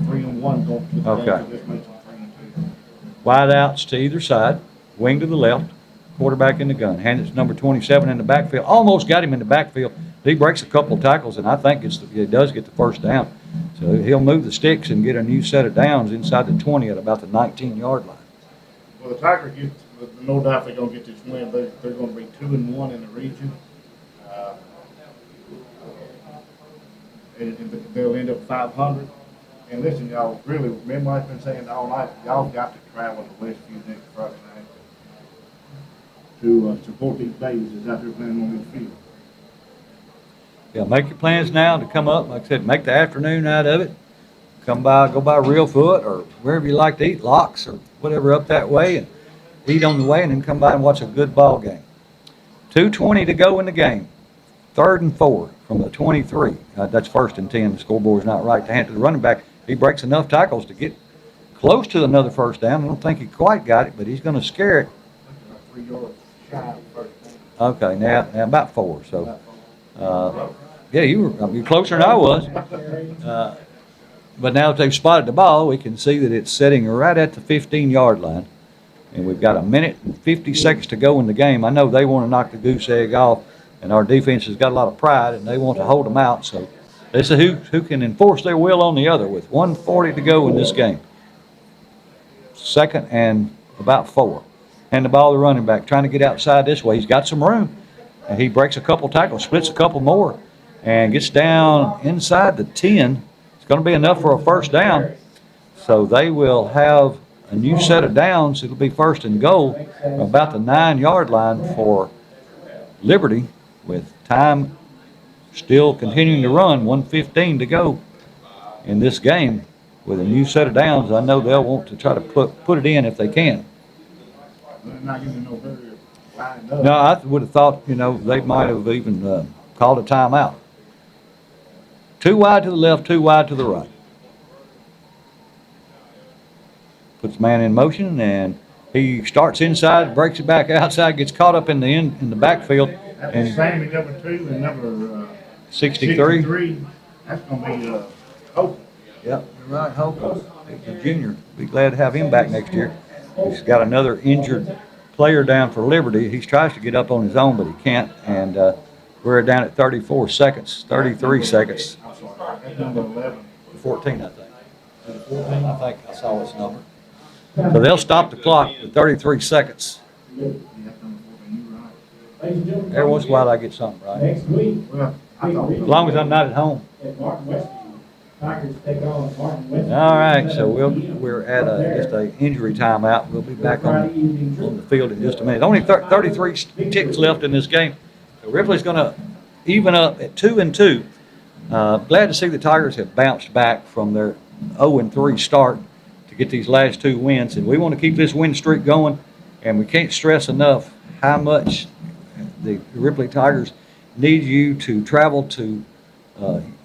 3-1 going to the Okay. game, so this makes them 3-2. Wide outs to either side, wing to the left, quarterback in the gun. Hand it to number 27 in the backfield. Almost got him in the backfield. He breaks a couple of tackles, and I think he does get the first down. So he'll move the sticks and get a new set of downs inside the 20 at about the 19-yard line. Well, the Tigers get, no doubt they're going to get this win. They're going to be 2-1 in the region. And they'll end up 500. And listen, y'all, really, remember I've been saying all night, y'all got to travel to Westview next Friday night to support these babies that's out there playing on this field. Yeah, make your plans now to come up. Like I said, make the afternoon out of it. Go by Real Foot or wherever you like to eat, Locks or whatever up that way, and eat on the way, and then come by and watch a good ball game. 2:20 to go in the game. 3rd and 4 from the 23. That's 1st and 10. The scoreboard's not right. To hand to the running back. He breaks enough tackles to get close to another first down. I don't think he quite got it, but he's going to scare it. 3 yards shy of first down. Okay, now about 4. So, yeah, you're closer than I was. But now that they've spotted the ball, we can see that it's sitting right at the 15-yard line. And we've got 1 minute and 50 seconds to go in the game. I know they want to knock the goose egg off, and our defense has got a lot of pride, and they want to hold them out. So this is who can enforce their will on the other with 1:40 to go in this game. 2nd and about 4. And the ball to the running back, trying to get outside this way. He's got some room. And he breaks a couple tackles, splits a couple more, and gets down inside the 10. It's going to be enough for a first down. So they will have a new set of downs. It'll be 1st and goal from about the 9-yard line for Liberty, with time still continuing to run, 1:15 to go in this game. With a new set of downs, I know they'll want to try to put it in if they can. They're not giving no very lined up. No, I would have thought, they might have even called a timeout. 2 wide to the left, 2 wide to the right. Puts the man in motion, and he starts inside, breaks it back outside, gets caught up in the backfield. That's And the same as number 2 and number 63. That's going to be Hope. Yep, you're right, Hope. He's a junior. Be glad to have him back next year. He's got another injured player down for Liberty. He tries to get up on his own, but he can't. And we're down at 33 seconds. I'm sorry, that's number 11. 14, I think. I think I saw his number. So they'll stop the clock with 33 seconds. Yeah, that's number 14. You're right. Ladies and gentlemen, Every once in a while I get something right. next week, Well, I thought As long as I'm not at home. at Martin Westview, Tigers take on Martin Westview. All right, so we're at just a injury timeout. We'll be back on the field in just a minute. Only 33 ticks left in this game. So Ripley's going to even up at 2-2. Glad to see the Tigers have bounced back from their 0-3 start to get these last 2 wins, and we want to keep this win streak going. And we can't stress enough how much the Ripley Tigers need you to travel to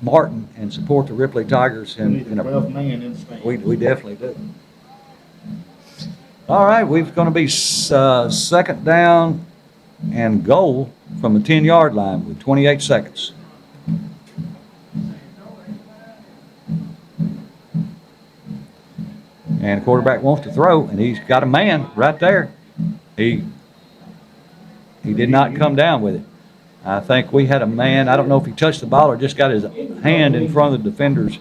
Martin and support the Ripley Tigers. we need the 12th man in the stand. We definitely do. All right, we're going to be 2nd down and goal from the 10-yard line with 28 seconds. And the quarterback wants to throw, and he's got a man right there. He did not come down with it. I think we had a man, I don't know if he touched the ball or just got his hand in front of the defender's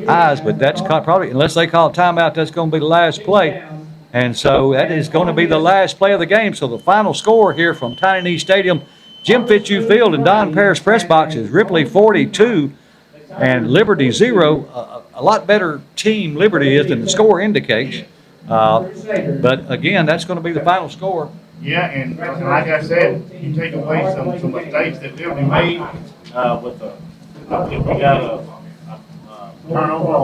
eyes, but that's probably, unless they call a timeout, that's going to be the last play. And so that is going to be the last play of the game. So the final score here from Tiny Knee Stadium, Jim Fitzhugh Field and Don Paris Press Box is Ripley 42 and Liberty 0. A lot better team Liberty is than the score indicates. But again, that's going to be the final score. Yeah, and like I said, you take away some mistakes that Liberty made with the, I think we got a turnover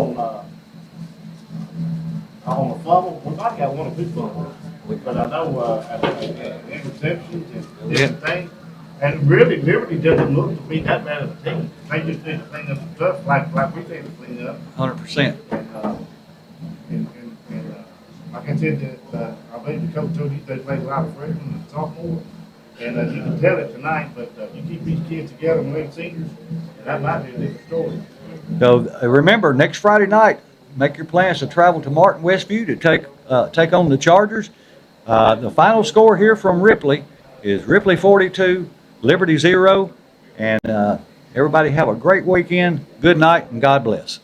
on the fumble. We might have got one or two fumbles, but I know interceptions and different things. And really, Liberty doesn't look to be that bad of a team. They just need to clean up some stuff like we need to clean up. 100%. And like I said, I believe the coach told you they played a lot of freshmen and sophomores. And you can tell it tonight, but you keep these kids together and make seniors, and that might be a different story. So remember, next Friday night, make your plans to travel to Martin Westview to take on the Chargers. The final score here from Ripley is Ripley 42, Liberty 0. And everybody have a great weekend. Good night, and God bless.